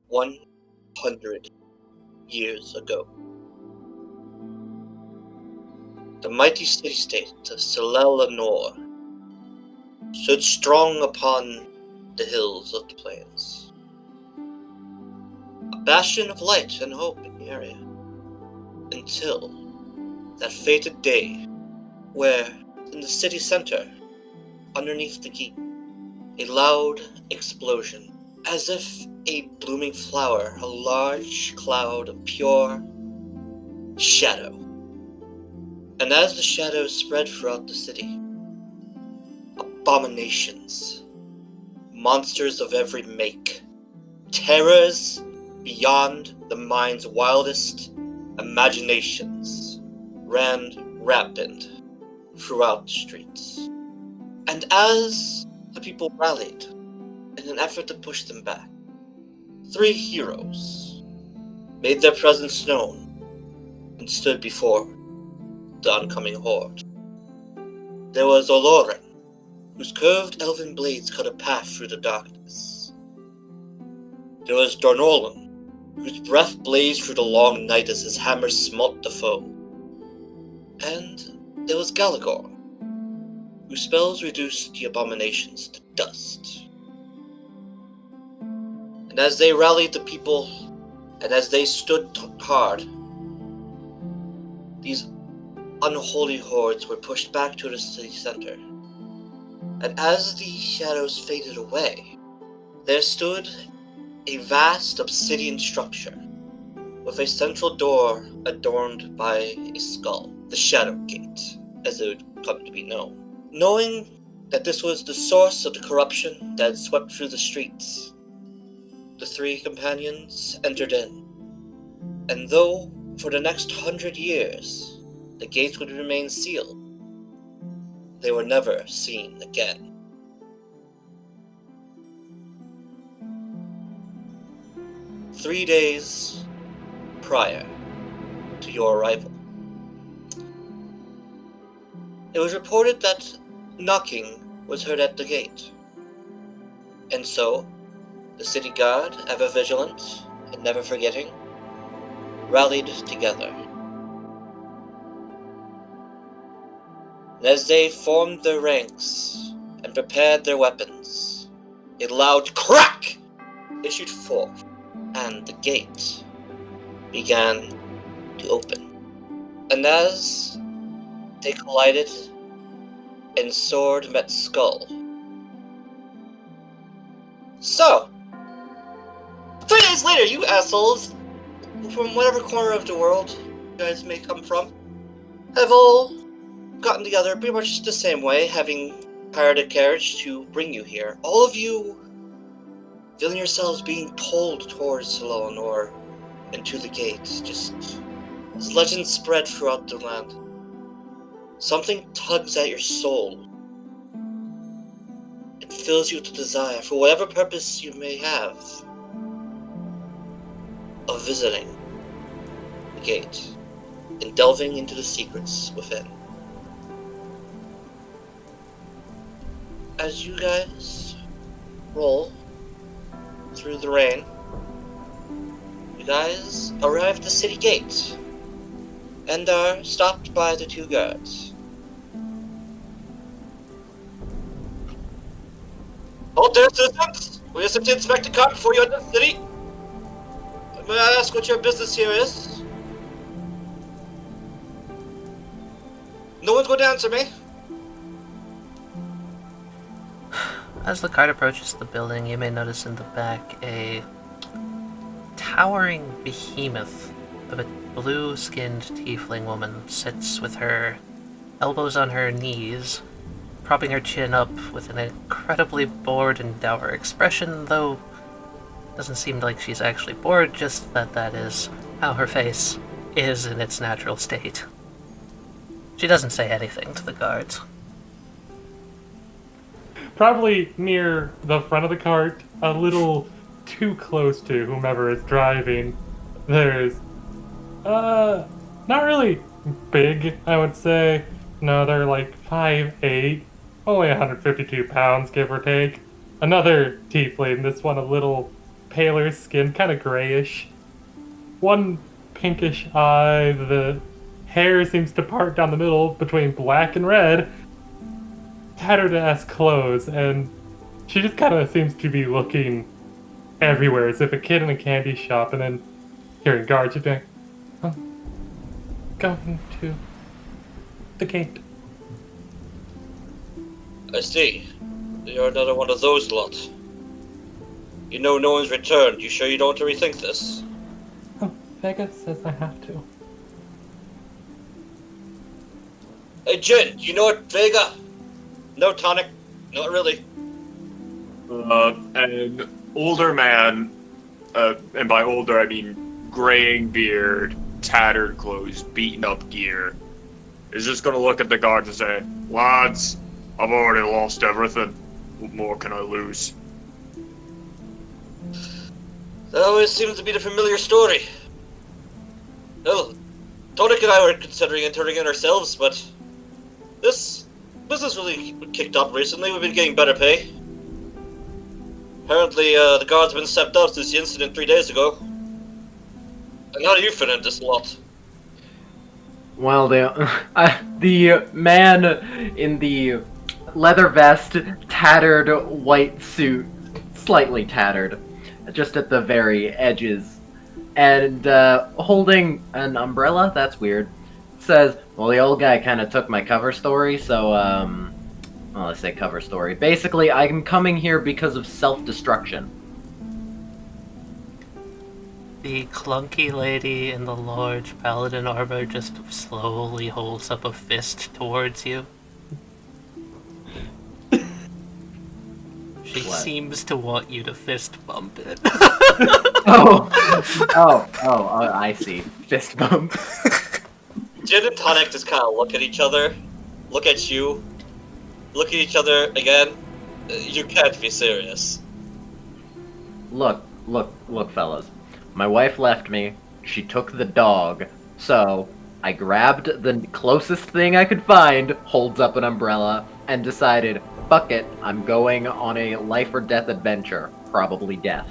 100 years ago. The mighty city-state of Lenore stood strong upon the hills of the plains, a bastion of light and hope in the area, until that fated day where, in the city center, underneath the keep, a loud explosion, as if a blooming flower, a large cloud of pure shadow. And as the shadows spread throughout the city, abominations, monsters of every make, terrors beyond the mind's wildest imaginations ran rampant throughout the streets. And as the people rallied in an effort to push them back, 3 heroes made their presence known and stood before the oncoming horde. There was Oloran, whose curved elven blades cut a path through the darkness. There was Dornolan, whose breath blazed through the long night as his hammer smote the foe. And there was Galagor, whose spells reduced the abominations to dust. And as they rallied the people, and as they stood hard, these unholy hordes were pushed back to the city center. And as the shadows faded away, there stood a vast obsidian structure with a central door adorned by a skull, the Shadowgate, as it would come to be known. Knowing that this was the source of the corruption that had swept through the streets, the 3 companions entered in. And though for the next 100 years the gates would remain sealed, they were never seen again. Three days prior to your arrival, it was reported that knocking was heard at the gate. And so, the city guard, ever vigilant and never forgetting, rallied together. And as they formed their ranks and prepared their weapons, a loud crack issued forth, and the gate began to open. And as they collided and sword met skull. So, 3 days later, you assholes, from whatever corner of the world you guys may come from, have all gotten together pretty much the same way, having hired a carriage to bring you here. All of you feeling yourselves being pulled towards Lenore and to the gates, just as legends spread throughout the land. Something tugs at your soul. It fills you with the desire, for whatever purpose you may have, of visiting the gate and delving into the secrets within. As you guys roll through the rain, you guys arrive at the city gate and are stopped by the 2 guards. Hold there, citizens! We are simply inspect the cart before you enter the city. May I ask what your business here is? No one's going to answer me. As the cart approaches the building, you may notice in the back a towering behemoth of a blue-skinned tiefling woman sits with her elbows on her knees, propping her chin up with an incredibly bored and dour expression, though doesn't seem like she's actually bored, just that is how her face is in its natural state. She doesn't say anything to the guards. Probably near the front of the cart, a little too close to whomever is driving. There's, not really big, I would say. No, they're like 5'8", only 152 pounds, give or take. Another tiefling, this one a little paler skin, kind of grayish. One pinkish eye, the hair seems to part down the middle between black and red. Tattered-ass clothes, and she just kind of seems to be looking everywhere, as if a kid in a candy shop, and then hearing guards, she's going, I'm going to the gate. I see. You're another one of those lot. You know no one's returned. You sure you don't want to rethink this? Oh, Vega says I have to. Hey, Jin, you know what, Vega? No tonic. Not really. An older man, and by older I mean graying beard, tattered clothes, beaten up gear, is just gonna look at the guards and say, lads, I've already lost everything. What more can I lose? That always seems to be the familiar story. Well, Tonic and I were considering entering it ourselves, but this business really kicked up recently. We've been getting better pay. Apparently, the guards have been stepped up since the incident 3 days ago. And how do you fit in this lot? Well, the man in the leather vest, tattered white suit, slightly tattered, just at the very edges, and holding an umbrella, that's weird, says, well, the old guy kind of took my cover story, so, well, I say cover story. Basically, I'm coming here because of self-destruction. The clunky lady in the large paladin armor just slowly holds up a fist towards you. She seems to want you to fist bump it. I see. Fist bump. Jin and Tonic just kind of look at each other, look at you, look at each other again. You can't be serious. Look, fellas. My wife left me, she took the dog, so I grabbed the closest thing I could find, holds up an umbrella, and decided, fuck it, I'm going on a life or death adventure. Probably death.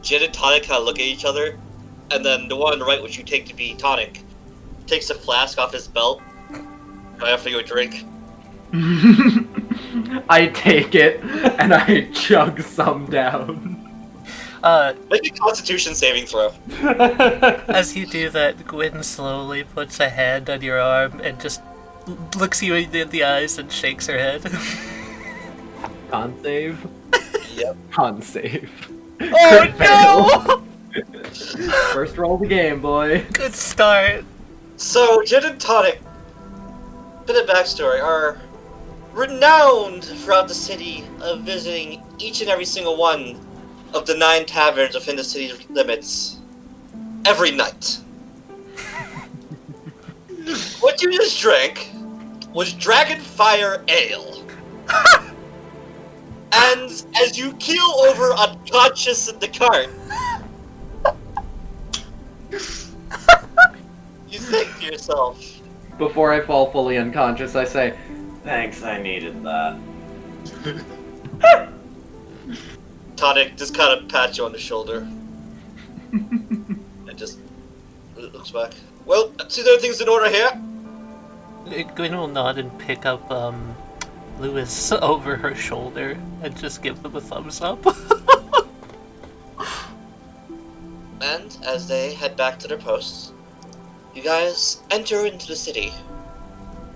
Jin and Tonic kind of look at each other, and then the one on the right, which you take to be Tonic, takes a flask off his belt. I offer you a drink. I take it, and I chug some down. Make a Constitution saving throw. As you do that, Gwyn slowly puts a hand on your arm and just looks you in the eyes and shakes her head. Con save? Yep. Con save. Oh no! First roll of the game, boy. Good start. So, Jin and Tonic, bit of backstory, are renowned throughout the city of visiting each and every single one of the 9 taverns within the city's limits every night. What you just drank was Dragonfire Ale. And as you keel over unconscious in the cart, you think to yourself, Before I fall fully unconscious, I say, thanks, I needed that. Tonic just kind of pats you on the shoulder. And just looks back. Well, see there are things in order here. Gwyn will nod and pick up Lewis over her shoulder and just give them a thumbs up. And as they head back to their posts, you guys enter into the city.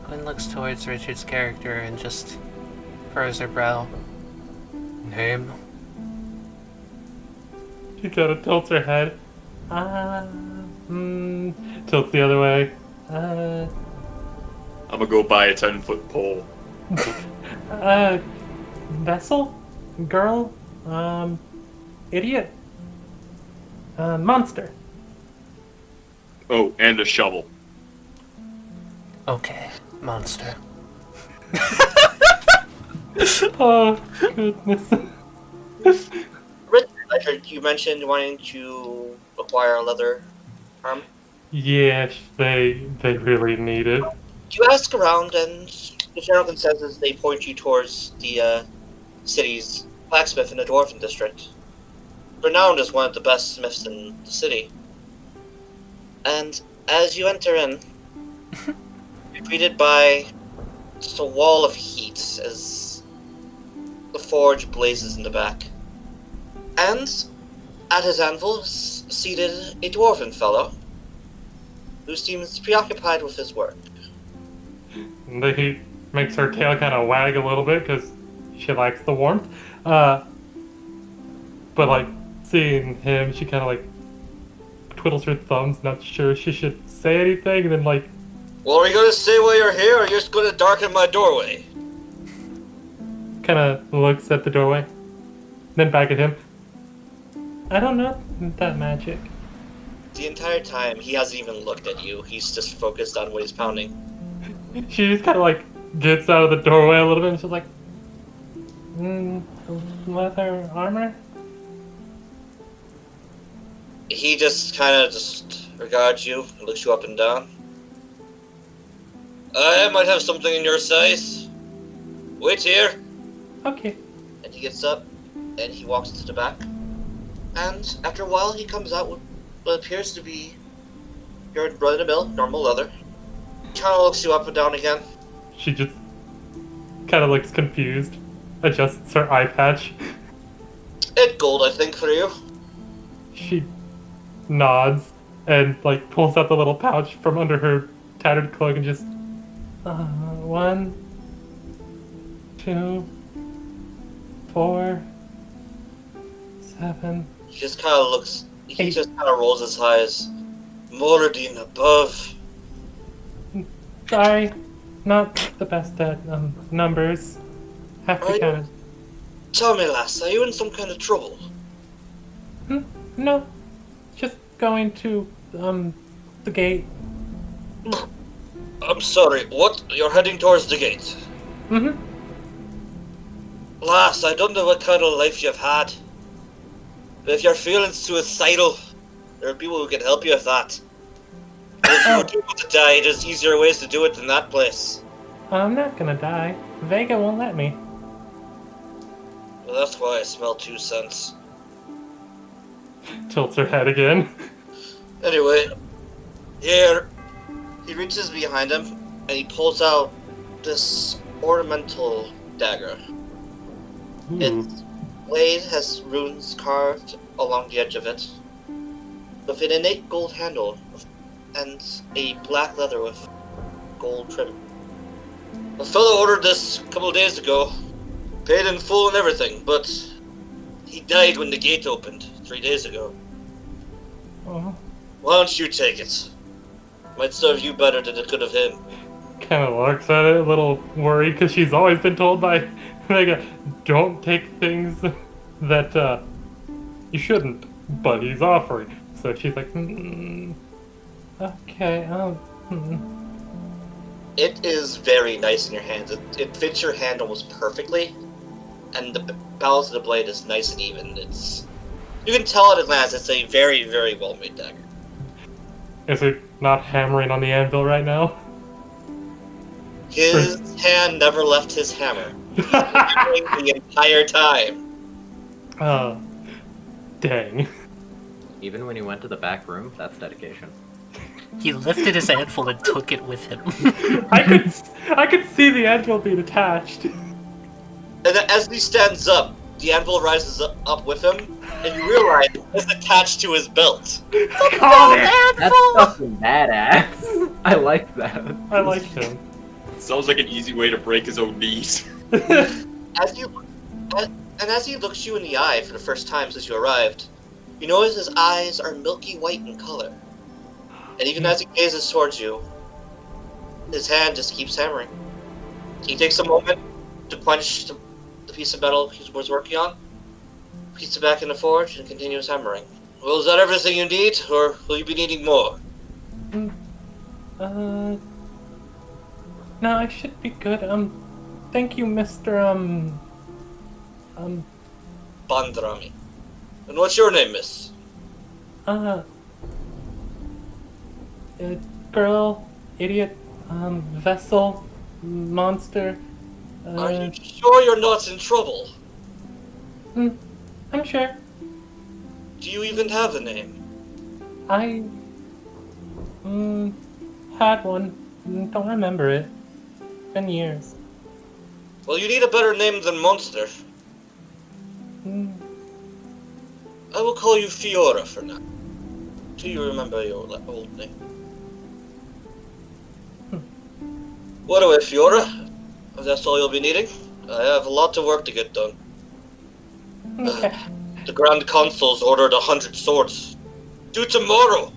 Gwyn looks towards Richard's character and just furrows her brow. Name? She kind of tilts her head. Tilts the other way. I'm gonna go buy a 10-foot pole. Vessel? Girl? Idiot? Monster. Oh, and a shovel. Okay, monster. Oh, goodness. Richard, I heard you mentioned wanting to acquire a leather arm. Yes, they really need it. You ask around, and the general consensus they point you towards the city's blacksmith in the Dwarven district. renowned as one of the best smiths in the city. And as you enter in, you're greeted by just a wall of heat as the forge blazes in the back. And at his anvil is seated a dwarven fellow who seems preoccupied with his work. The heat makes her tail kind of wag a little bit because she likes the warmth. But like seeing him, she kind of like twiddles her thumbs, not sure she should say anything, and then like. Well, are you gonna say while you're here, or you're just gonna darken my doorway? Kind of looks at the doorway, then back at him. I don't know that magic. The entire time, he hasn't even looked at you. He's just focused on what he's pounding. She just kind of like gets out of the doorway a little bit, and she's like, leather armor? He just kind of just regards you, and looks you up and down. I might have something in your size. Wait here. Okay. And he gets up, and he walks to the back. And after a while, he comes out with what appears to be your run-of-the-mill normal leather. Kind of looks you up and down again. She just kind of looks confused, adjusts her eye patch. 8 gold, I think, for you. She nods and like pulls out the little pouch from under her tattered cloak and just 1, 2, 4, 7. He just kind of looks. He just kind of rolls his eyes. Moradin above. Sorry, not the best at numbers. Have to count. Tell me, lass, are you in some kind of trouble? No, just going to the gate. I'm sorry. What? You're heading towards the gate. Lass, I don't know what kind of life you've had, but if you're feeling suicidal, there are people who can help you with that. And if you do want to die, there's easier ways to do it than that place. I'm not gonna die. Vega won't let me. Well, that's why I smell 2 cents. Tilts her head again. Anyway, here, he reaches behind him, and he pulls out this ornamental dagger. Its blade has runes carved along the edge of it, with an innate gold handle, and a black leather with gold trim. A fellow ordered this a couple of days ago, paid in full and everything, but he died when the gate opened 3 days ago. Oh. Why don't you take it? Might serve you better than it could have him. Kind of looks at it a little worried because she's always been told by Vega, don't take things that you shouldn't, but he's offering. So she's like, okay, It is very nice in your hands. It fits your hand almost perfectly, and the balance of the blade is nice and even. You can tell at a glance it's a very, very well made dagger. Is it not hammering on the anvil right now? His hand never left his hammer. He's hammering the entire time. Oh, dang. Even when he went to the back room, that's dedication. He lifted his anvil and took it with him. I could see the anvil being attached. And as he stands up, the anvil rises up with him, and you realize it's attached to his belt. Got it! That's fucking badass. I like that. I like him. Sounds like an easy way to break his own knees. As he looks you in the eye for the first time since you arrived, you notice his eyes are milky white in color. And even as he gazes towards you, his hand just keeps hammering. He takes a moment to quench the piece of metal he was working on, puts it back in the forge, and continues hammering. Well, is that everything you need, or will you be needing more? No, I should be good. Thank you, Mr. Bandrami. And what's your name, miss? Girl, idiot, vessel, monster. Are you sure you're not in trouble? I'm sure. Do you even have a name? I had one. Don't remember it. Been years. Well, you need a better name than Monster. Mm, I will call you Fiora for now. Do you remember your old name? What away, Fiora? If that's all you'll be needing, I have a lot of work to get done. okay. The Grand Consul's ordered 100 swords. Due tomorrow!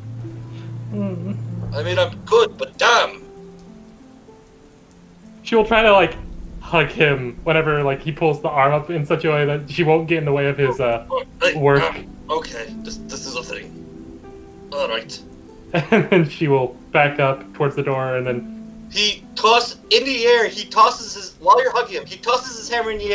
Mm. I mean, I'm good, but damn! She will try to, like, hug him whenever, like, he pulls the arm up in such a way that she won't get in the way of his, work. Okay, this is a thing. Alright. And then she will back up towards the door and then... He tosses while you're hugging him, he tosses his hammer in the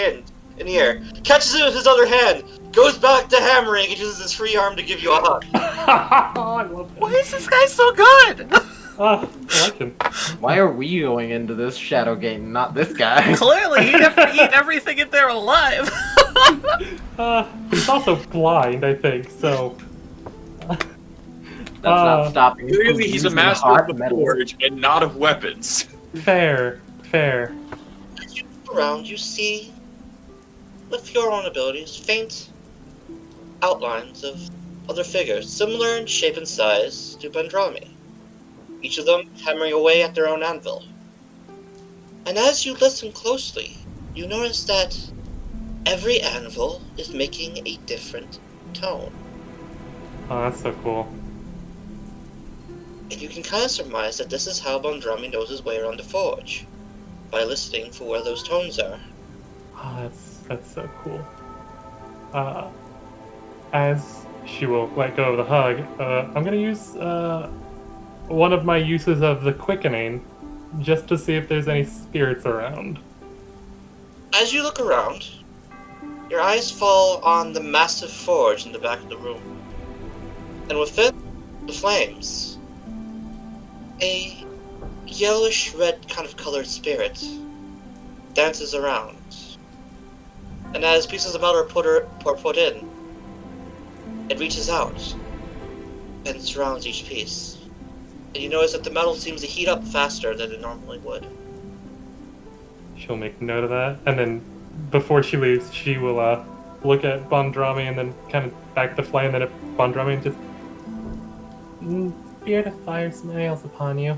air, catches it with his other hand, goes back to hammering, and uses his free arm to give you a hug. I love that. Why is this guy so good? I like him. Why are we going into this Shadowgate and not this guy? Clearly, he'd have to eat everything in there alive. He's also blind, I think, so... That's not stopping him from Clearly, he's a using master hot of the metal. forge and not of weapons. Fair. As you look around, you see, with your own abilities, faint outlines of other figures, similar in shape and size to Bendrami. Each of them hammering away at their own anvil. And as you listen closely, you notice that every anvil is making a different tone. Oh, that's so cool. And you can kind of surmise that this is how Bendrami knows his way around the forge, by listening for where those tones are. Oh, that's so cool. As she will let go of the hug, I'm gonna use one of my uses of the quickening, just to see if there's any spirits around. As you look around, your eyes fall on the massive forge in the back of the room. And within the flames, a yellowish-red kind of colored spirit dances around. And as pieces of metal are put in, it reaches out and surrounds each piece. And you notice that the metal seems to heat up faster than it normally would. She'll make note of that, and then before she leaves, she will look at Bondrami and then kind of back the flame, and then at Bondrami and just fear to fire smiles upon you.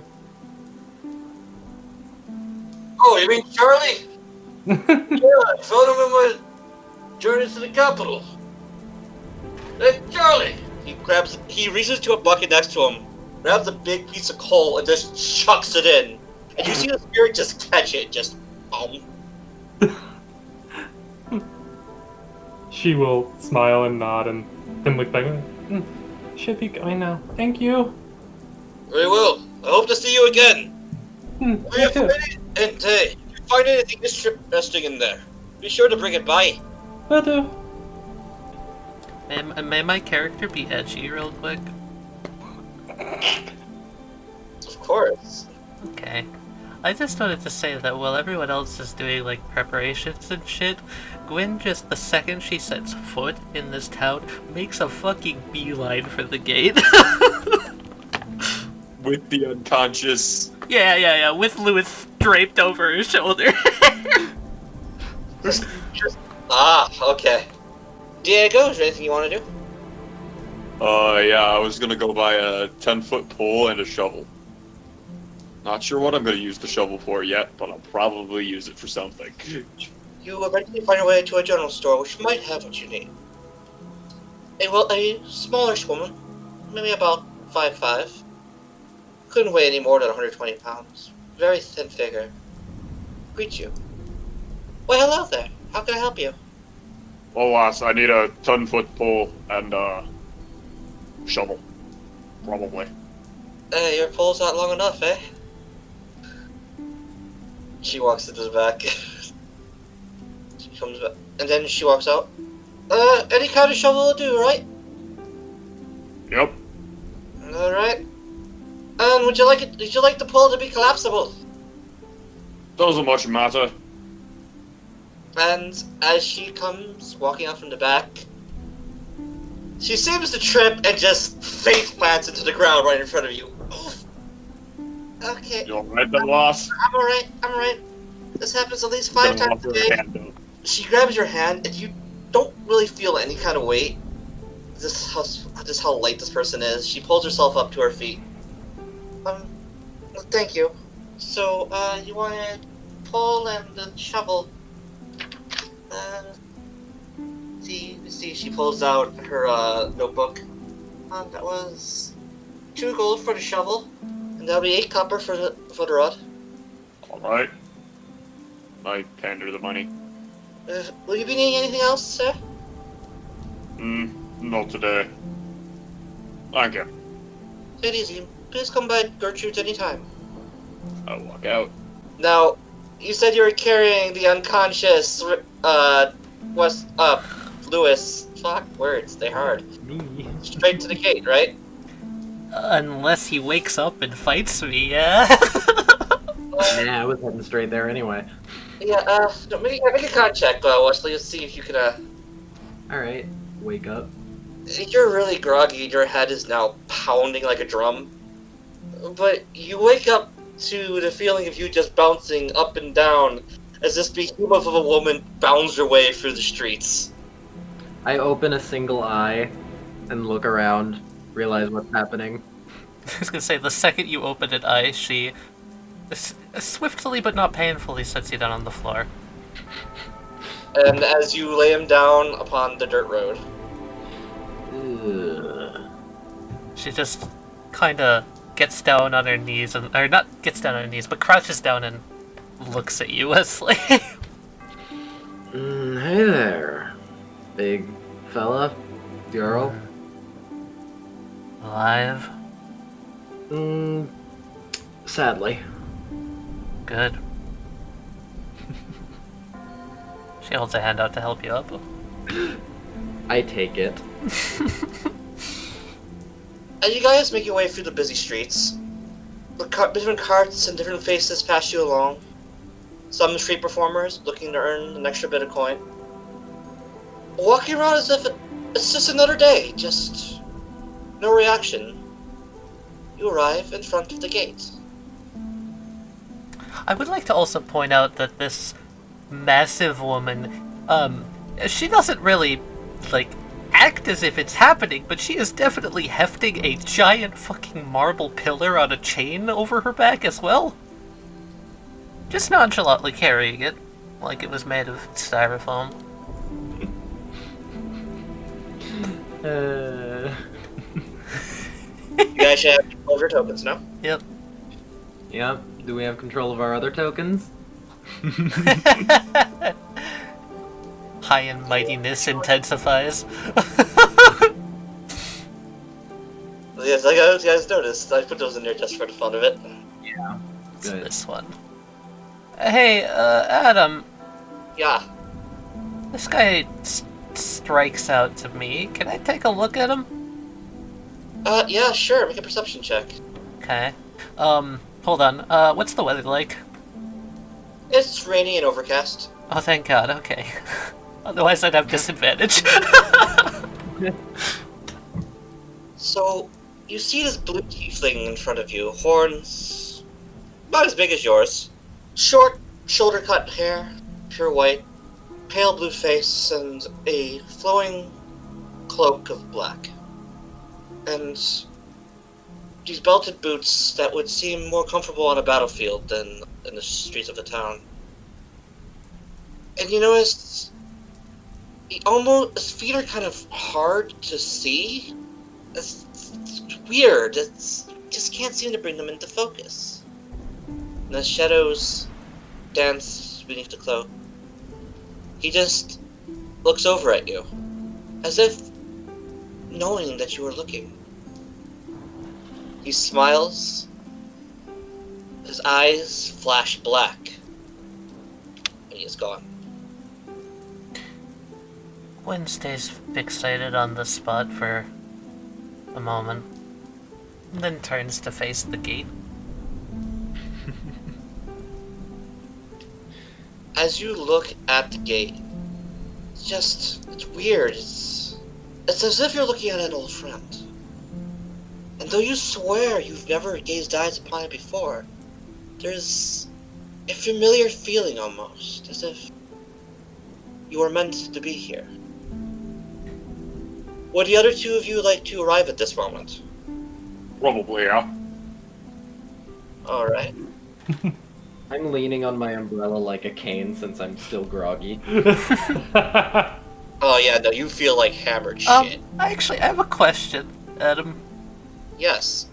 Oh, you mean Charlie? Yeah, I found him in my journey to the capital. Hey, Charlie! He reaches to a bucket next to him, grabs a big piece of coal, and just chucks it in. And you see the spirit just catch it, just She will smile and nod and then look back. Should be going now. Thank you. Very well. I hope to see you again. Me too. And hey, if you find anything interesting in there, be sure to bring it by. Will do. May my character be edgy real quick? Of course. Okay. I just wanted to say that while everyone else is doing, like, preparations and shit, Gwyn, just the second she sets foot in this town, makes a fucking beeline for the gate. With the unconscious. Yeah, with Lewis draped over her shoulder. Okay. Diego, is there anything you want to do? Yeah, I was gonna go buy a 10-foot pole and a shovel. Not sure what I'm gonna use the shovel for yet, but I'll probably use it for something. You eventually find your way to a general store which might have what you need. A smallish woman, maybe about 5'5". Couldn't weigh any more than 120 pounds. Very thin figure. Greet you. Why, hello there. How can I help you? Oh, lass, I need a 10-foot pole and shovel. Probably. Your pole's not long enough, eh? She walks into the back. She comes back, and then she walks out. Any kind of shovel will do, right? Yep. Alright. Would you like the pole to be collapsible? Doesn't much matter. And as she comes walking out from the back, She seems to trip and just face plants into the ground right in front of you. Oof. Okay. You alright then, boss? I'm alright. This happens at least 5 times a day. She grabs your hand, and you don't really feel any kind of weight. Just how light this person is. She pulls herself up to her feet. Thank you. So, you want a pole and a shovel? See, she pulls out her, notebook. That was 2 gold for the shovel, and that'll be 8 copper for the rod. Alright. I hand her the money. Will you be needing anything else, sir? Not today. Thank you. Take it easy. Please come by Gertrude's anytime. I'll walk out. Now, you said you were carrying the unconscious, Lewis. Fuck, words, they hard. Me. Straight to the gate, right? Unless he wakes up and fights me, yeah? Nah, I was heading straight there anyway. Yeah, make a con check, Westley. Let's see if you can, Alright, wake up. You're really groggy, your head is now pounding like a drum. But you wake up to the feeling of you just bouncing up and down as this behemoth of a woman bounds her way through the streets. I open a single eye and look around, realize what's happening. I was gonna say, the second you open an eye, she swiftly but not painfully sets you down on the floor. And as you lay him down upon the dirt road. Ugh. She just kinda gets down on her knees, or not gets down on her knees, but crouches down and looks at you, Westley. Hey there, big fella, girl. Alive? Sadly. Good. She holds a hand out to help you up. I take it. As you guys make your way through the busy streets, different carts and different faces pass you along. Some street performers looking to earn an extra bit of coin. Walking around as if it's just another day, just no reaction. You arrive in front of the gate. I would like to also point out that this massive woman, she doesn't really, act as if it's happening, but she is definitely hefting a giant fucking marble pillar on a chain over her back as well. Just nonchalantly carrying it, like it was made of styrofoam. You guys should have control of your tokens now. Yep. Yep. Do we have control of our other tokens? High and mightiness intensifies. Yes, like you guys noticed, I put those in there just for the fun of it. Yeah. It's Good. this one. Hey, Adam. Yeah. This guy strikes out to me. Can I take a look at him? Yeah, sure. Make a perception check. Okay. Hold on. What's the weather like? It's rainy and overcast. Oh, thank God. Okay. Otherwise, I'd have disadvantage. So, you see this blue tiefling in front of you. Horns about as big as yours. Short, shoulder-cut hair, pure white, pale blue face, and a flowing cloak of black. And these belted boots that would seem more comfortable on a battlefield than in the streets of the town. And you notice his feet are kind of hard to see. It's weird. Just can't seem to bring them into focus. And the shadows dance beneath the cloak. He just looks over at you, as if knowing that you are looking. He smiles. His eyes flash black. And he is gone. Gwen stays fixated on the spot for a moment, then turns to face the gate. As you look at the gate, it's weird. It's as if you're looking at an old friend. And though you swear you've never gazed eyes upon it before, there's a familiar feeling almost, as if you were meant to be here. Would the other two of you like to arrive at this moment? Probably, yeah. Alright. I'm leaning on my umbrella like a cane since I'm still groggy. Oh yeah, no, you feel like hammered shit. I have a question, Adam. Yes.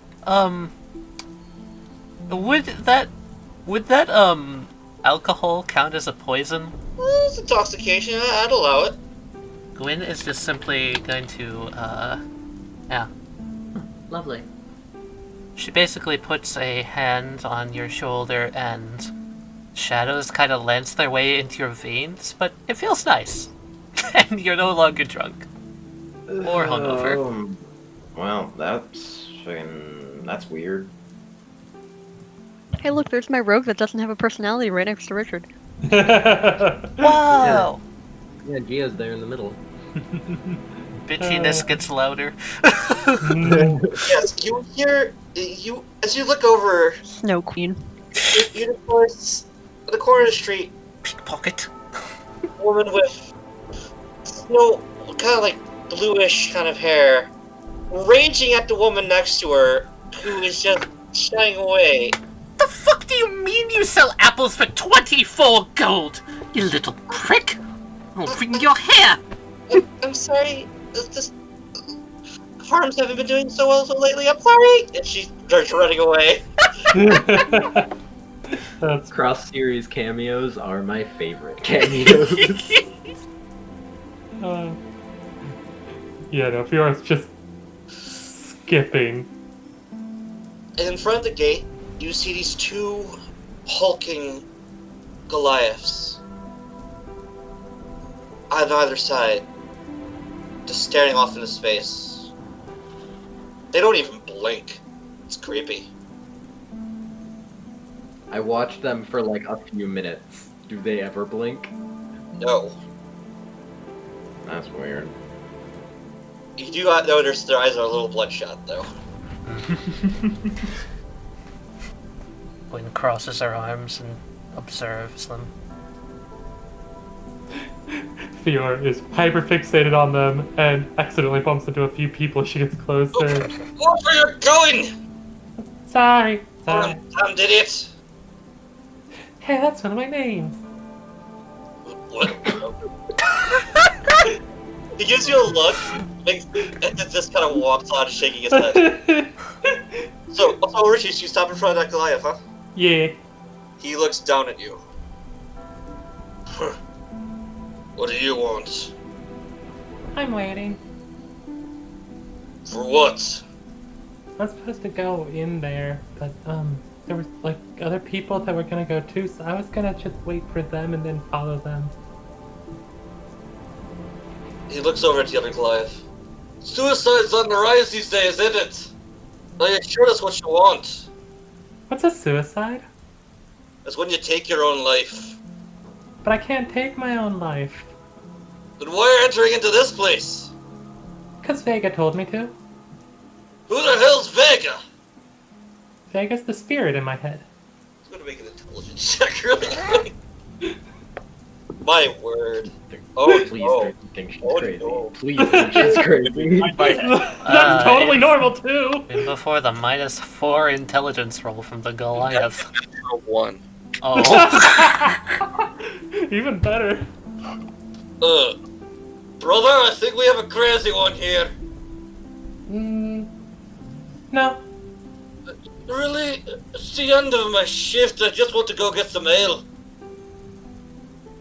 Would that alcohol count as a poison? Well, it's intoxication, I'd allow it. Gwyn is just simply going to, yeah. Lovely. She basically puts a hand on your shoulder and shadows kind of lance their way into your veins, but it feels nice. And you're no longer drunk. Or hungover. Well, that's weird. Hey, look, there's my rogue that doesn't have a personality right next to Richard. Wow! Yeah, Gia's there in the middle. Bitchiness gets louder. Yes, you hear, as you look over, Snow Queen. you notice at the corner of the street, Pickpocket. a woman with snow, kind of like bluish kind of hair, raging at the woman next to her, who is just shying away. The fuck do you mean you sell apples for 24 gold? You little prick! I'll wring your hair! I'm sorry, this farms haven't been doing so well lately, I'm sorry! And she starts running away. That's Cross series cameos are my favorite cameos. yeah, no, Fiora's just skipping. And in front of the gate, you see these two hulking Goliaths on either side, just staring off into space. They don't even blink. It's creepy. I watched them for like a few minutes. Do they ever blink? No. That's weird. You do not notice their eyes are a little bloodshot, though. Gwyn crosses her arms and observes them. Fiora is hyper-fixated on them and accidentally bumps into a few people as she gets closer. Look where you're going! Sorry. Damn idiot! Hey, that's one of my names. What? He gives you a look, and then just kind of walks on, shaking his head. So Richie, you stop in front of that Goliath, huh? Yeah. He looks down at you. What do you want? I'm waiting. For what? I was supposed to go in there, but there was like other people that were gonna go too, so I was gonna just wait for them and then follow them. He looks over at the other Goliath. Suicide's on the rise these days, isn't it? Are you sure that's what you want? What's a suicide? That's when you take your own life. But I can't take my own life. Then why are you entering into this place? 'Cause Vega told me to. Who the hell's Vega? Vega's the spirit in my head. It's gonna make an intelligence check really quick. My word. Oh, Please no. don't think she's Oh, crazy. no. Please think she's crazy. That's totally normal too! And before the -4 intelligence roll from the Goliath. One. Oh. Even better. Brother, I think we have a crazy one here. No. Really? It's the end of my shift. I just want to go get some ale.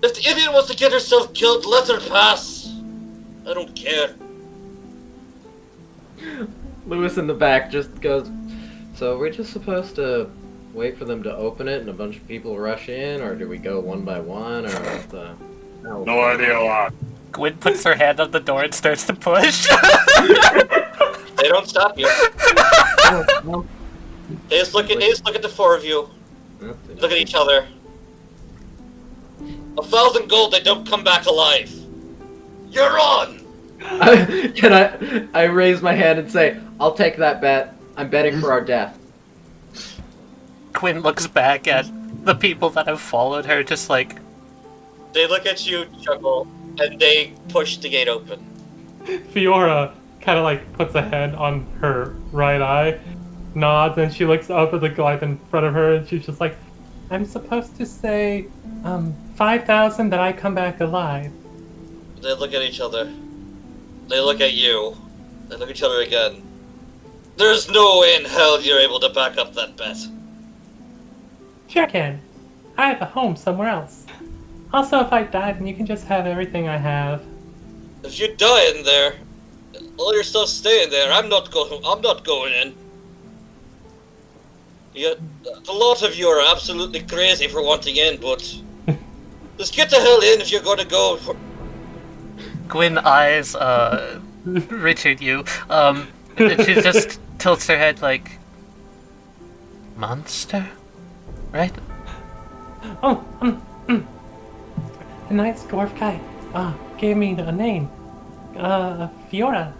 If the idiot wants to get herself killed, let her pass. I don't care. Lewis in the back just goes, so we're just supposed to wait for them to open it and a bunch of people rush in, or do we go one by one, or what the hell? No idea why. Gwyn puts her hand on the door and starts to push. They don't stop you. No. They just look at the four of you. Look at each other. 1,000 gold, they don't come back alive. You're on! I raise my hand and say, I'll take that bet. I'm betting for our death. Gwyn looks back at the people that have followed her, just like, They look at you, chuckle, and they push the gate open. Fiora kind of like puts a hand on her right eye, nods, and she looks up at the Goliath in front of her, and she's just like, I'm supposed to say, 5,000 that I come back alive. They look at each other. They look at you. They look at each other again. There's no way in hell you're able to back up that bet. Sure can. I have a home somewhere else. Also, if I die, then you can just have everything I have. If you die in there, all your stuff staying there. I'm not going in. The lot of you are absolutely crazy for wanting in, but just get the hell in if you're going to go. Gwyn eyes, Richard, you, and she just tilts her head like, monster? Right? Oh, a nice dwarf guy gave me a name. Fiora.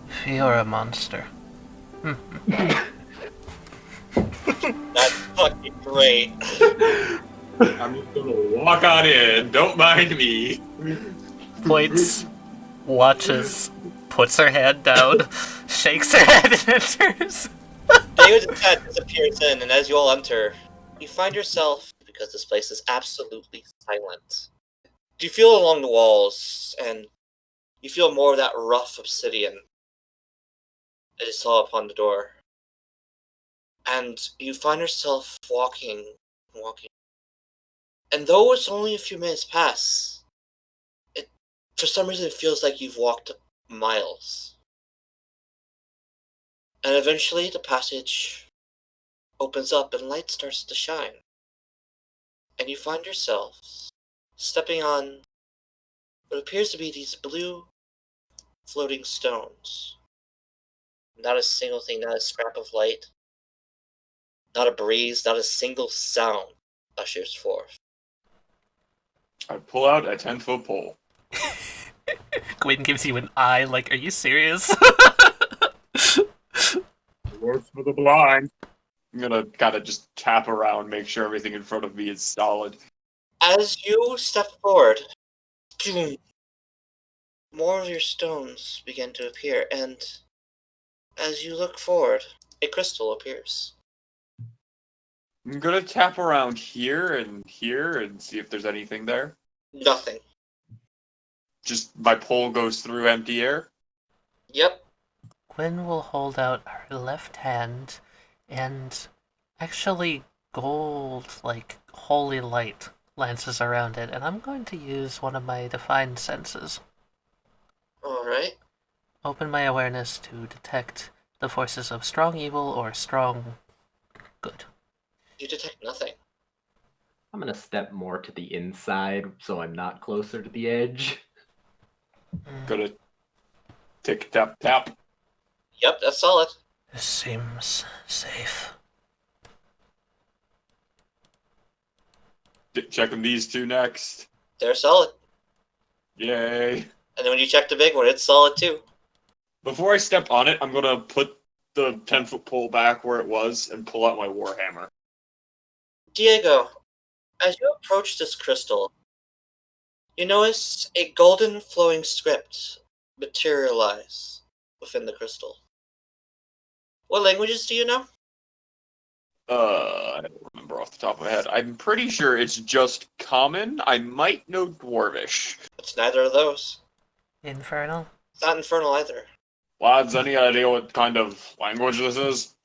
Fiora monster. That's fucking great. I'm just gonna walk on in. Don't mind me. Points, watches, puts her hand down, shakes her head and enters. David's head disappears in, and as you all enter, you find yourself, because this place is absolutely silent. You feel along the walls, and you feel more of that rough obsidian that you saw upon the door. And you find yourself walking. And though it's only a few minutes past, for some reason it feels like you've walked miles. And eventually the passage opens up and light starts to shine. And you find yourselves stepping on what appears to be these blue floating stones. Not a single thing, not a scrap of light, not a breeze, not a single sound ushers forth. I pull out a 10-foot pole. Gwyn gives you an eye like, are you serious? Works for the blind. I'm gonna kind of just tap around, make sure everything in front of me is solid. As you step forward, more of your stones begin to appear, and as you look forward, a crystal appears. I'm gonna tap around here and see if there's anything there. Nothing. Just my pole goes through empty air. Yep. Gwyn will hold out her left hand, and actually gold, like holy light, lances around it, and I'm going to use one of my defined senses. Alright. Open my awareness to detect the forces of strong evil or strong good. You detect nothing. I'm gonna step more to the inside so I'm not closer to the edge. Gonna tick tap tap. Yep, that's solid. This seems safe. Checking these two next. They're solid. Yay. And then when you check the big one, it's solid too. Before I step on it, I'm gonna put the 10-foot pole back where it was and pull out my warhammer. Diego, as you approach this crystal, you notice a golden flowing script materialize within the crystal. What languages do you know? I don't remember off the top of my head. I'm pretty sure it's just common. I might know Dwarvish. It's neither of those. Infernal? It's not Infernal either. Lads, any idea what kind of language this is?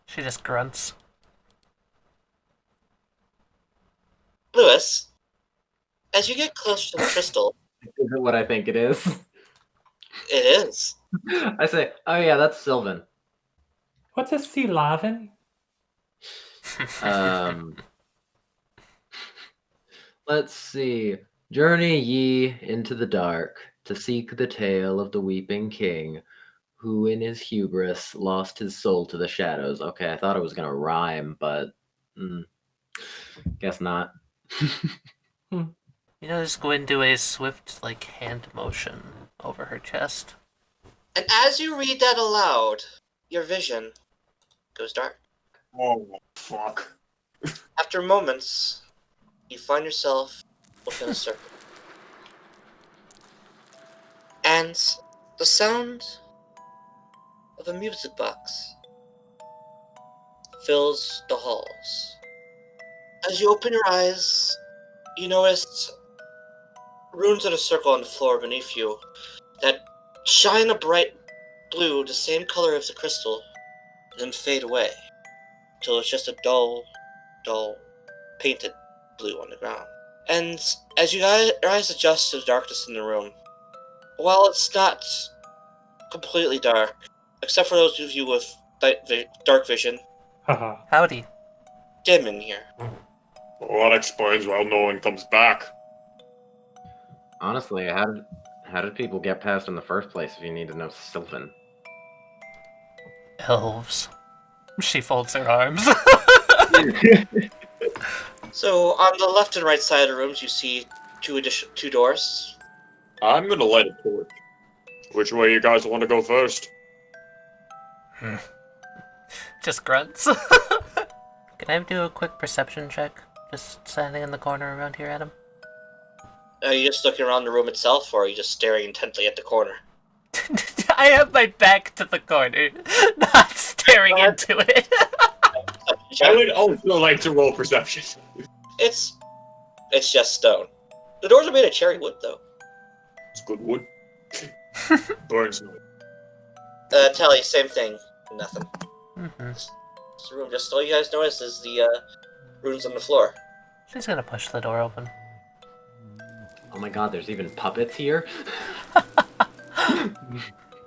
She just grunts. Lewis, as you get close to the crystal, Is it what I think it is? it is. I say, oh yeah, that's Sylvan. What's a sea lavin? Let's see. Journey ye into the dark to seek the tale of the weeping king, who in his hubris lost his soul to the shadows. Okay, I thought it was gonna rhyme, but guess not. You notice Gwyn do a swift, hand motion over her chest. And as you read that aloud, your vision goes dark. Oh, fuck. After moments, you find yourself within a circle. And the sound of a music box fills the halls. As you open your eyes, you notice runes in a circle on the floor beneath you that shine a bright blue, the same color as the crystal, then fade away till it's just a dull, painted blue on the ground. And as your eyes adjust to the darkness in the room, while it's not completely dark, except for those of you with dark vision, Haha. Howdy. dim in here. Well, that explains why no one comes back. Honestly, how did people get past in the first place if you need to know Sylvan? Elves. She folds her arms. So on the left and right side of the rooms, you see two doors. I'm gonna light a torch. Which way you guys want to go first? Just grunts. Can I do a quick perception check? Just standing in the corner around here, Adam? Are you just looking around the room itself, or are you just staring intently at the corner? I have my back to the corner, not staring into it. I would also like to roll perception. It's just stone. The doors are made of cherry wood, though. It's good wood. Burns no. Taliyah, same thing. Nothing. Mm-hmm. This room, just all you guys notice is the runes on the floor. She's gonna push the door open. Oh my god, there's even puppets here?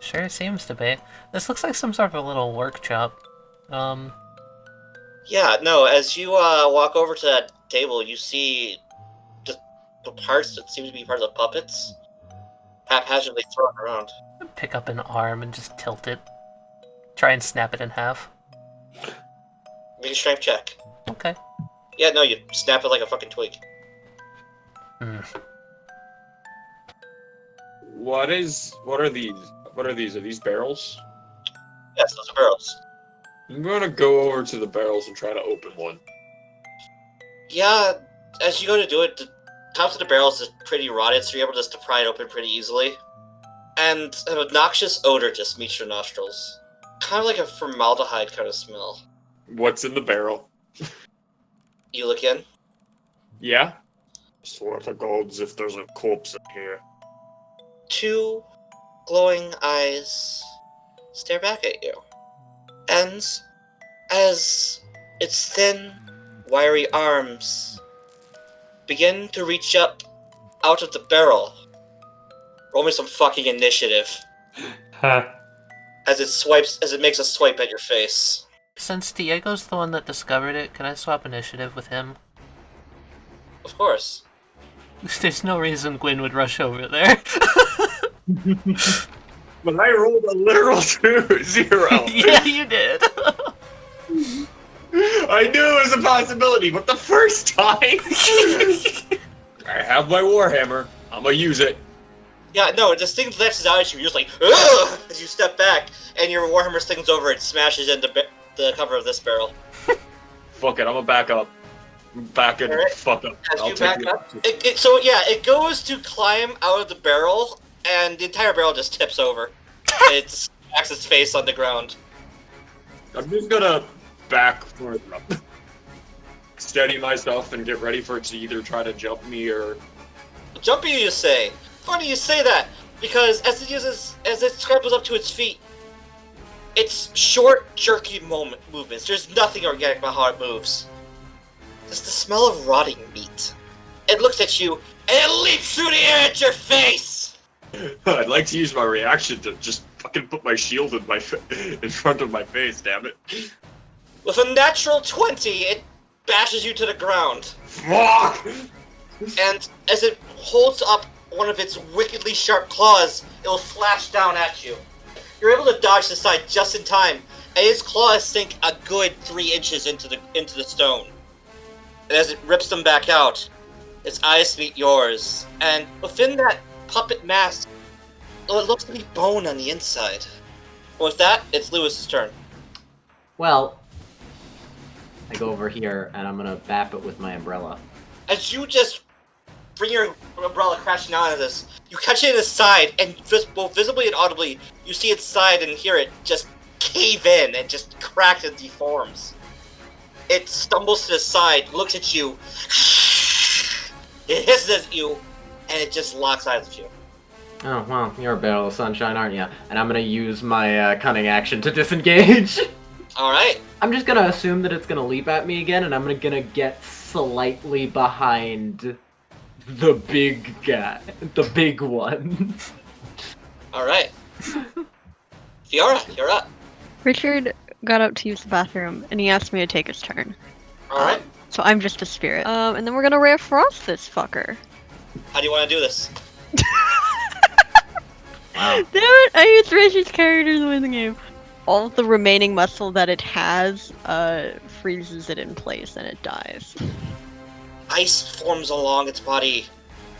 Sure seems to be. This looks like some sort of a little workshop. Yeah, no, as you walk over to that table, you see the parts that seem to be part of the puppets haphazardly thrown around. Pick up an arm and just tilt it. Try and snap it in half. Make a strength check. Okay. Yeah, no, you snap it like a fucking twig. Hmm. What are these? Are these barrels? Yes, those are barrels. I'm gonna go over to the barrels and try to open one. Yeah, as you go to do it, the tops of the barrels is pretty rotted, so you're able just to pry it open pretty easily. And an obnoxious odor just meets your nostrils. Kind of like a formaldehyde kind of smell. What's in the barrel? You look in. Yeah? Swear to God, as if there's a corpse in here. Two glowing eyes stare back at you. And as its thin, wiry arms begin to reach up out of the barrel, roll me some fucking initiative Ha. as it makes a swipe at your face. Since Diego's the one that discovered it, can I swap initiative with him? Of course. There's no reason Gwyn would rush over there. But I rolled a literal 2-0. Yeah, you did. I knew it was a possibility, but the first time... I have my warhammer. I'm gonna use it. Yeah, no, this thing lashes out at you, you're just like, ugh! As you step back, and your warhammer slings over and smashes into the cover of this barrel. Fuck it, I'm gonna back up. Back and Alright. fuck up. As I'll you take back up, the- it goes to climb out of the barrel, and the entire barrel just tips over. It smacks its face on the ground. I'm just gonna back further up. Steady myself and get ready for it to either try to jump me or... Jumpy, you say? Funny you say that, because as it scrambles up to its feet, it's short, jerky movements. There's nothing organic about how it moves. It's the smell of rotting meat. It looks at you, and it leaps through the air at your face! I'd like to use my reaction to just fucking put my shield in in front of my face, damn it. With a natural 20, it bashes you to the ground. Fuck! And as it holds up one of its wickedly sharp claws, it will flash down at you. You're able to dodge to the side just in time, and its claws sink a good 3 inches into the stone. And as it rips them back out, its eyes meet yours, and within that puppet mask, it looks to be bone on the inside. With that, it's Lewis's turn. Well, I go over here and I'm gonna bap it with my umbrella. As you just bring your umbrella crashing out of this, you catch it in its side, and both visibly and audibly, you see its side and hear it just cave in and just crack and deforms. It stumbles to the side, looks at you, it hisses at you, and it just locks eyes with you. Oh, well, you're a barrel of sunshine, aren't you? And I'm gonna use my cunning action to disengage. Alright. I'm just gonna assume that it's gonna leap at me again, and I'm gonna get slightly behind the big guy. The big one. Alright. Fiora, you're up. Richard got up to use the bathroom, and he asked me to take his turn. Alright. So I'm just a spirit. And then we're gonna Ray of Frost this fucker. How do you want to do this? Wow. Damn it! I used Richard's character to win the game. All of the remaining muscle that it has freezes it in place, and it dies. Ice forms along its body.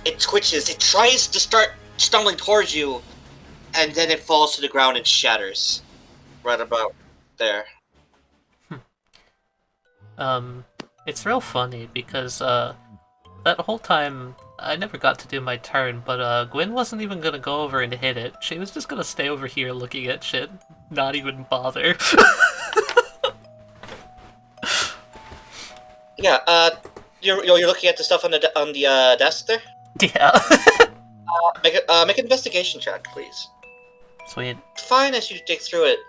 It twitches. It tries to start stumbling towards you, and then it falls to the ground and shatters. Right about there. It's real funny because that whole time I never got to do my turn, but Gwyn wasn't even gonna go over and hit it. She was just gonna stay over here looking at shit, not even bother. Yeah. You're looking at the stuff on the desk there. Yeah. Make an investigation check, please. Sweet. Fine as you dig through it.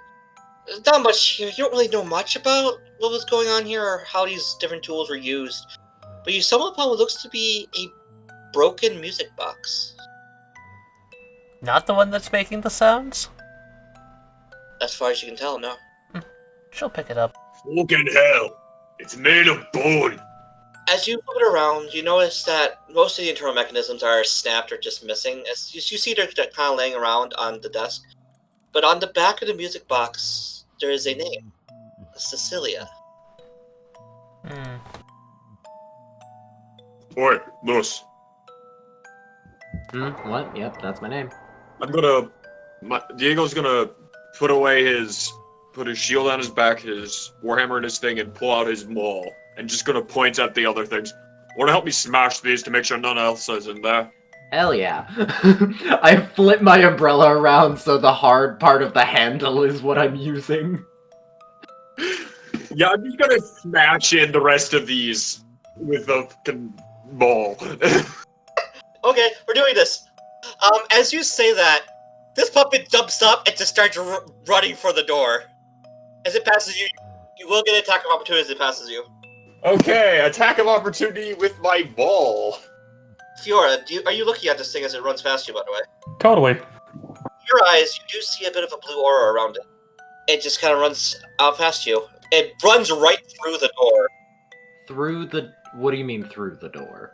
There's not much here. You don't really know much about what was going on here or how these different tools were used. But you stumble upon what looks to be a broken music box. Not the one that's making the sounds? As far as you can tell, no. She'll pick it up. Fucking hell! It's made of bone! As you move it around, you notice that most of the internal mechanisms are snapped or just missing. As you see, they're kind of laying around on the desk. But on the back of the music box, there is a name. Cecilia. Oi, Lewis. What? Yep, that's my name. Diego's gonna put his shield on his back, his warhammer in his thing, and pull out his maul. And just gonna point at the other things. Wanna help me smash these to make sure none else is in there? Hell yeah. I flip my umbrella around so the hard part of the handle is what I'm using. Yeah, I'm just gonna smash in the rest of these with the fucking maul. Okay, we're doing this. As you say that, this puppet jumps up and just starts running for the door. As it passes you, you will get an attack of opportunity as it passes you. Okay, attack of opportunity with my ball. Fiora, are you looking at this thing as it runs past you, by the way? Totally. Your eyes, you do see a bit of a blue aura around it. It just kind of runs out past you. It runs right through the door. What do you mean through the door?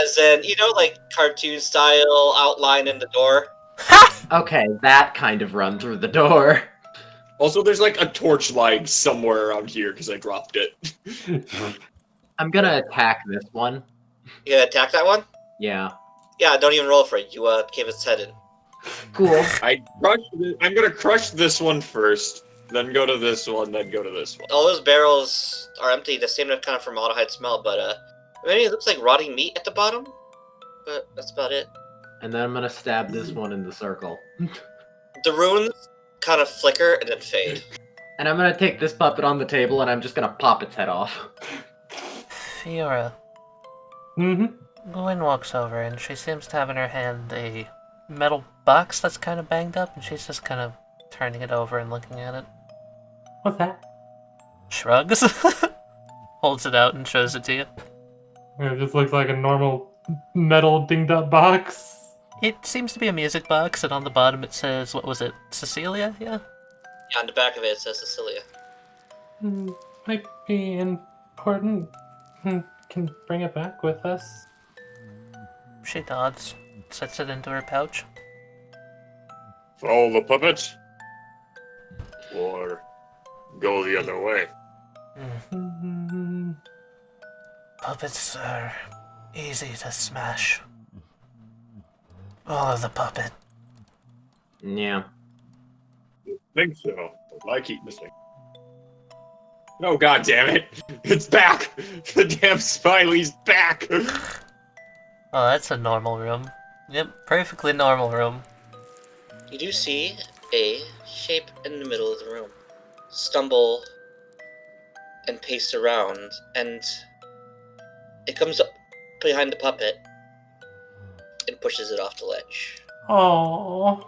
As in, like cartoon style outline in the door. Okay, that kind of run through the door. Also, there's like a torchlight somewhere around here because I dropped it. I'm gonna attack this one. You gonna attack that one? Yeah. Yeah, don't even roll for it. You cave its head in. Cool. I'm gonna crush this one first, then go to this one, then go to this one. All those barrels are empty. They seem to have kind of formaldehyde smell, but maybe it looks like rotting meat at the bottom. But that's about it. And then I'm gonna stab this one in the circle. The runes kind of flicker and then fade. And I'm gonna take this puppet on the table and I'm just gonna pop its head off. Fiora. Mm-hmm. Gwyn walks over and she seems to have in her hand a metal box that's kind of banged up, and she's just kind of turning it over and looking at it. What's that? Shrugs. Holds it out and shows it to you. It just looks like a normal metal dinged up box. It seems to be a music box, and on the bottom it says, what was it, Cecilia? Yeah? Yeah, on the back of it says Cecilia. Might be important. Can bring it back with us. She nods, sets it into her pouch. Follow the puppet? Or go the other way? Puppets are Easy to smash. All of the puppet. Yeah. Think so. I keep missing. Oh god damn it! It's back! The damn Smiley's back! Oh, that's a normal room. Yep, perfectly normal room. You do see a shape in the middle of the room stumble and pace around, and it comes up behind the puppet and pushes it off the ledge. Oh.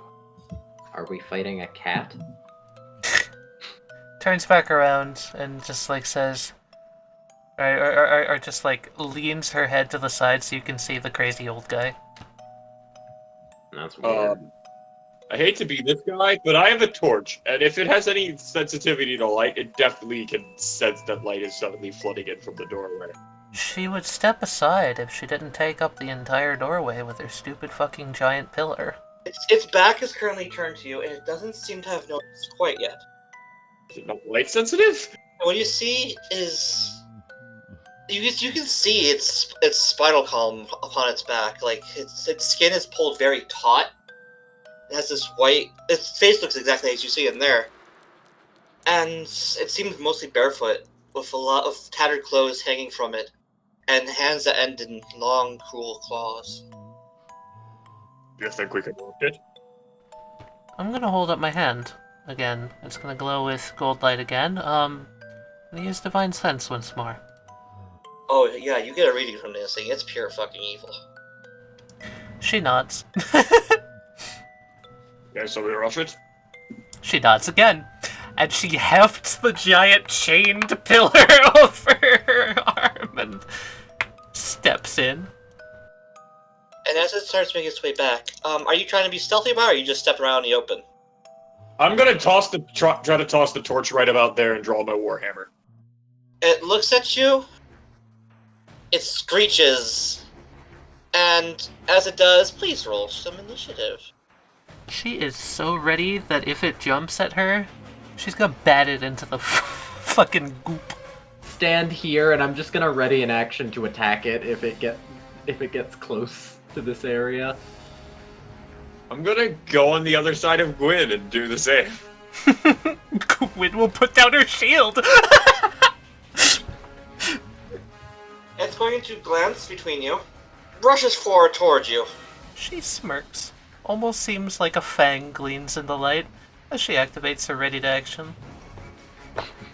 Are we fighting a cat? Turns back around and just like says, or just like leans her head to the side so you can see the crazy old guy. That's weird. I hate to be this guy, but I have a torch, and if it has any sensitivity to light, it definitely can sense that light is suddenly flooding in from the doorway. She would step aside if she didn't take up the entire doorway with her stupid fucking giant pillar. Its back is currently turned to you, and it doesn't seem to have noticed quite yet. Is it not light sensitive? And what you see is you can see its spinal column upon its back. Like its skin is pulled very taut. It has this white. Its face looks exactly as you see in there, and it seems mostly barefoot, with a lot of tattered clothes hanging from it, and hands that end in long, cruel claws. Do you think we can work it? I'm gonna hold up my hand again. It's gonna glow with gold light again. And use divine sense once more. Oh yeah, you get a reading from this thing. It's pure fucking evil. She nods. Okay, so we rush it? She nods again. And she hefts the giant chained pillar over her arm and steps in. And as it starts making its way back, are you trying to be stealthy about it, or are you just stepping around in the open? I'm gonna try to toss the torch right about there and draw my warhammer. It looks at you, it screeches, and as it does, please roll some initiative. She is so ready that if it jumps at her, she's gonna bat it into the fucking goop. Stand here, and I'm just gonna ready an action to attack it if it gets close to this area. I'm gonna go on the other side of Gwyn and do the same. Gwyn will put down her shield. It's going to glance between you, rushes forward towards you. She smirks. Almost seems like a fang gleams in the light as she activates her ready to action.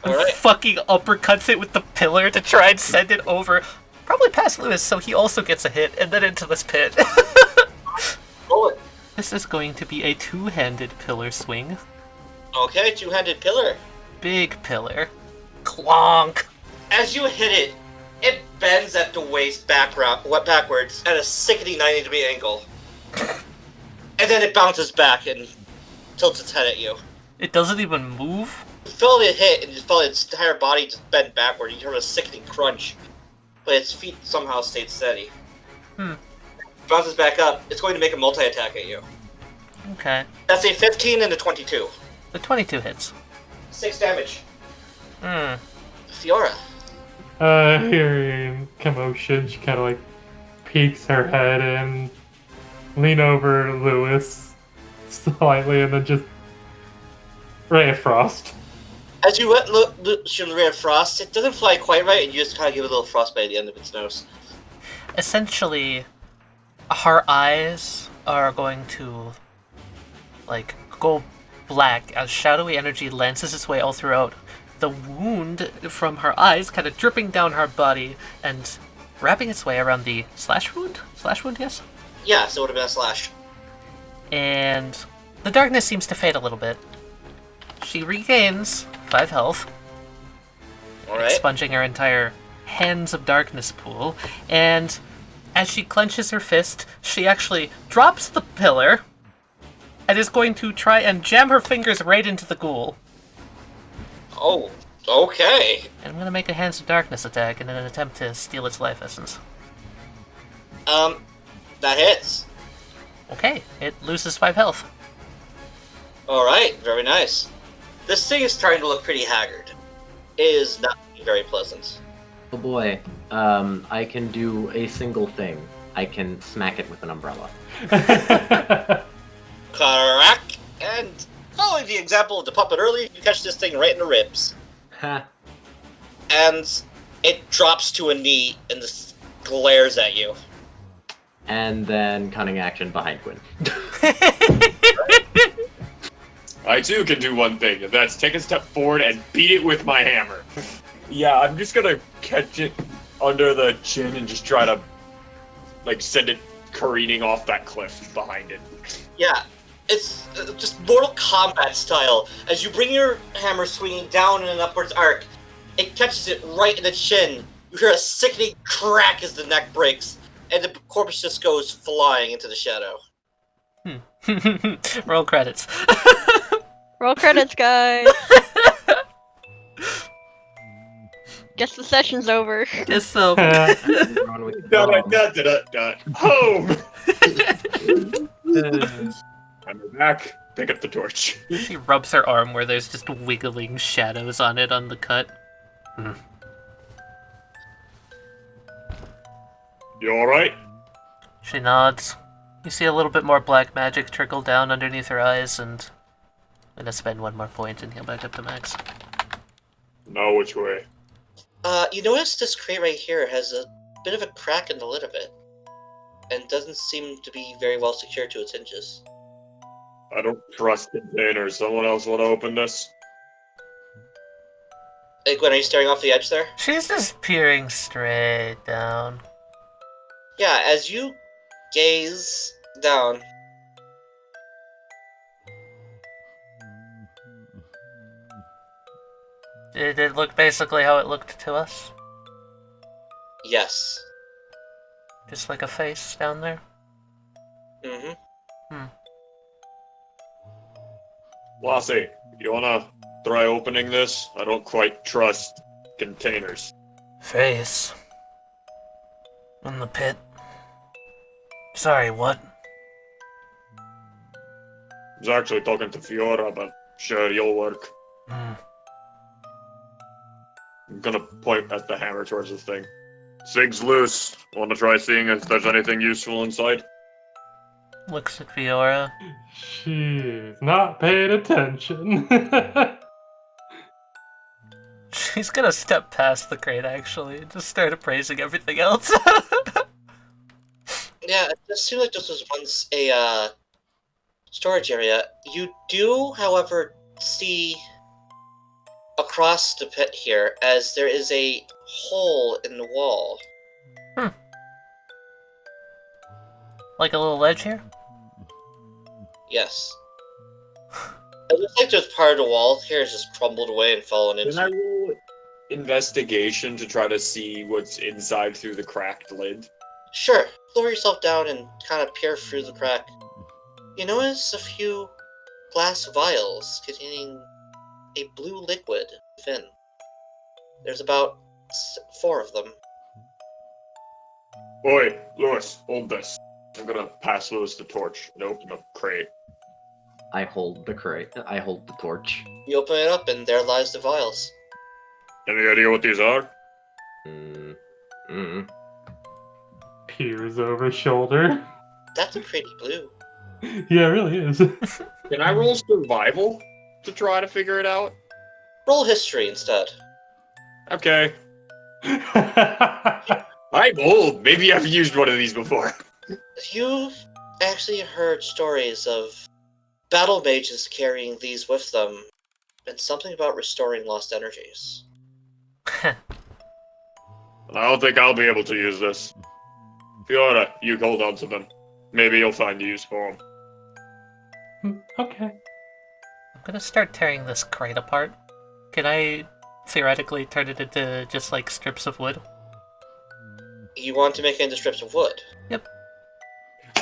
Alright. Fucking uppercuts it with the pillar to try and send it over. Probably past Lewis, so he also gets a hit, and then into this pit. Roll it. This is going to be a two-handed pillar swing. Okay, two-handed pillar. Big pillar. Clonk! As you hit it, it bends at the waist backwards at a sickening 90-degree angle. And then it bounces back and tilts its head at you. It doesn't even move? You felt it hit, and you felt its entire body just bend backward. You heard a sickening crunch. But its feet somehow stayed steady. Bounces back up. It's going to make a multi-attack at you. Okay. That's a 15 and a 22. The 22 hits. 6 damage. Fiora. Hearing commotion, she kind of like peeks her head and lean over Lewis slightly, and then just Ray of Frost. As you should Ray of Frost, it doesn't fly quite right, and you just kind of give it a little frostbite at the end of its nose. Essentially, her eyes are going to, like, go black as shadowy energy lances its way all throughout. The wound from her eyes kind of dripping down her body and wrapping its way around the slash wound? Slash wound, yes? Yeah, so it would have been a slash. And the darkness seems to fade a little bit. She regains 5 health, Alright. expunging her entire Hands of Darkness pool, and as she clenches her fist, she actually drops the pillar and is going to try and jam her fingers right into the ghoul. Oh, okay. And I'm going to make a Hands of Darkness attack in an attempt to steal its life essence. That hits. Okay, it loses 5 health. Alright, very nice. This thing is starting to look pretty haggard. It is not very pleasant. Oh boy. I can do a single thing. I can smack it with an umbrella. Correct. And following the example of the puppet earlier, you catch this thing right in the ribs. Ha. And it drops to a knee and just glares at you. And then cunning action behind Gwyn. I too can do one thing, and that's take a step forward and beat it with my hammer. Yeah, I'm just gonna catch it under the chin and just try to, like, send it careening off that cliff behind it. Yeah, it's just Mortal Kombat style. As you bring your hammer swinging down in an upwards arc, it catches it right in the chin. You hear a sickening crack as the neck breaks, and the corpse just goes flying into the shadow. Roll credits. Roll credits, guys. Guess the session's over. Guess so. Run with the Home! I'm back. Pick up the torch. She rubs her arm where there's just wiggling shadows on it on the cut. You alright? She nods. You see a little bit more black magic trickle down underneath her eyes, and I'm gonna spend one more point and heal back up to max. Now which way? You notice this crate right here has a bit of a crack in the lid of it, and doesn't seem to be very well secured to its hinges. I don't trust containers. Someone else want to open this? Hey Gwen, are you staring off the edge there? She's just peering straight down. Yeah, as you gaze down, Did it look basically how it looked to us? yes. Just like a face down there? Mm-hmm. Lassie, you wanna try opening this? I don't quite trust containers. Face. In the pit. Sorry, what? I was actually talking to Fiora, but sure, you'll work. I'm gonna point at the hammer towards the thing. Sig's loose. Wanna try seeing if there's anything useful inside? Looks at Fiora. She's not paying attention. She's gonna step past the crate, actually, and just start appraising everything else. Yeah, it does seem like this was once a storage area. You do, however, see across the pit here as there is a hole in the wall. Like a little ledge here? Yes. It looks like there's part of the wall here is just crumbled away and fallen Can into. I roll investigation to try to see what's inside through the cracked lid? Sure, lower yourself down and kind of peer through the crack. You notice a few glass vials containing a blue liquid within. There's about 4 of them. Oi, Lewis, hold this. I'm gonna pass Lewis the torch and open the crate. I hold the crate. I hold the torch. You open it up and there lies the vials. Any idea what these are? Peers over shoulder. That's a pretty blue. Yeah, it really is. Can I roll survival to try to figure it out? Roll history instead. Okay. I'm old. Maybe I've used one of these before. You've actually heard stories of battle mages carrying these with them, and something about restoring lost energies. I don't think I'll be able to use this. Fiora, you hold on to them. Maybe you'll find use for them. Okay. I'm gonna start tearing this crate apart. Can I theoretically turn it into just like strips of wood? You want to make it into strips of wood? Yep.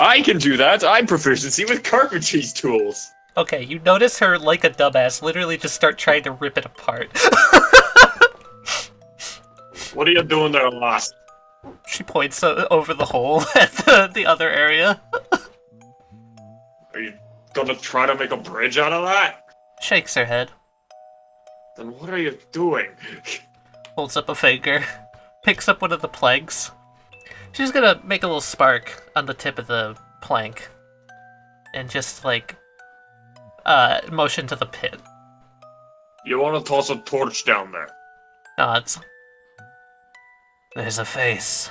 I can do that. I'm proficiency with carpentry's tools. Okay, you notice her, like a dumbass, literally just start trying to rip it apart. What are you doing there, lass? She points over the hole at the other area. Are you gonna try to make a bridge out of that? Shakes her head. Then what are you doing? Holds up a finger. picks up one of the planks. She's gonna make a little spark on the tip of the plank. And just, like, motion to the pit. You want to toss a torch down there? Nods. There's a face.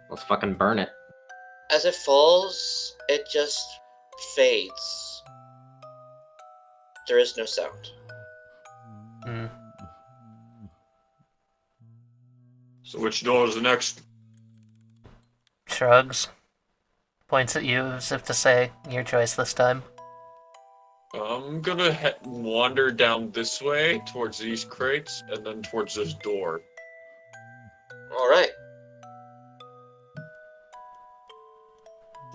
Let's fucking burn it. As it falls, it just fades. There is no sound. Hmm. So which door is the next? Shrugs. Points at you as if to say, your choice this time. I'm gonna wander down this way towards these crates and then towards this door. Alright.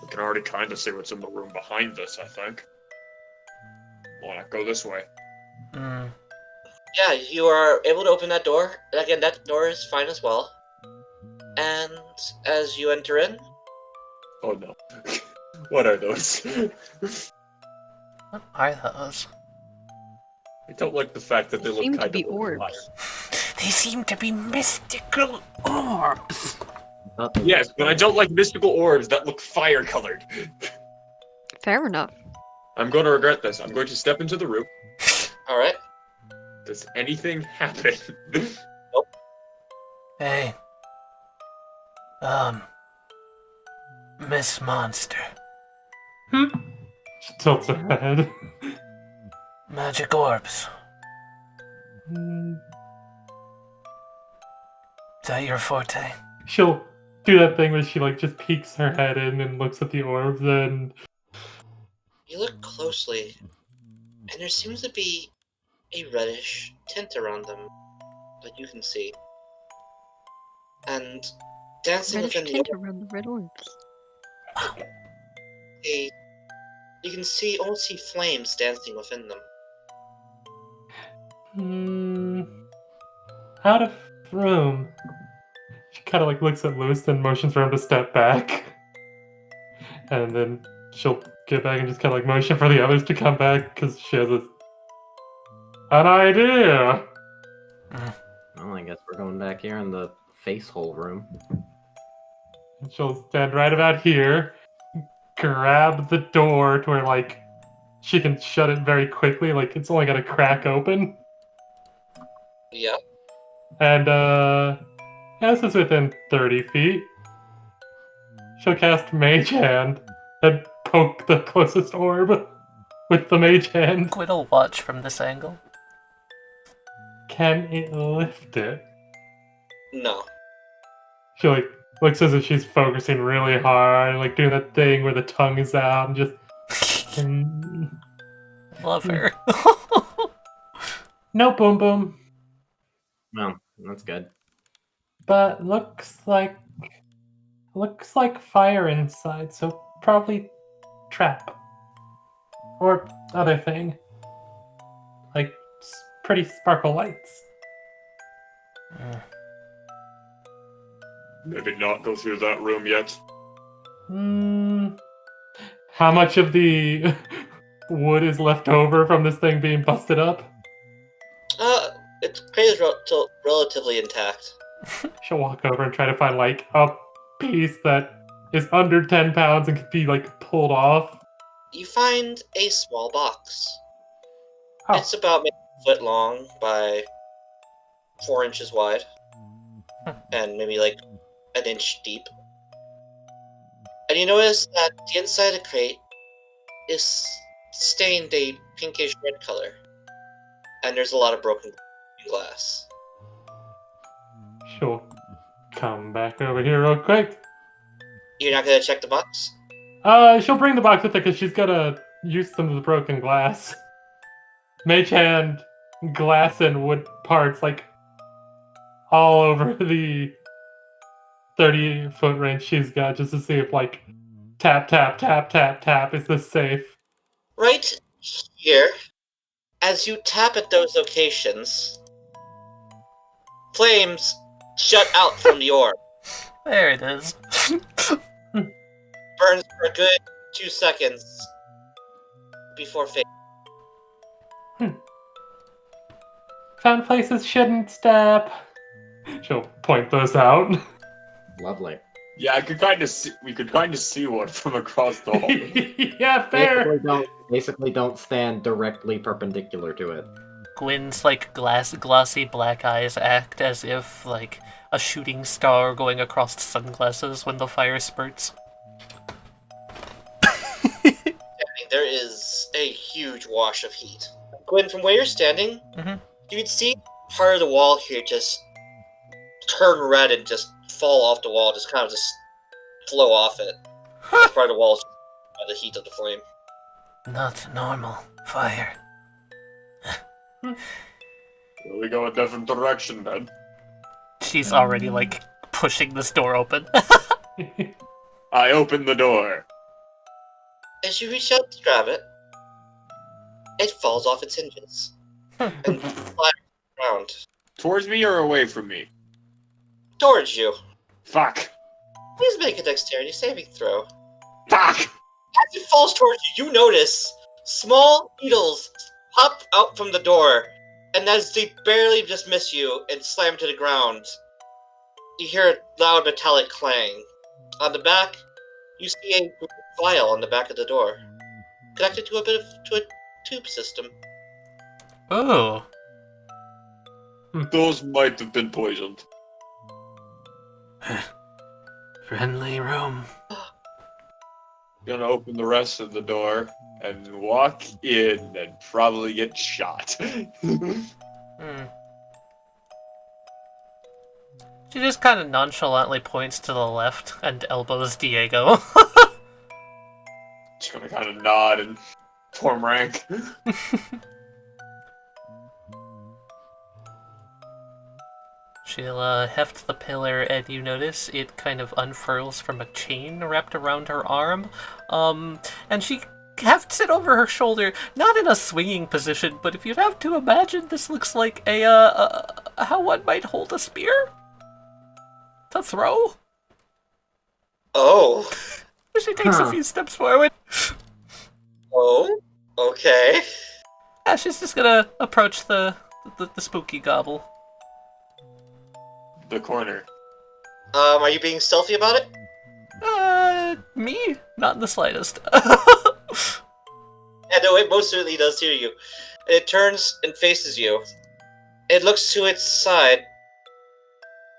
We can already kind of see what's in the room behind this, I think. Wanna go this way? Hmm. Yeah, you are able to open that door. And again, that door is fine as well. And as you enter in, Oh no. What are those? What are those? I don't like the fact that they look Seem to kind be of orbs. fire. They seem to be mystical orbs. Yes, but I don't like mystical orbs that look fire-colored. Fair enough. I'm going to regret this. I'm going to step into the room. alright. Does anything happen? Hey. Miss Monster. She tilts her head. Magic orbs. Mm, Is that your forte? She'll do that thing where she like just peeks her head in and looks at the orbs and You look closely, and there seems to be a reddish tint around them that you can see. And dancing Reddish within tint the around the red orbs. you can almost see flames dancing within them. out of room. She kind of like looks at Lewis, then motions for him to step back, and then she'll get back and just kind of like motion for the others to come back because she has an idea. Well, I guess we're going back here in the face hole room. And she'll stand right about here, grab the door to where like she can shut it very quickly, like it's only got a crack open. Yeah. And as it's within 30 feet, she'll cast Mage Hand and poke the closest orb with the Mage Hand. Gwyd'll watch from this angle. Can it lift it? No. She like looks as if she's focusing really hard, like doing that thing where the tongue is out and just. Love her. No boom boom. Well, that's good. But looks like fire inside, so probably trap or other thing, like pretty sparkle lights. Maybe not go through that room yet. How much of the wood is left over from this thing being busted up? Its crate is relatively intact. She'll walk over and try to find like a piece that is under 10 pounds and can be like pulled off. You find a small box. Oh. It's about maybe a foot long by 4 inches wide, and maybe like an inch deep. And you notice that the inside of the crate is stained a pinkish red color, and there's a lot of broken glass. She'll come back over here real quick. You're not gonna check the box? She'll bring the box with her because she's gotta use some of the broken glass. Mage Hand, glass and wood parts, like, all over the 30-foot range she's got, just to see if, like, tap, tap, tap, tap, tap, is this safe? Right here, as you tap at those locations, flames shut out from the orb. There it is. Burns for a good 2 seconds before fading. Found places shouldn't step. She'll point those out. Lovely. Yeah, I could kind of see. We could kind of see one from across the hall. Yeah, fair. Basically don't stand directly perpendicular to it. Gwyn's like glossy black eyes act as if like a shooting star going across sunglasses when the fire spurts. There is a huge wash of heat. Gwyn, from where you're standing, you can see part of the wall here just turn red and just fall off the wall, just kind of just flow off it. Part of the wall is by the heat of the flame. Not normal fire. Well, we go a different direction then. She's already like pushing this door open. I open the door. As you reach out to grab it, it falls off its hinges and flies around Towards me or away from me? towards you. Fuck. Please make a dexterity saving throw. Fuck! As it falls towards you, you notice small needles pop out from the door, and as they barely just miss you and slam to the ground, you hear a loud metallic clang. On the back, you see a vial on the back of the door, connected to a tube system. Oh. Those might have been poisoned. Friendly room. Gonna open the rest of the door and walk in and probably get shot. She just kind of nonchalantly points to the left and elbows Diego. Just gonna kind of nod and form rank. She'll heft the pillar, and you notice it kind of unfurls from a chain wrapped around her arm. And she hefts it over her shoulder, not in a swinging position, but if you'd have to imagine, this looks like how one might hold a spear to throw. Oh. She takes a few steps forward. Oh? Okay. Yeah, she's just gonna approach the spooky gobble. The corner. Are you being stealthy about it? Me? Not in the slightest. Yeah, no, it most certainly does hear you. It turns and faces you. It looks to its side,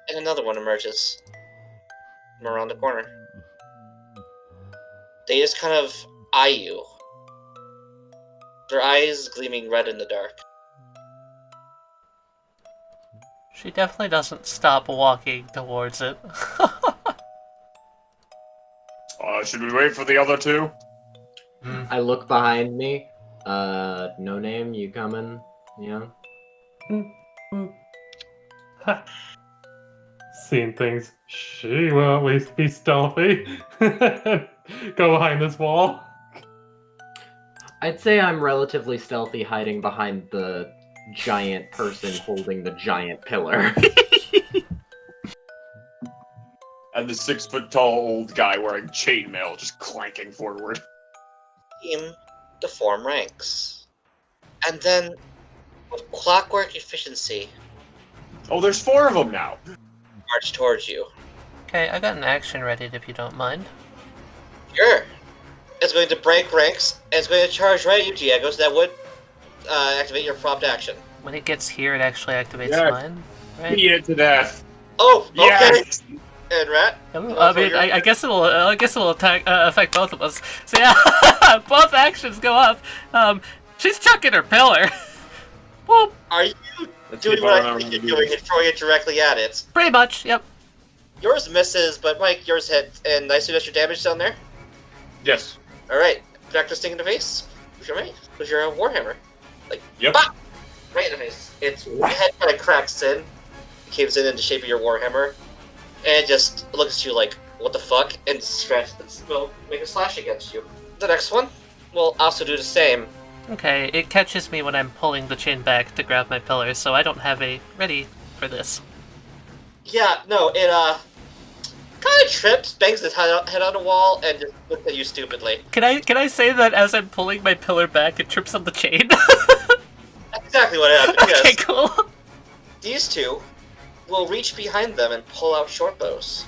and another one emerges from around the corner. They just kind of eye you. Their eyes gleaming red in the dark. She definitely doesn't stop walking towards it. Should we wait for the other two? I look behind me. No name, you coming? Yeah. Seeing things. She will at least be stealthy. Go behind this wall. I'd say I'm relatively stealthy hiding behind the giant person holding the giant pillar. And the 6-foot-tall old guy wearing chainmail just clanking forward. Team to form ranks. And then, with clockwork efficiency, Oh, there's 4 of them now! march towards you. Okay, I got an action ready if you don't mind. Sure. It's going to break ranks, and it's going to charge right at you, Diego, so that would activate your prompt action. When it gets here, it actually activates Yeah. mine. Right? Beat it to death. Oh, okay. Yes! And Rat? I mean, I guess it'll affect both of us. So yeah, both actions go up. She's chucking her pillar. Well, Are you Let's doing keep what on I our think you're review. doing and throwing it directly at it? pretty much. Yep. Yours misses, but Mike, yours hit, and I suggest your damage down there. Yes. Alright, practice sting in the face. With your mate. With your warhammer. Like, Yep. bop! Right in the face. Its head kind of cracks in, caves in the shape of your warhammer, and it just looks at you like, what the fuck? And will make a slash against you. The next one will also do the same. Okay, it catches me when I'm pulling the chin back to grab my pillar, so I don't have a ready for this. Yeah, no, it kind of trips, bangs its head on the wall, and just looks at you stupidly. Can I say that as I'm pulling my pillar back, it trips on the chain? That's exactly what happened, Okay, yes. cool. These two will reach behind them and pull out short bows.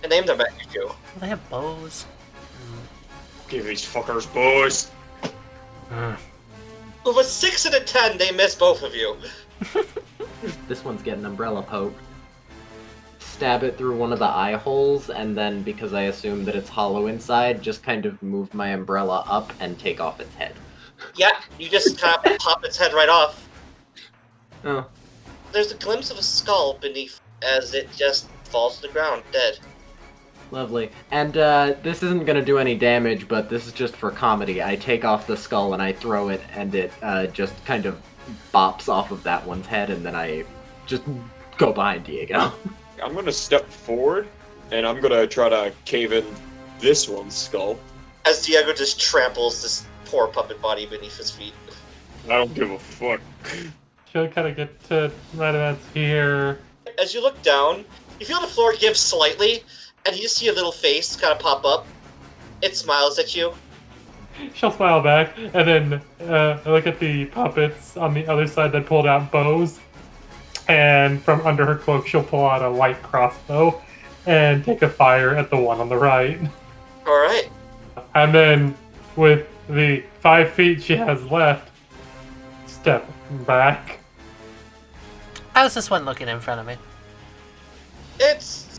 And aim them at you. Do they have bows? Give these fuckers boys. With a 6 and a 10, they miss both of you. This one's getting umbrella poke. Stab it through one of the eye holes, and then, because I assume that it's hollow inside, just kind of move my umbrella up and take off its head. Yeah, you just kind of pop its head right off. Oh. There's a glimpse of a skull beneath as it just falls to the ground, dead. Lovely. And this isn't gonna do any damage, but this is just for comedy. I take off the skull and I throw it, and it just kind of bops off of that one's head, and then I just go behind Diego. I'm gonna step forward, and I'm gonna try to cave in this one's skull. As Diego just tramples this poor puppet body beneath his feet. I don't give a fuck. She'll kind of get to right about here. As you look down, you feel the floor give slightly, and you see a little face kind of pop up. It smiles at you. She'll smile back, and then look at the puppets on the other side that pulled out bows. And from under her cloak, she'll pull out a light crossbow and take a fire at the one on the right. Alright. And then, with the 5 feet she has left, step back. How's this one looking in front of me? It's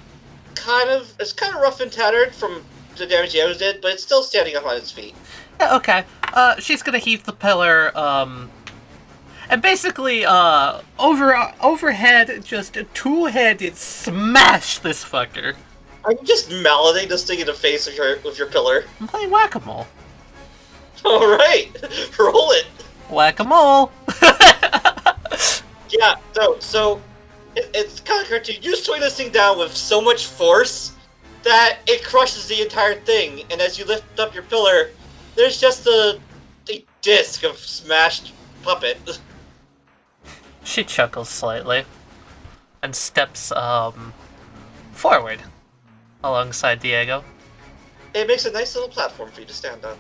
kind of rough and tattered from the damage the others did, but it's still standing up on its feet. Yeah, okay. She's gonna heave the pillar, and basically, overhead, just two-handed smash this fucker. Are you just malleting this thing in the face with your pillar? I'm playing whack-a-mole. Alright! Roll it! Whack-a-mole! Yeah, so it's kind of cartoon. You swing this thing down with so much force that it crushes the entire thing, and as you lift up your pillar, there's just a disc of smashed puppet. She chuckles slightly and steps forward alongside Diego. It makes a nice little platform for you to stand on.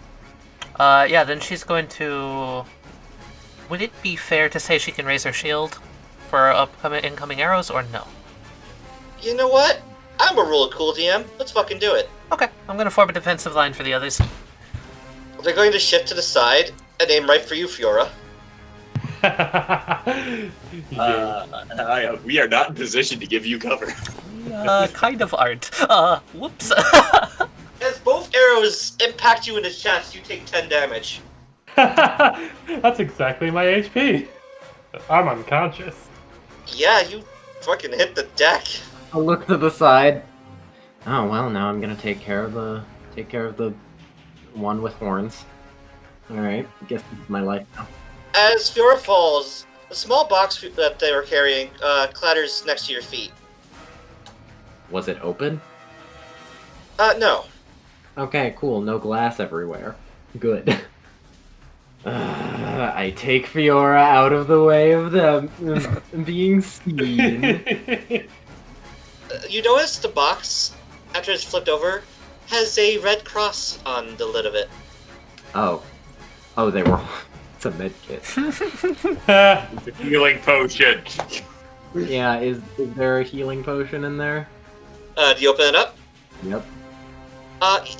Yeah, then she's going to... Would it be fair to say she can raise her shield for incoming arrows, or no? You know what? I'm a real cool DM. Let's fucking do it. Okay, I'm gonna form a defensive line for the others. They're going to shift to the side and aim right for you, Fiora. We are not in position to give you cover. Kind of aren't. Whoops. As both arrows impact you in the chest, you take 10 damage. That's exactly my HP. I'm unconscious. Yeah, you fucking hit the deck. I'll look to the side. Oh well, now I'm gonna take care of the one with horns. Alright, I guess this is my life now. As Fiora falls, a small box that they were carrying clatters next to your feet. Was it open? No. Okay, cool. No glass everywhere. Good. I take Fiora out of the way of them being seen. You notice the box, after it's flipped over, has a red cross on the lid of it. Oh, they were. It's a med kit. It's a healing potion. Yeah, is there a healing potion in there? Do you open it up? Yep.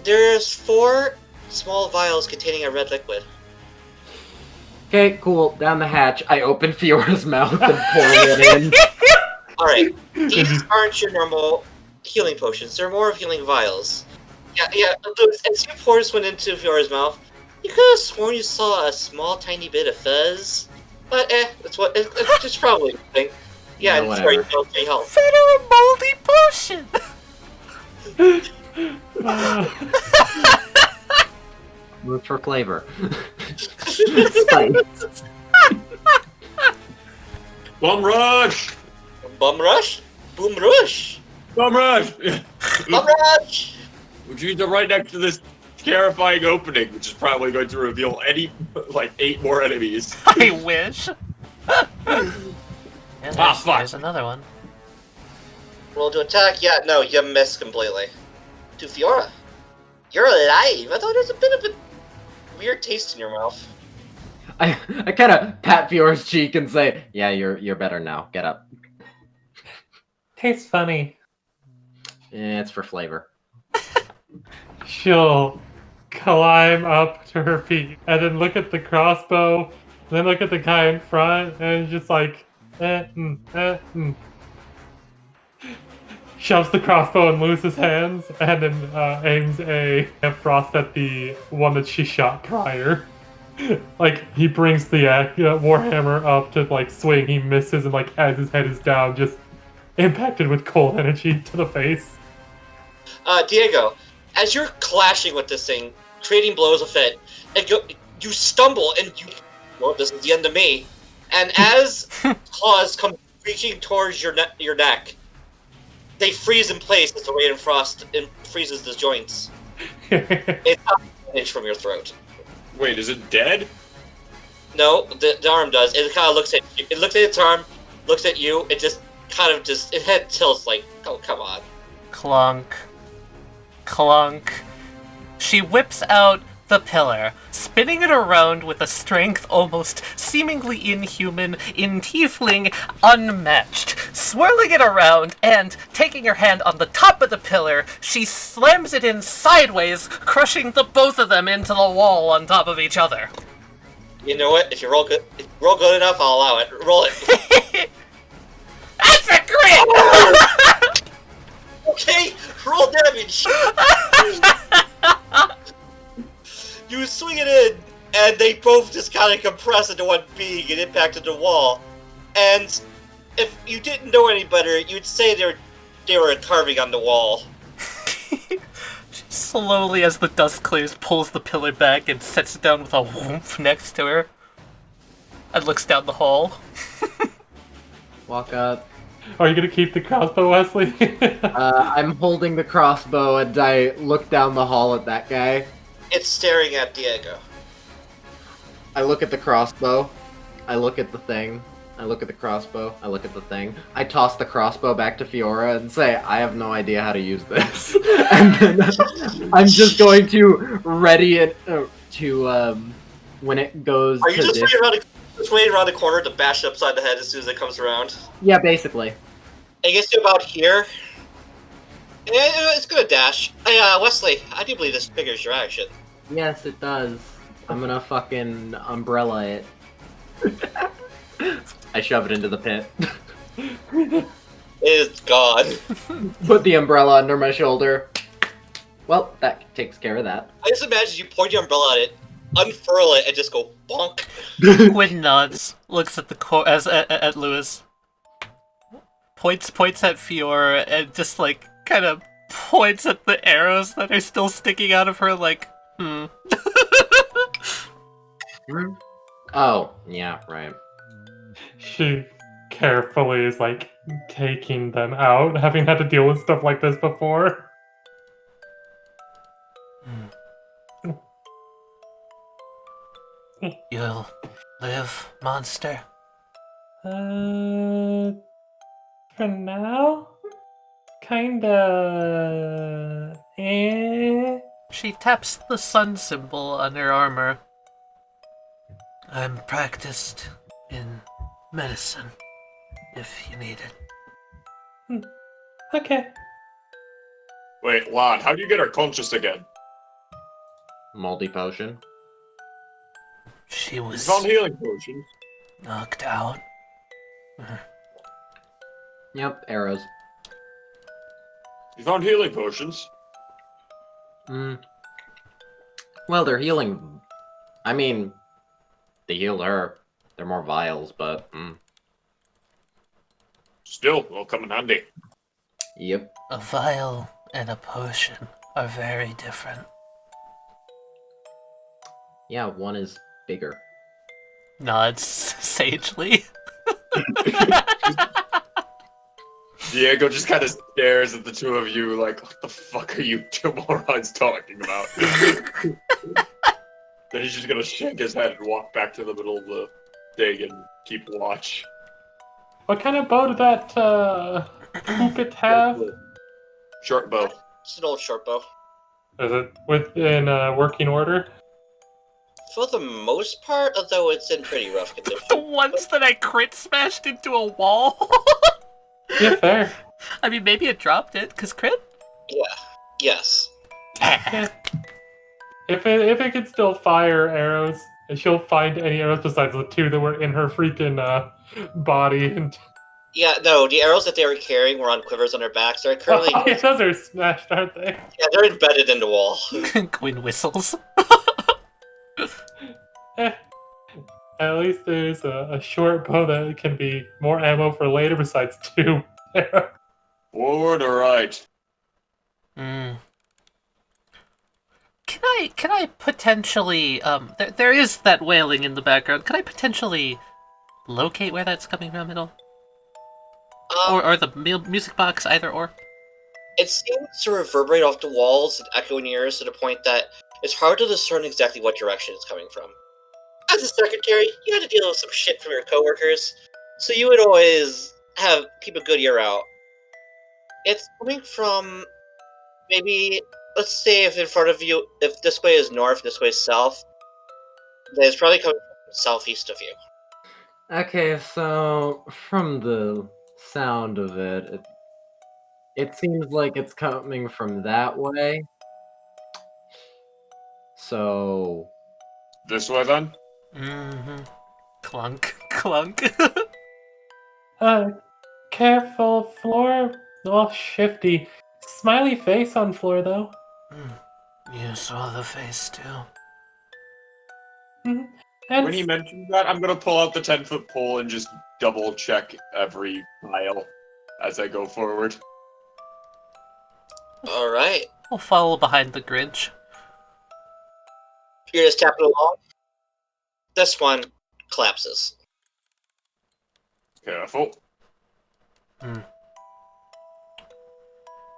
There's 4 small vials containing a red liquid. Okay, cool. Down the hatch. I open Fiora's mouth and pour it in. Alright, these aren't your normal healing potions, they're more of healing vials. Yeah, as you pour this one into Fiora's mouth, you could have sworn you saw a small tiny bit of fuzz. But it's just probably a thing. Yeah, No, it's very whatever. healthy health. Federal moldy potion! Look for flavor. Spice. Bum rush! Bum rush? Boom rush? Bum rush! Bum rush! Which means I'm right next to this terrifying opening, which is probably going to reveal 8 more enemies. I wish. And fuck. there's another one. Roll to attack? Yeah, no, you missed completely. To Fiora. You're alive! I thought there was a bit of a weird taste in your mouth. I kind of pat Fiora's cheek and say, "Yeah, you're better now. Get up." Tastes funny. It's for flavor. She'll climb up to her feet and then look at the crossbow, then look at the guy in front, and just like, shoves the crossbow and loses hands, and then aims a frost at the one that she shot prior. Like, he brings the warhammer up to like swing, he misses, and like as his head is down, just impacted with cold energy to the face. Diego, as you're clashing with this thing, trading blows of it, and you stumble and you, well, this is the end of me. And as claws come reaching towards your neck, they freeze in place as the rain and frost freezes the joints. It's not an inch from your throat. Wait, is it dead? No, the arm does. It kind of looks at you. It looks at its arm, looks at you. It just kind of its head tilts like, oh, come on. Clunk. Clunk. She whips out the pillar, spinning it around with a strength almost seemingly inhuman, in tiefling unmatched. Swirling it around and, taking her hand on the top of the pillar, she slams it in sideways, crushing the both of them into the wall on top of each other. You know what? If you roll good enough, I'll allow it. Roll it. That's a crit! Okay, roll damage. You swing it in, and they both just kind of compress into one being and impacted the wall. And if you didn't know any better, you'd say they were carving on the wall. She slowly, as the dust clears, pulls the pillar back and sets it down with a whoomph next to her. And looks down the hall. Walk up. Are you gonna keep the crossbow, Wesley? I'm holding the crossbow and I look down the hall at that guy. It's staring at Diego. I look at the crossbow. I look at the thing. I look at the crossbow. I look at the thing. I toss the crossbow back to Fiora and say, I have no idea how to use this. And then I'm just going to ready it when it goes Are you to just this. waiting around the corner to bash it upside the head as soon as it comes around? Yeah, basically. It gets to about here. Yeah, it's gonna dash. Hey, Wesley, I do believe this figures your action. Yes, it does. I'm gonna fucking umbrella it. I shove it into the pit. It's gone. Put the umbrella under my shoulder. Well, that takes care of that. I just imagine you point your umbrella at it, unfurl it, and just go bonk. Gwyn nods, looks at at Lewis, points at Fiora, and just like kind of points at the arrows that are still sticking out of her, like, Oh, yeah, right. She carefully is like taking them out, having had to deal with stuff like this before. You'll live, monster. For now? Kinda. She taps the sun symbol on her armor. I'm practiced in medicine, if you need it. Okay. Wait, lad, how do you get her conscious again? Moldy potion. She You was found healing potions. knocked out. Yep, arrows. You found healing potions. Well, they're healing. I mean, they healed her. They're more vials, but. Still, will come in handy. Yep. A vial and a potion are very different. Yeah, one is bigger. Nods sagely. Diego just kind of stares at the two of you like, what the fuck are you two morons talking about? Then he's just gonna shake his head and walk back to the middle of the thing and keep watch. What kind of bow did that poopit have? Short bow. It's an old short bow. Is it within working order? For the most part, although it's in pretty rough condition. The ones that I crit smashed into a wall. Yeah, fair. I mean, maybe it dropped it, because crit? Yeah. Yes. Yeah. If it could still fire arrows, she'll find any arrows besides the 2 that were in her freaking body. And Yeah, no, the arrows that they were carrying were on quivers on their backs. They're currently... yeah, those are smashed, aren't they? Yeah, they're embedded in the wall. Gwyn whistles. Eh. At least there's a short bow that can be more ammo for later besides 2 arrows. Forward or right? Hmm. Can I potentially, there is that wailing in the background. Can I potentially locate where that's coming from at all? Or the music box, either or? It seems to reverberate off the walls and echo in your ears to the point that it's hard to discern exactly what direction it's coming from. As a secretary, you had to deal with some shit from your coworkers, so you would always keep a good ear out. It's coming from maybe, let's say if in front of you, if this way is north, this way is south, then it's probably coming from southeast of you. Okay, so from the sound of it, it seems like it's coming from that way. So This way then? Mm-hmm. Clunk, clunk. Careful, floor. All shifty. Smiley face on floor, though. You saw the face, too. Mhm. And When he mentioned that, I'm gonna pull out the 10-foot pole and just double check every tile as I go forward. Alright. I'll follow behind the Grinch. You're just tapping along. This one collapses. Careful.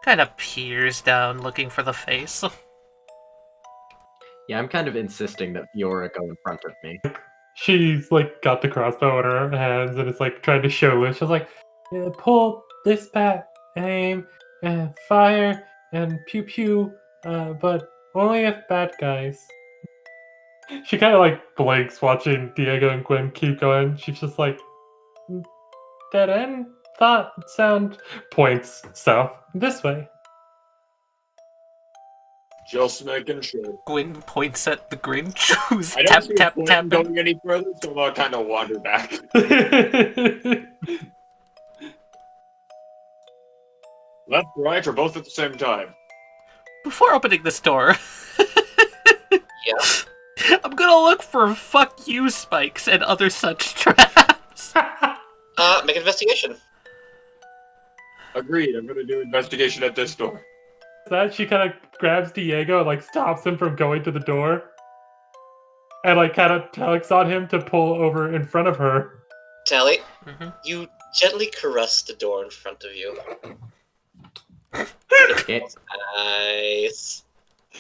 Kind of peers down, looking for the face. yeah, I'm kind of insisting that Fiora go in front of me. she's like got the crossbow in her hands and it's like trying to show it. She's like, yeah, pull this back, aim, and fire, and pew pew, but only if bad guys. She kind of like blinks watching Diego and Gwen keep going. She's just like, dead end, thought, sound, points south, this way. Just making sure. Gwyn points at the Grinch, who's I don't see a point in going any further, so I'll kind of wander back. Left, right, or both at the same time? Before opening this door, Yeah. I'm gonna look for fuck you spikes and other such traps. Make an investigation. Agreed, I'm gonna do investigation at this door. That she kind of grabs Diego and like stops him from going to the door, and like kind of tugs on him to pull over in front of her. Tally, Mm-hmm. you gently caress the door in front of you. Okay, Nice.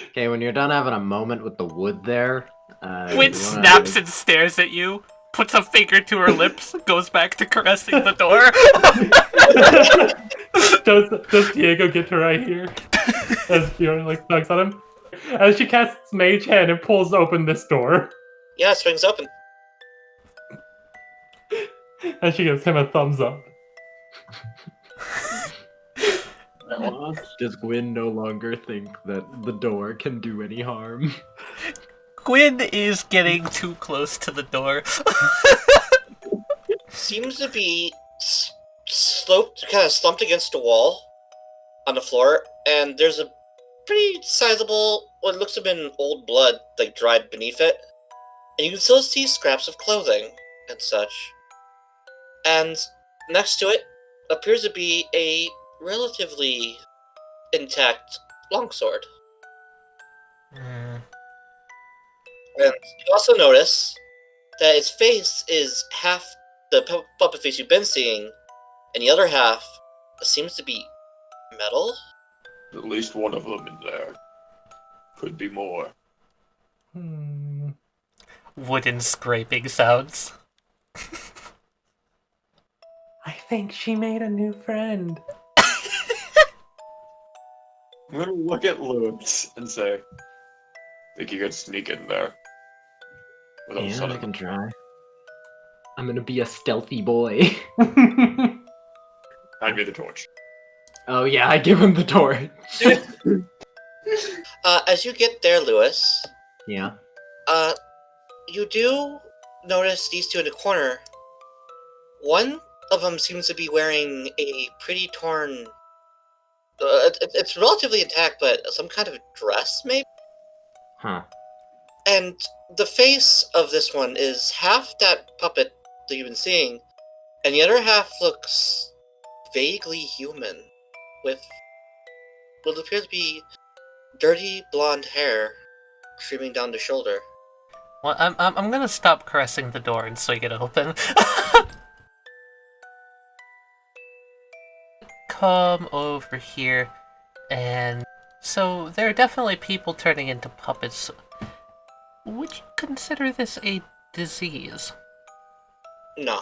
okay, when you're done having a moment with the wood there, Gwyn you wanna- snaps and stares at you, puts a finger to her lips, goes back to caressing the door. Does Diego get to right here? As Fiora like tugs on him. As she casts Mage Hand and pulls open this door. Yeah, it swings open. And she gives him a thumbs up. Does Gwyn no longer think that the door can do any harm? Gwyn is getting too close to the door. Seems to be sloped, kind of slumped against the wall on the floor, and there's a pretty sizable, what looks to have been old blood, like dried beneath it. And you can still see scraps of clothing and such. And next to it appears to be a relatively intact longsword. Mm. And you also notice that its face is half the puppet face you've been seeing, and the other half seems to be metal. At least one of them in there. Could be more. Wooden scraping sounds. I think she made a new friend. I'm gonna look at Lewis and say, think you could sneak in there? Without Yeah, I suddenly- can try. I'm gonna be a stealthy boy. Hand me the torch. Oh yeah, I give him the torch. As you get there, Lewis, Yeah. you do notice these two in the corner. One of them seems to be wearing a pretty torn. It's relatively intact, but some kind of dress, maybe? Huh. And the face of this one is half that puppet that you've been seeing, and the other half looks vaguely human, with what appears to be dirty blonde hair streaming down the shoulder. Well, I'm gonna stop caressing the door and swing it open. Come over here, and so there are definitely people turning into puppets. Would you consider this a disease? No.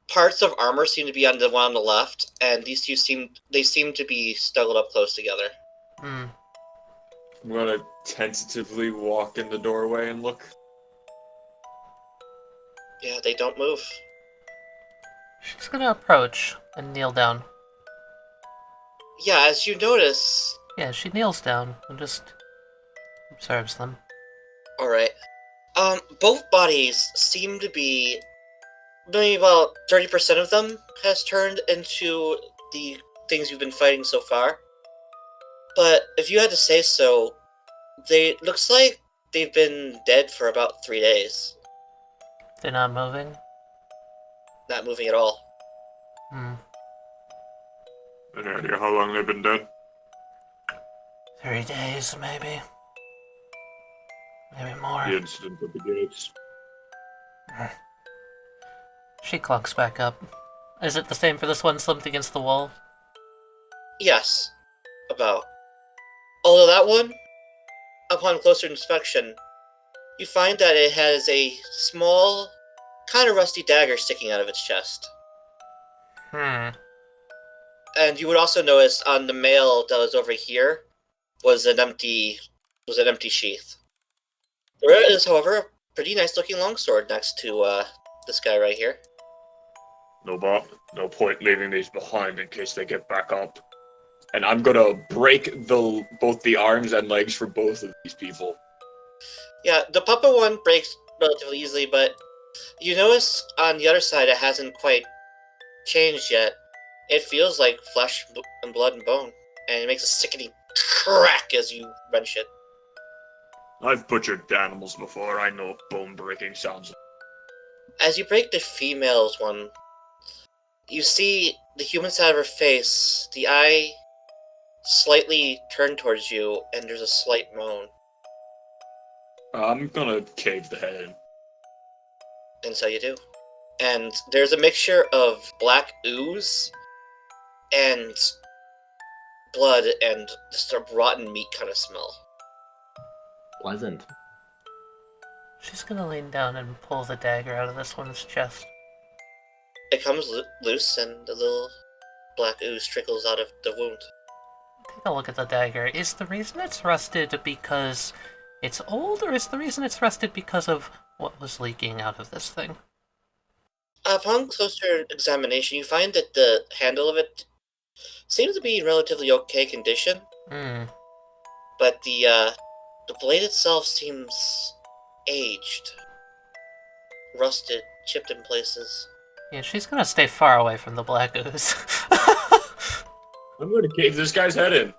Parts of armor seem to be on the one on the left, and these two seem to be snuggled up close together. Hmm. I'm gonna tentatively walk in the doorway and look. Yeah, they don't move. She's gonna approach and kneel down. Yeah, as you notice... Yeah, she kneels down and just observes them. Alright. Both bodies seem to be... maybe about 30% of them has turned into the things you've been fighting so far. But if you had to say so, looks like they've been dead for about 3 days. They're not moving? Not moving at all. Hmm. Any idea how long they've been dead? 3 days, maybe. Maybe more. The incident at the gates. She clunks back up. Is it the same for this one slumped against the wall? Yes. About. Although that one, upon closer inspection, you find that it has a small, kind of rusty dagger sticking out of its chest. Hmm. And you would also notice on the mail that was over here was an empty sheath. There is, however, a pretty nice looking longsword next to this guy right here. No point leaving these behind in case they get back up. And I'm gonna break both the arms and legs for both of these people. Yeah, the puppet one breaks relatively easily, but you notice on the other side it hasn't quite changed yet. It feels like flesh and blood and bone, and it makes a sickening crack as you wrench it. I've butchered animals before, I know what bone breaking sounds like. As you break the female's one, you see the human side of her face, the eye slightly turned towards you, and there's a slight moan. I'm gonna cave the head in. And so you do. And there's a mixture of black ooze and blood and just a rotten meat kind of smell. Pleasant. She's gonna lean down and pull the dagger out of this one's chest. It comes loose and the little black ooze trickles out of the wound. Take a look at the dagger. Is the reason it's rusted because it's old, or is the reason it's rusted because of what was leaking out of this thing? Upon closer examination, you find that the handle of it seems to be in relatively okay condition, Hmm. but the blade itself seems aged, rusted, chipped in places. Yeah, she's gonna stay far away from the black ooze. I'm gonna cave this guy's head in.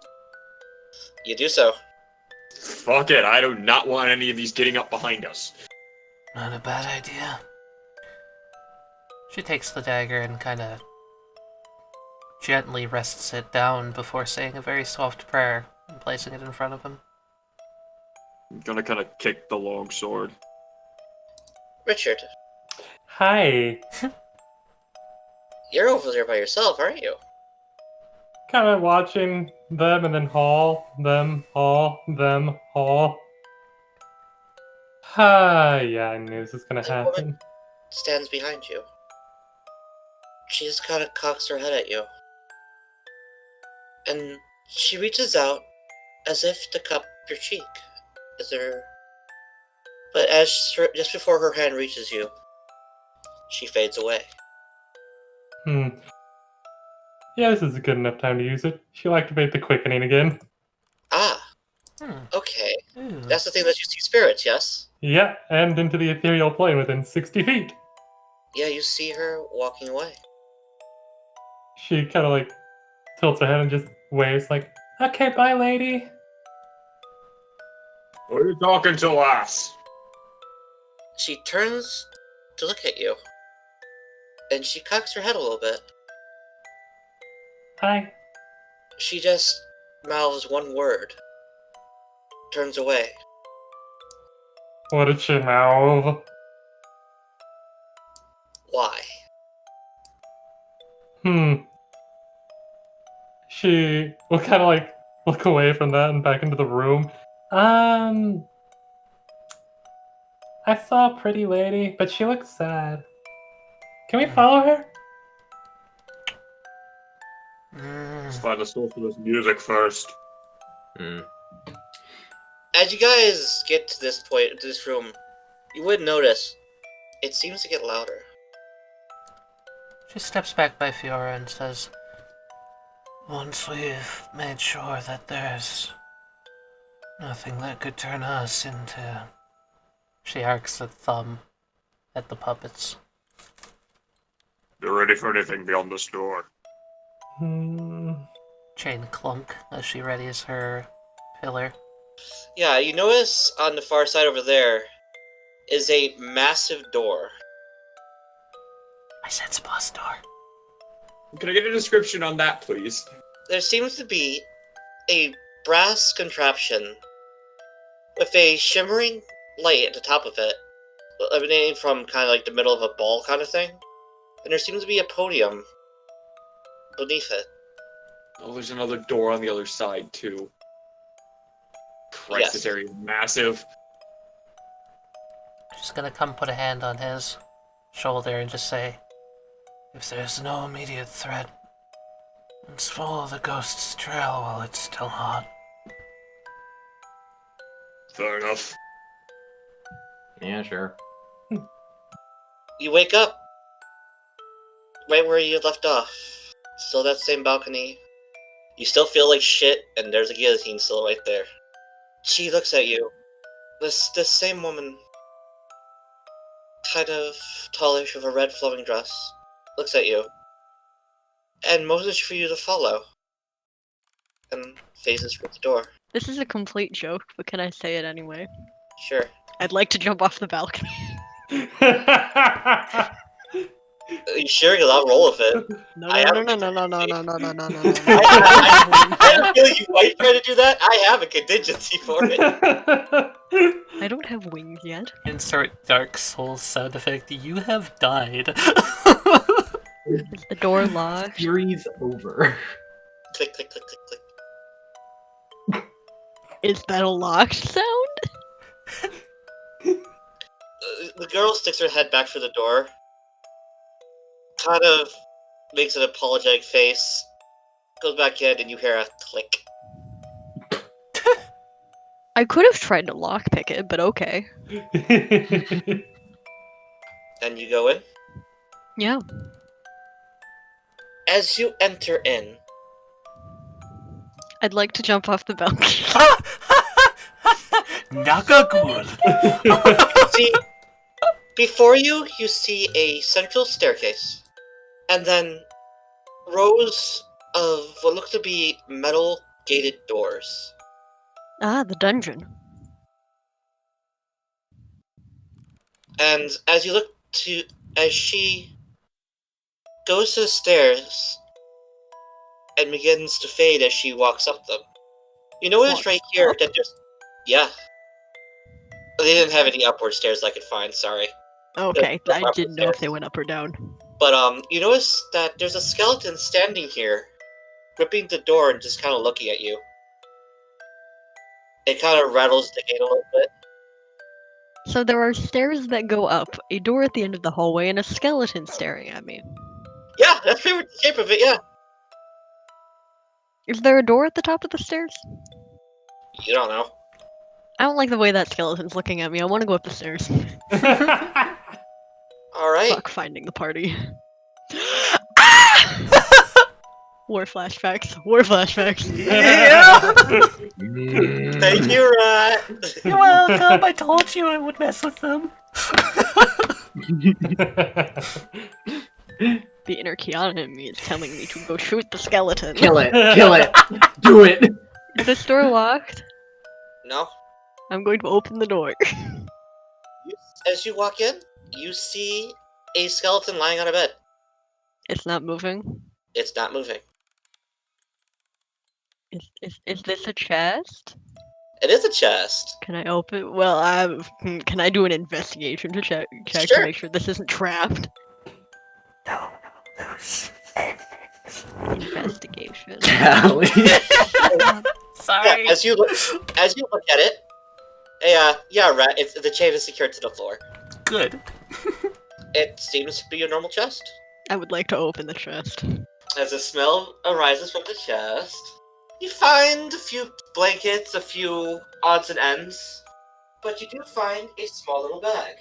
You do so. Fuck it, I do not want any of these getting up behind us. Not a bad idea. She takes the dagger and kinda gently rests it down before saying a very soft prayer and placing it in front of him. I'm gonna kinda kick the long sword. Richard, Hi. you're over there by yourself, aren't you? Kind of watching them and then haul, them, haul, them, haul. Yeah, I knew this was gonna That woman happen. stands behind you. She just kind of cocks her head at you. And she reaches out as if to cup your cheek. But just before her hand reaches you, she fades away. Yeah, this is a good enough time to use it. She'll activate the quickening again. Ah, Hmm. okay. Ooh. That's the thing that you see spirits, yes? Yeah, and into the ethereal plane within 60 feet. Yeah, you see her walking away. She kind of like tilts her head and just waves like, okay, bye, lady. Who are you talking to, lass? She turns to look at you, and she cocks her head a little bit. Hi. She just mouths one word, turns away. What did she mouth? Why? She will kind of like look away from that and back into the room. I saw a pretty lady, but she looks sad. Can we follow her? Let's find a source of this music first. As you guys get to this point, to this room, you would notice it seems to get louder. She steps back by Fiora and says, once we've made sure that there's nothing that could turn us into... She arcs a thumb at the puppets. You're ready for anything beyond this door. Chain clunk as she readies her pillar. Yeah, you notice on the far side over there is a massive door. I said boss door. Can I get a description on that, please? There seems to be a brass contraption with a shimmering light at the top of it, emanating from kind of like the middle of a ball kind of thing. And there seems to be a podium beneath it. Oh, there's another door on the other side, too. Christ, Yes. this area is massive. She's gonna come put a hand on his shoulder and just say, if there's no immediate threat, let's follow the ghost's trail while it's still hot. Fair enough. Yeah, sure. You wake up right where you left off. Still that same balcony. You still feel like shit, and there's a guillotine still right there. She looks at you. This same woman, kind of tallish with a red flowing dress, looks at you and motions for you to follow, and faces for the door. This is a complete joke, but can I say it anyway? Sure. I'd like to jump off the balcony. Are you sure? Because I'll roll with it. No, I no, have no, no, no, no, no, no, no, no, no, no, no. I have a feeling you might try to do that. I have a contingency for it. I don't have wings yet. Insert Dark Souls sound effect. You have died. Is the door locked? Fury's over. Click, click, click, click, click. Is that a locked sound? The girl sticks her head back through the door, kind of makes an apologetic face, goes back in, and you hear a click. I could have tried to lockpick it, but okay. And you go in. Yeah. As you enter in, I'd like to jump off the balcony. Nagagur. see, before you see a central staircase, and then rows of what look to be metal gated doors. Ah, the dungeon. And as you as she goes to the stairs and begins to fade as she walks up them, you notice Walks right here up? that yeah. They didn't have any upward stairs I could find, sorry. Okay, The I didn't know if they stairs. went up or down. But you notice that there's a skeleton standing here, gripping the door and just kind of looking at you. It kind of rattles the gate a little bit. So there are stairs that go up, a door at the end of the hallway, and a skeleton staring at me. Yeah, that's pretty much the shape of it, yeah. Is there a door at the top of the stairs? You don't know. I don't like the way that skeleton's looking at me. I want to go up the stairs. Alright. Fuck finding the party. Ah! War flashbacks. War flashbacks. Yeah. Thank you, Rat. You're welcome. I told you I would mess with them. The inner Kiana in me is telling me to go shoot the skeleton. Kill it. Kill it. Do it. Is this door locked? No. I'm going to open the door. As you walk in, you see a skeleton lying on a bed. It's not moving. It's not moving. Is this a chest? It is a chest. Can I open? Well, can I do an investigation to check Sure. to make sure this isn't trapped? No, loose. Investigation. Tally. Sorry. As you look at it, Rat. The chain is secured to the floor. Good. It seems to be a normal chest. I would like to open the chest. As a smell arises from the chest, you find a few blankets, a few odds and ends, but you do find a small little bag.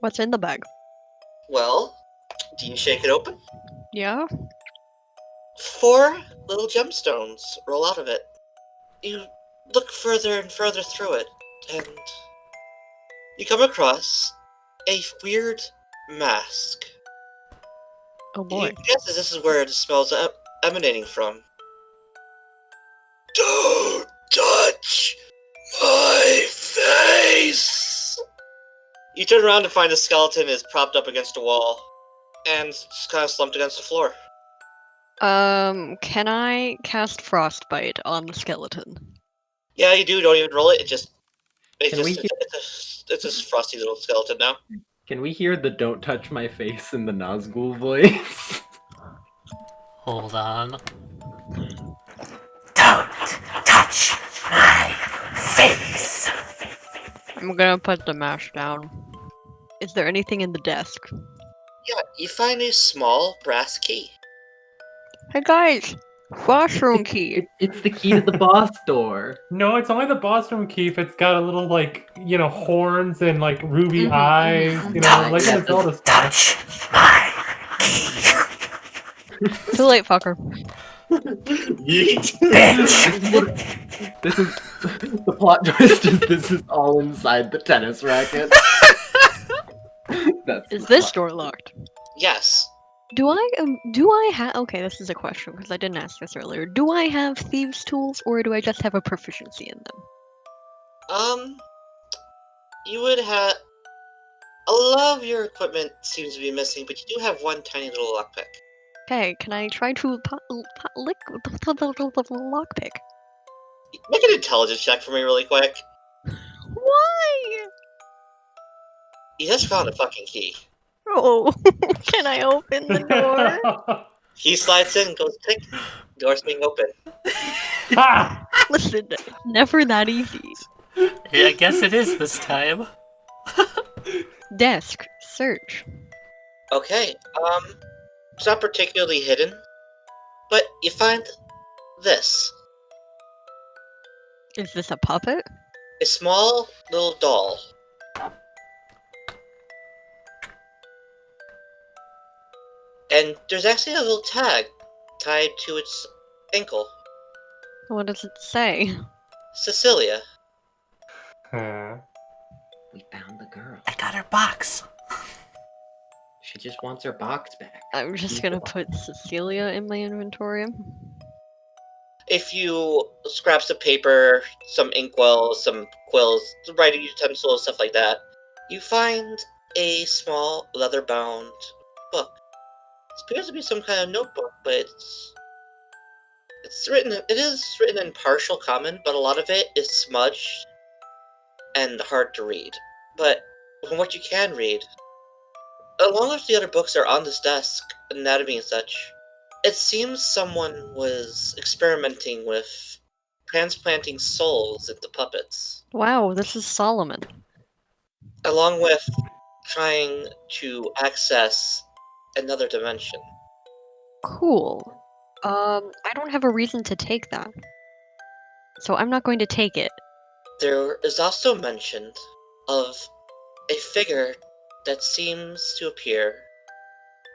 What's in the bag? Well, do you shake it open? Yeah? 4 little gemstones roll out of it. You look further and further through it, and you come across a weird mask. Oh boy. You guess this is where the smell's emanating from. Don't touch my face! You turn around to find the skeleton is propped up against a wall and just kind of slumped against the floor. Can I cast Frostbite on the skeleton? Yeah, you do. Don't even roll it. It's Can a frosty little skeleton now. Can we hear the "Don't touch my face" in the Nazgul voice? Hold on. Don't touch my face. I'm gonna put the mash down. Is there anything in the desk? Yeah, you find a small brass key. Hey guys! Washroom key! It's the key to the boss door. No, it's only the boss room key if it's got a little, like, horns and, like, ruby Mhm, eyes, mhm. like in the Zelda stuff. Touch my key. Too late, fucker. Yeet. This is the plot twist. This is all inside the tennis racket. That's Is the this plot. door locked? Yes. Do I have? Okay, this is a question because I didn't ask this earlier. Do I have thieves' tools, or do I just have a proficiency in them? You would have... A lot of your equipment seems to be missing, but you do have one tiny little lockpick. Okay, can I try to lick the lockpick? Make an intelligence check for me really quick. Why? You just found a fucking key. Oh, can I open the door? He slides in, goes tick. Door's being open. Ha! Listen, never that easy. Yeah, I guess it is this time. Desk, search. Okay, it's not particularly hidden, but you find this. Is this a puppet? A small little doll. And there's actually a little tag tied to its ankle. What does it say? Cecilia. Huh. We found the girl. I got her box. She just wants her box back. I'm just gonna put Cecilia in my inventory. A few scraps of paper, some inkwells, some quills, writing utensils, stuff like that. You find a small leather-bound book. It appears to be some kind of notebook, but it is written in partial common, but a lot of it is smudged and hard to read. But from what you can read, along with the other books that are on this desk, anatomy and such, it seems someone was experimenting with transplanting souls into puppets, Wow, this is Solomon. along with trying to access another dimension. Cool. I don't have a reason to take that. So I'm not going to take it. There is also mention of a figure that seems to appear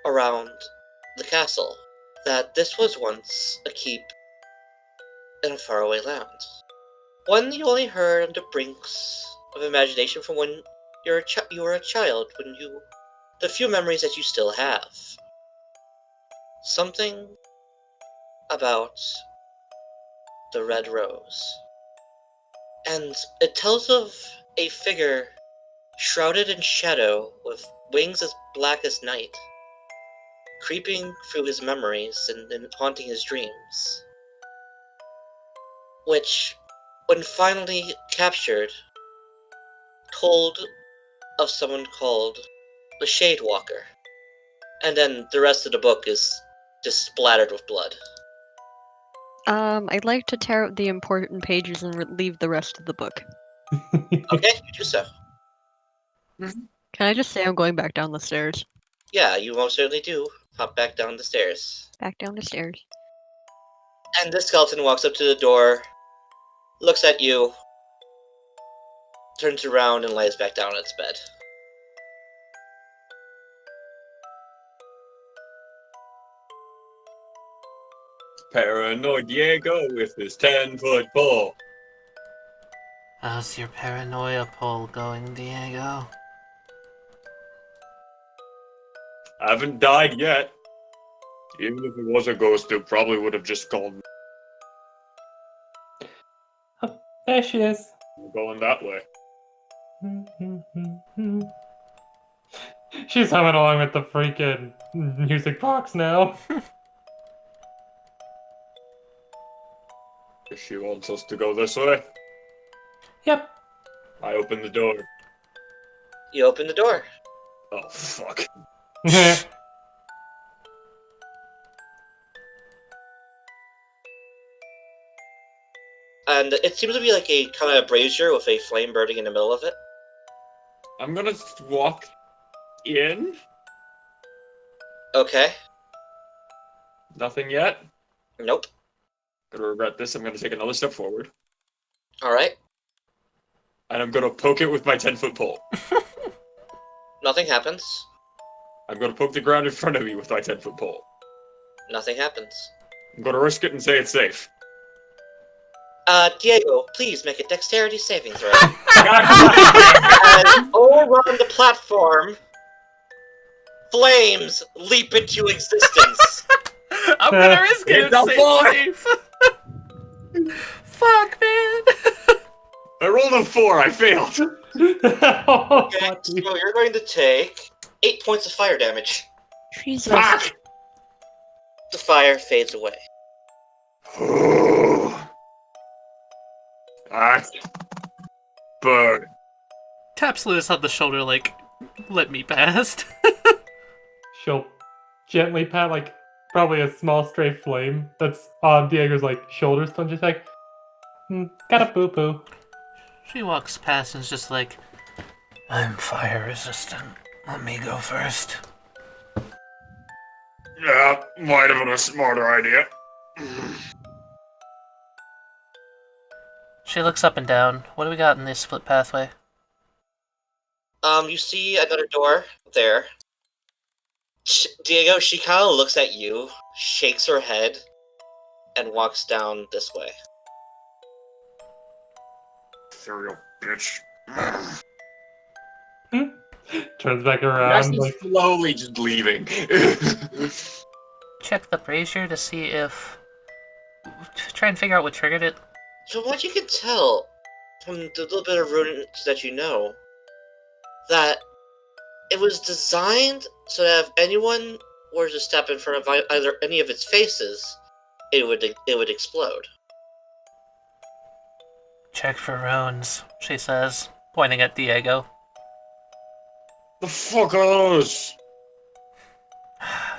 around the castle. that this was once a keep in a faraway land. One you only heard on the brinks of imagination from when you were a child, the few memories that you still have. Something about the Red Rose. And it tells of a figure shrouded in shadow with wings as black as night, creeping through his memories and haunting his dreams. Which, when finally captured, told of someone called the Shade Walker. And then the rest of the book is just splattered with blood. I'd like to tear out the important pages and leave the rest of the book. Okay, you do so. Can I just say I'm going back down the stairs? Yeah, you most certainly do. Hop back down the stairs. Back down the stairs. And the skeleton walks up to the door, looks at you, turns around, and lays back down on its bed. Paranoid Diego with his 10-foot pole. How's your paranoia poll going, Diego? I haven't died yet. Even if it was a ghost, it probably would have just called me. There she is. We're going that way. She's humming along with the freaking music box now. If she wants us to go this way, Yep. I open the door. You open the door. Oh, fuck. And it seems to be like a kind of brazier with a flame burning in the middle of it. I'm gonna walk in. Okay. Nothing yet. Nope. Gonna regret this. I'm gonna take another step forward. Alright. And I'm gonna poke it with my 10-foot pole. Nothing happens. I'm gonna poke the ground in front of me with my 10-foot pole. Nothing happens. I'm gonna risk it and say it's safe. Diego, please make a dexterity saving throw. As all around the platform, flames leap into existence. I'm gonna risk it It's and a say boy! safe. Fuck, man. I rolled a 4. I failed. Okay, so you're going to take 8 points of fire damage. Jesus. Fuck! The fire fades away. Burn. Taps Lewis on the shoulder like, let me past. She'll gently pat, like, probably a small stray flame that's on Diego's, like, shoulders, and just like, got a boo-boo. She walks past and is just like, I'm fire resistant. Let me go first. Yeah, might have been a smarter idea. She looks up and down. What do we got in this split pathway? You see another door there. Diego, she kind of looks at you, shakes her head, and walks down this way. Serial bitch. Turns back around, Actually, like, slowly just leaving. Check the brazier to see if... Try and figure out what triggered it. From what you can tell, from the little bit of runes that you know, that it was designed so that if anyone were to step in front of either any of its faces, it would explode. Check for runes, she says, pointing at Diego. The fuck are those?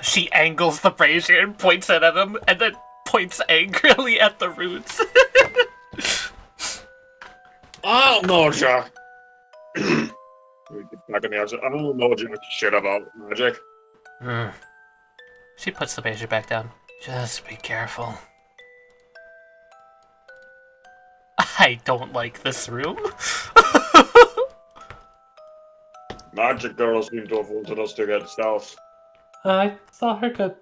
She angles the brazier and points it at him, and then points angrily at the runes. I don't know, Jack. Back in the house. I don't know jack shit about magic. She puts the brazier back down. Just be careful. I don't like this room. Magic girls seem to have wanted us to get stealth. I saw her get,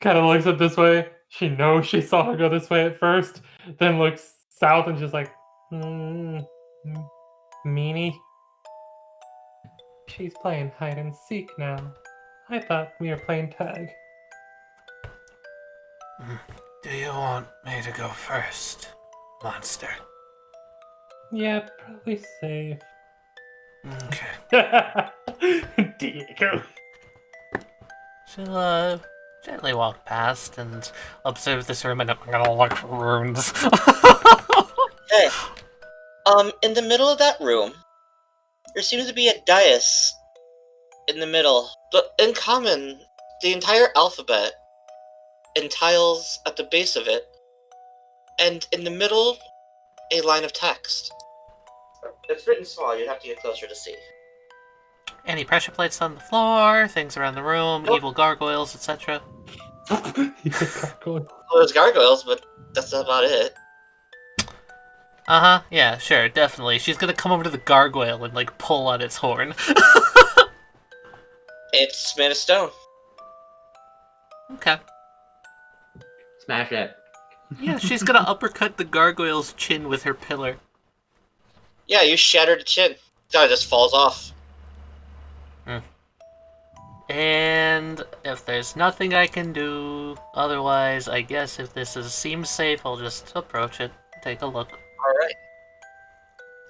kind of looks up this way. She knows she saw her go this way at first, then looks south and just like, meanie. She's playing hide and seek now. I thought we were playing tag. Do you want me to go first, monster? Yeah, probably safe. Okay. Diego. She'll gently walk past and observe this room, and I'm gonna look for runes. Hey, in the middle of that room, there seems to be a dais in the middle. But in common, the entire alphabet and tiles at the base of it, and in the middle, a line of text. It's written small, you'd have to get closer to see. Any pressure plates on the floor, things around the room, Oh. evil gargoyles, etc. Well, there's gargoyles, but that's about it. Uh-huh, yeah, sure, definitely. She's gonna come over to the gargoyle and, like, pull on its horn. It's made of stone. Okay. Smash it. Yeah, she's gonna uppercut the gargoyle's chin with her pillar. Yeah, you shattered the chin. Guy just falls off. And if there's nothing I can do, otherwise, I guess if seems safe, I'll just approach it, take a look. Alright.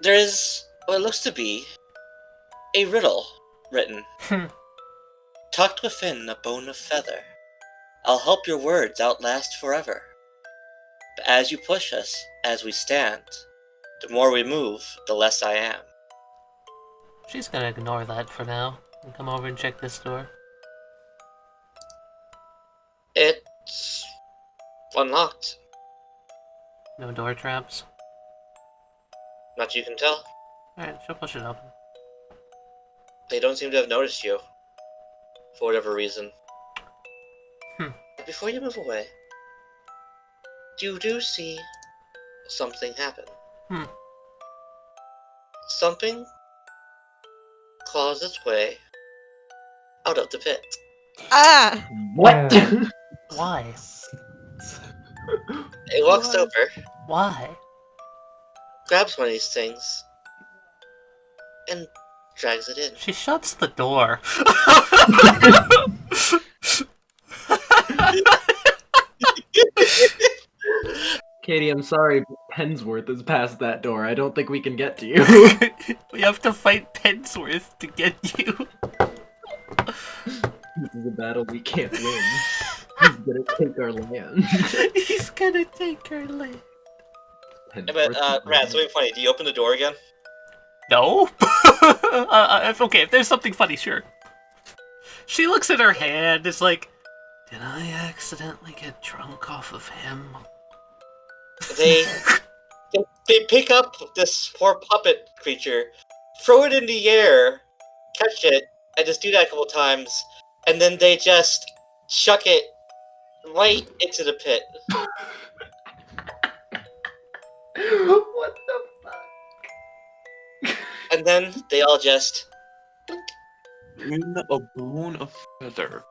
There is what looks to be a riddle written. Tucked within a bone of feather, I'll help your words outlast forever. But as you push us, as we stand, the more we move, the less I am. She's gonna ignore that for now and come over and check this door. It's unlocked. No door traps. Not you can tell. Alright, she'll push it open. They don't seem to have noticed you. For whatever reason. Before you move away, you do see something happen. Something claws its way out of the pit. Ah! What? Yeah. Why? It walks over, Why? grabs one of these things, and drags it in. She shuts the door. Katie, I'm sorry, but Pensworth is past that door. I don't think we can get to you. We have to fight Pensworth to get you. This is a battle we can't win. He's gonna take our land. He's gonna take her land. But, Rat, something funny. Do you open the door again? No. If there's something funny, sure. She looks at her hand. It's like, did I accidentally get drunk off of him? They pick up this poor puppet creature, throw it in the air, catch it, and just do that a couple times, and then they just chuck it right into the pit. What the fuck? And then they all just... In a bone of feather.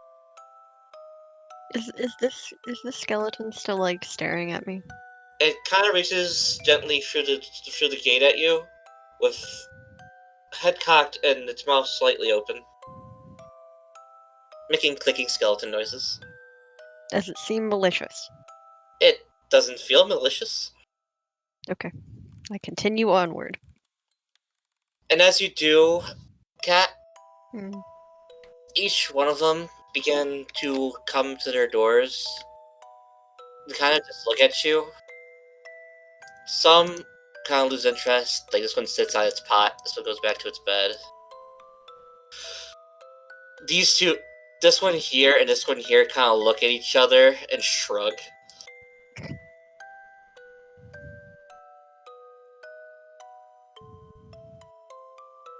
Is this skeleton still like staring at me? It kind of reaches gently through the gate at you, with head cocked and its mouth slightly open, making clicking skeleton noises. Does it seem malicious? It doesn't feel malicious. Okay. I continue onward. And as you do, Cat, Hmm. each one of them begin to come to their doors. They kind of just look at you. Some kind of lose interest. Like, this one sits on its pot, this one goes back to its bed. These two, this one here and this one here, kind of look at each other and shrug.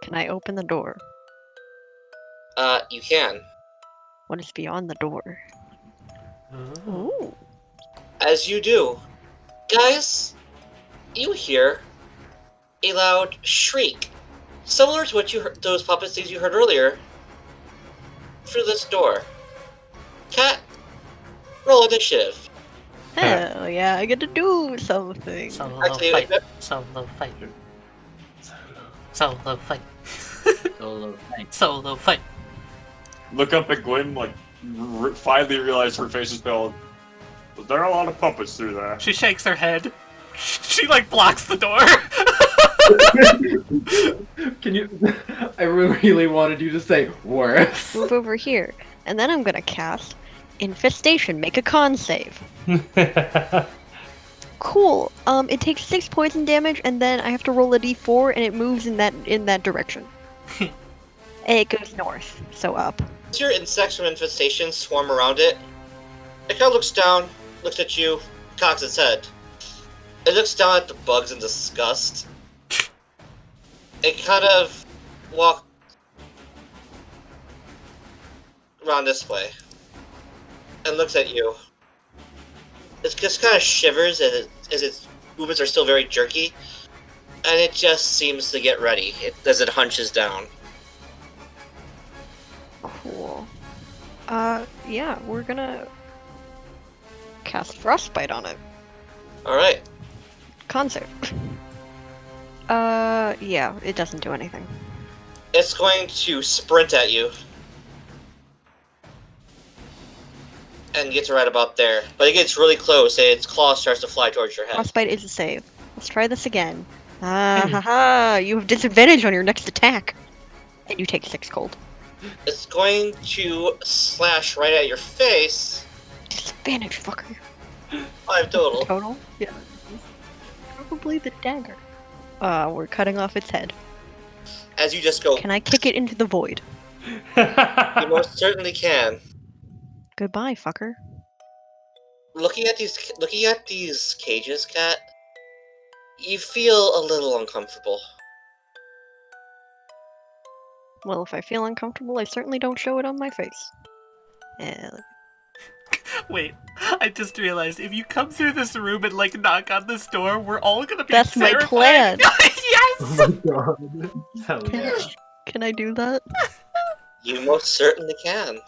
Can I open the door? You can. What is beyond the door? Ooh. As you do, guys, you hear a loud shriek, similar to what you heard, those puppet things you heard earlier, through this door. Cat, Roll initiative. Hell yeah, I get to do something. Solo Actually, fight. Solo fight. Solo fight. Solo fight. Solo fight. Look up at Gwyn, like, finally realize her face is pale. But there are a lot of puppets through there. She shakes her head. She like blocks the door. Can you? I really wanted you to say worse. Move over here. And then I'm gonna cast Infestation. Make a con save. Cool. It takes 6 poison damage, and then I have to roll a d4, and it moves in that direction. And it goes north, so up. As your insects from infestation swarm around it, it kind of looks down, looks at you, cocks its head. It looks down at the bugs in disgust. It kind of walks around this way and looks at you. It just kind of shivers as its movements are still very jerky, and it just seems to get ready as it hunches down. Cool. Yeah, we're gonna cast Frostbite on it. Alright. Con save. Yeah, it doesn't do anything. It's going to sprint at you. And gets right about there. But it gets really close and its claw starts to fly towards your head. Frostbite is a save. Let's try this again. Haha, you have disadvantage on your next attack. And you take 6 cold. It's going to slash right at your face. Disadvantage, fucker. 5 total. Total? Yeah. Probably the dagger. We're cutting off its head. As you just go, Can I kick it into the void? you most certainly can. Goodbye, fucker. Looking at these cages, Cat, you feel a little uncomfortable. Well, if I feel uncomfortable, I certainly don't show it on my face. Wait, I just realized if you come through this room and like knock on this door, we're all gonna be That's my terrified. plan. Yes! Oh my god. Hell yeah. Can I do that? You most certainly can.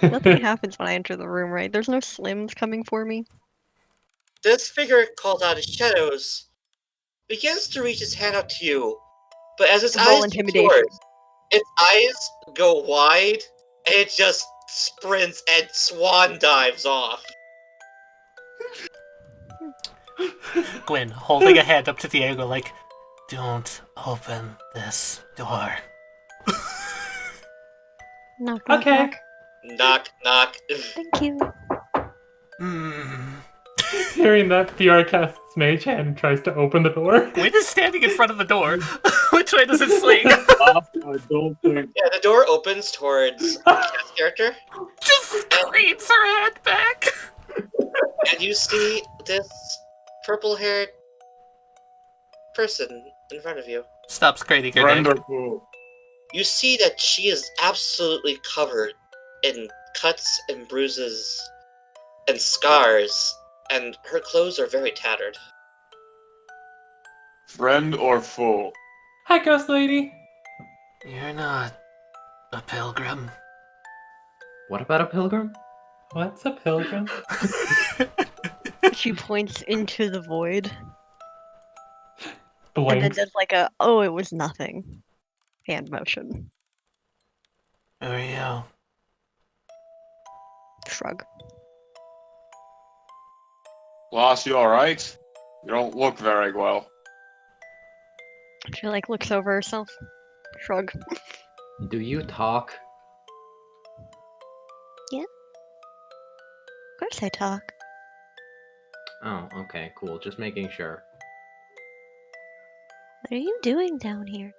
Nothing happens when I enter the room, right? There's no slims coming for me. This figure called out of shadows begins to reach its hand out to you, but as its Roll eyes intimidation. distort, its eyes go wide, and it just sprints and swan dives off. Gwyn, holding a hand up to Diego like, don't open this door. Knock, knock, Okay. knock. Knock, knock. Thank you. Hearing that, Fiora casts Mage Hand and tries to open the door. Gwyn is standing in front of the door. Which way does it swing? I don't think. Yeah, the door opens towards the Cat's character, Just screams her head back. and you see this purple-haired person in front of you. Stop screening her neck. Wonderful. You see that she is absolutely covered in cuts and bruises and scars, and her clothes are very tattered. Friend or foe? Hi, Ghost Lady. You're not a pilgrim. What about a pilgrim? What's a pilgrim? She points into the void. And then Blinks. does like a, oh, it was nothing. Hand motion. Who are you? Shrug. Lost, you alright? You don't look very well. She like looks over herself. Shrug. Do you talk? Of course I talk. Oh, okay, cool. Just making sure. What are you doing down here?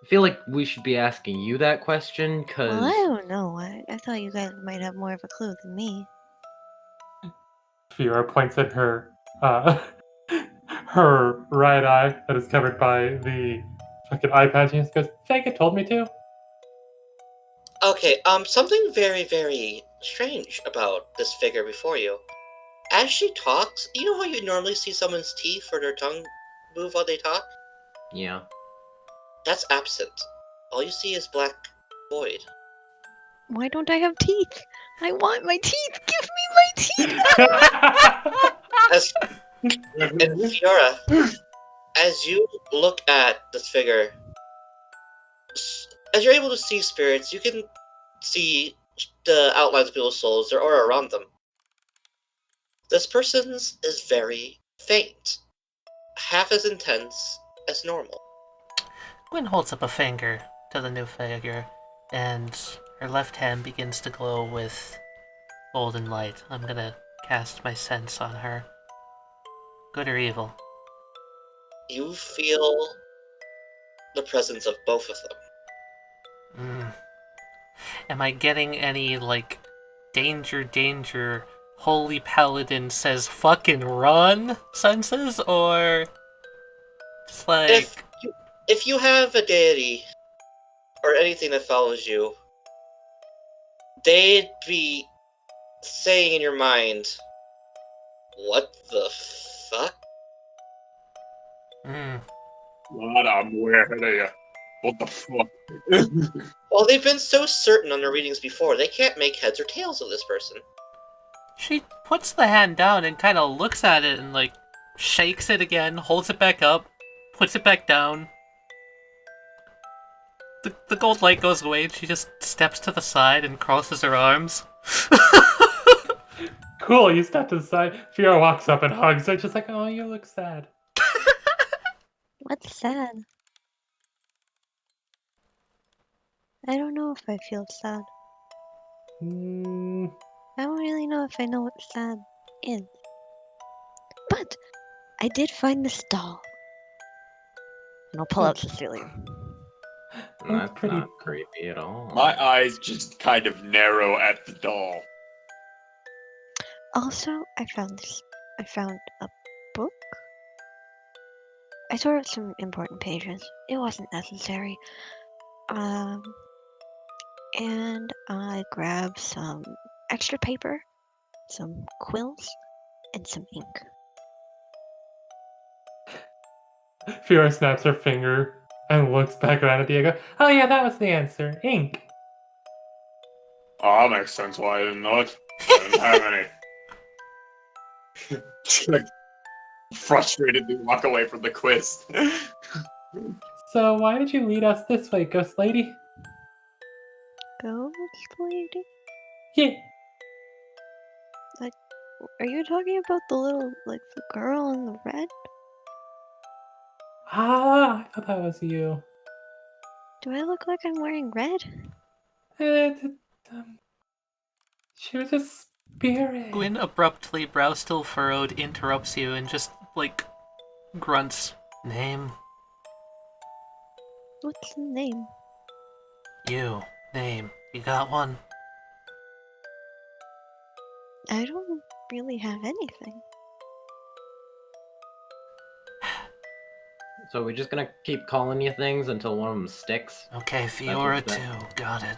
I feel like we should be asking you that question, cause Well, I don't know. I thought you guys might have more of a clue than me. Fiora points at her, her right eye that is covered by the fucking eye patch and just goes, "Think it told me to." Okay, something very, very strange about this figure before you. As she talks, you know how you normally see someone's teeth or their tongue move while they talk? yeah. That's absent. All you see is black void. Why don't I have teeth? I want my teeth! Give me my teeth! As and Fiora, as you look at this figure, as you're able to see spirits, you can see the outlines of people's souls, their aura around them. This person's is very faint, half as intense as normal. Gwyn holds up a finger to the new figure, and her left hand begins to glow with golden light. I'm gonna cast my sense on her. Good or evil? You feel the presence of both of them. Am I getting any, like, danger, danger, holy paladin says fucking run senses, or just like... If you have a deity or anything that follows you, they'd be saying in your mind, what the fuck? What I'm wearing. What the fuck? Well, they've been so certain on their readings before, they can't make heads or tails of this person. She puts the hand down and kind of looks at it and, like, shakes it again, holds it back up, puts it back down. The gold light goes away and she just steps to the side and crosses her arms. Cool, you step to the side. Fiora walks up and hugs her, just like, oh, you look sad. What's sad? I don't know if I feel sad. I don't really know if I know what sad is. But I did find this doll. And I'll pull out Cecilia. That's pretty- not creepy at all. My eyes just kind of narrow at the doll. Also, I found a book. I tore out some important pages. It wasn't necessary. And I grabbed some extra paper, some quills, and some ink. Fiora snaps her finger and looks back around at Diego. Oh yeah, that was the answer. Ink. Oh, that makes sense why I didn't know it. I didn't have any. Like, frustratedly walk away from the quiz. So why did you lead us this way, Ghost Lady? Ghost lady? Yeah. Are you talking about the little, like, the girl in the red? Ah, I thought that was you. Do I look like I'm wearing red? She was a spirit. Gwyn abruptly, brow still furrowed, interrupts you and just, like, grunts. Name? What's the name? You. Name. You got one? I don't really have anything. So we're just gonna keep calling you things until one of them sticks? Okay, Fiora That's too. Got it.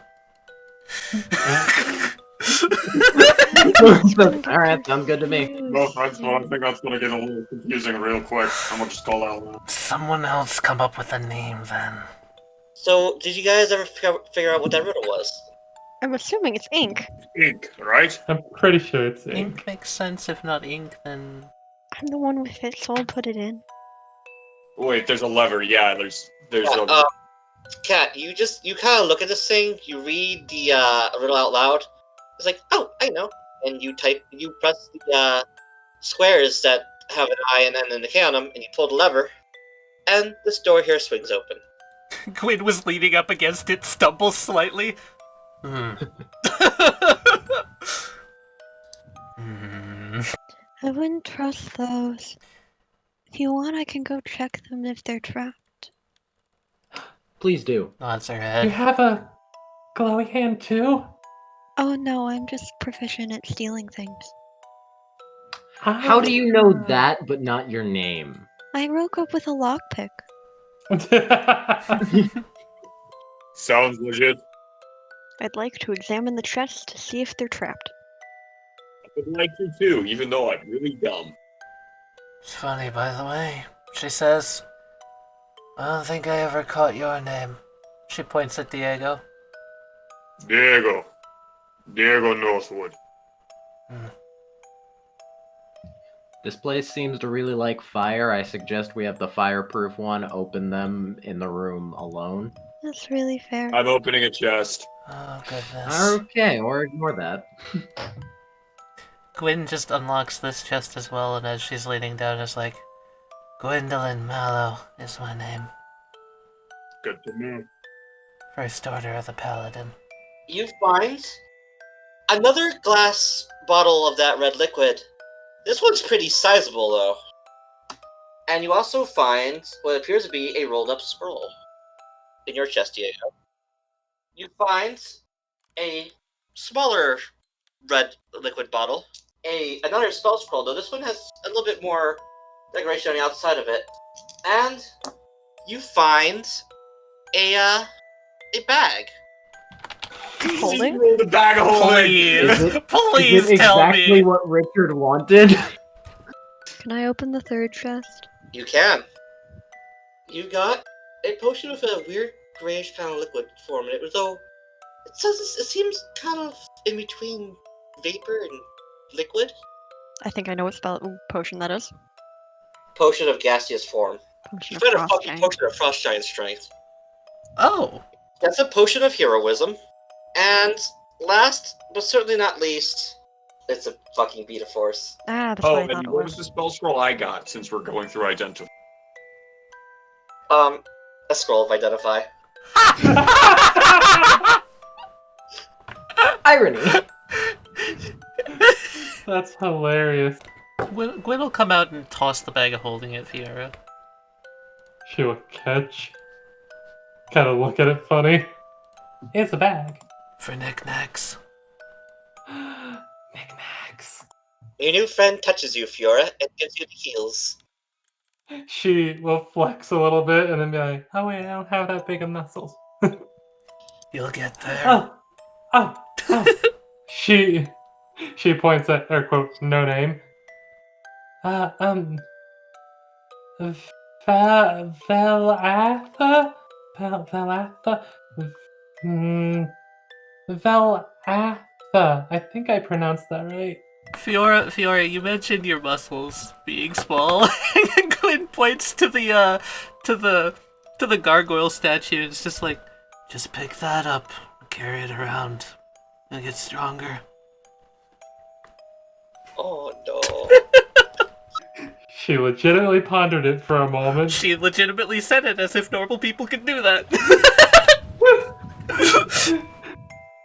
Alright, sounds good to me. No, friends, but I think that's gonna get a little confusing real quick. I'm gonna just call that out. Someone else come up with a name then. So, did you guys ever figure out what that riddle was? I'm assuming it's ink. Ink, right? I'm pretty sure it's ink. Ink makes sense. If not ink, then... I'm the one with it, so I'll put it in. Wait, there's a lever. Yeah, there's Yeah, a. Kat, you kind of look at this thing, you read the riddle out loud. It's like, oh, I know. And you press the squares that have an I and N and a K on them, and you pull the lever, and this door here swings open. Gwyn was leaning up against it, stumbles slightly. I wouldn't trust those. If you want, I can go check them if they're trapped. Please do. Nods her You head. have a glowy hand too? Oh no, I'm just proficient at stealing things. How do you know that, but not your name? I woke up with a lockpick. Sounds legit. I'd like to examine the chests to see if they're trapped. I would like to too, even though I'm really dumb. It's funny, by the way. She says, I don't think I ever caught your name. She points at Diego. Diego. Diego Northwood. This place seems to really like fire. I suggest we have the fireproof one open them in the room alone. That's really fair. I'm opening a chest. Oh, goodness. Okay, or ignore that. Gwyn just unlocks this chest as well, and as she's leaning down, is like, Gwyndolyn Mallow is my name. Good to know. First Order of the Paladin. You find another glass bottle of that red liquid. This one's pretty sizable, though. And you also find what appears to be a rolled-up scroll in your chest, Diego. You find a smaller red liquid bottle, another spell scroll, though this one has a little bit more decoration on the outside of it. And you find a bag. Holding? Roll the bag of holding. Please, please Is it tell exactly me. what Richard wanted? Can I open the third chest? You can. You got a potion with a weird grayish kind of liquid form in it, though it seems kind of in between vapor and liquid. I think I know what potion that is. Potion of gaseous form. Potion You of find a frost fucking giant. potion of frost giant strength. Oh, That's a potion of heroism. And last, but certainly not least, it's a fucking beat of force. Ah, that's Oh, what I thought and it what was. was the spell scroll I got since we're going through identify? A scroll of identify. Irony. That's hilarious. Gwyn will come out and toss the bag of holding at Fiora. She will catch. Kind of look at it funny. It's a bag. For knickknacks. Knickknacks. Your new friend touches you, Fiora, and gives you the heels. She will flex a little bit and then be like, oh wait, I don't have that big of muscles. You'll get there. Oh. She points at her quote, no name. Velatha? Velatha? Velatha. I think I pronounced that right. Fiora, you mentioned your muscles being small. Gwyn points to the gargoyle statue and it's just like, just pick that up, carry it around, and get stronger. Oh no. She legitimately pondered it for a moment. She legitimately said it as if normal people could do that.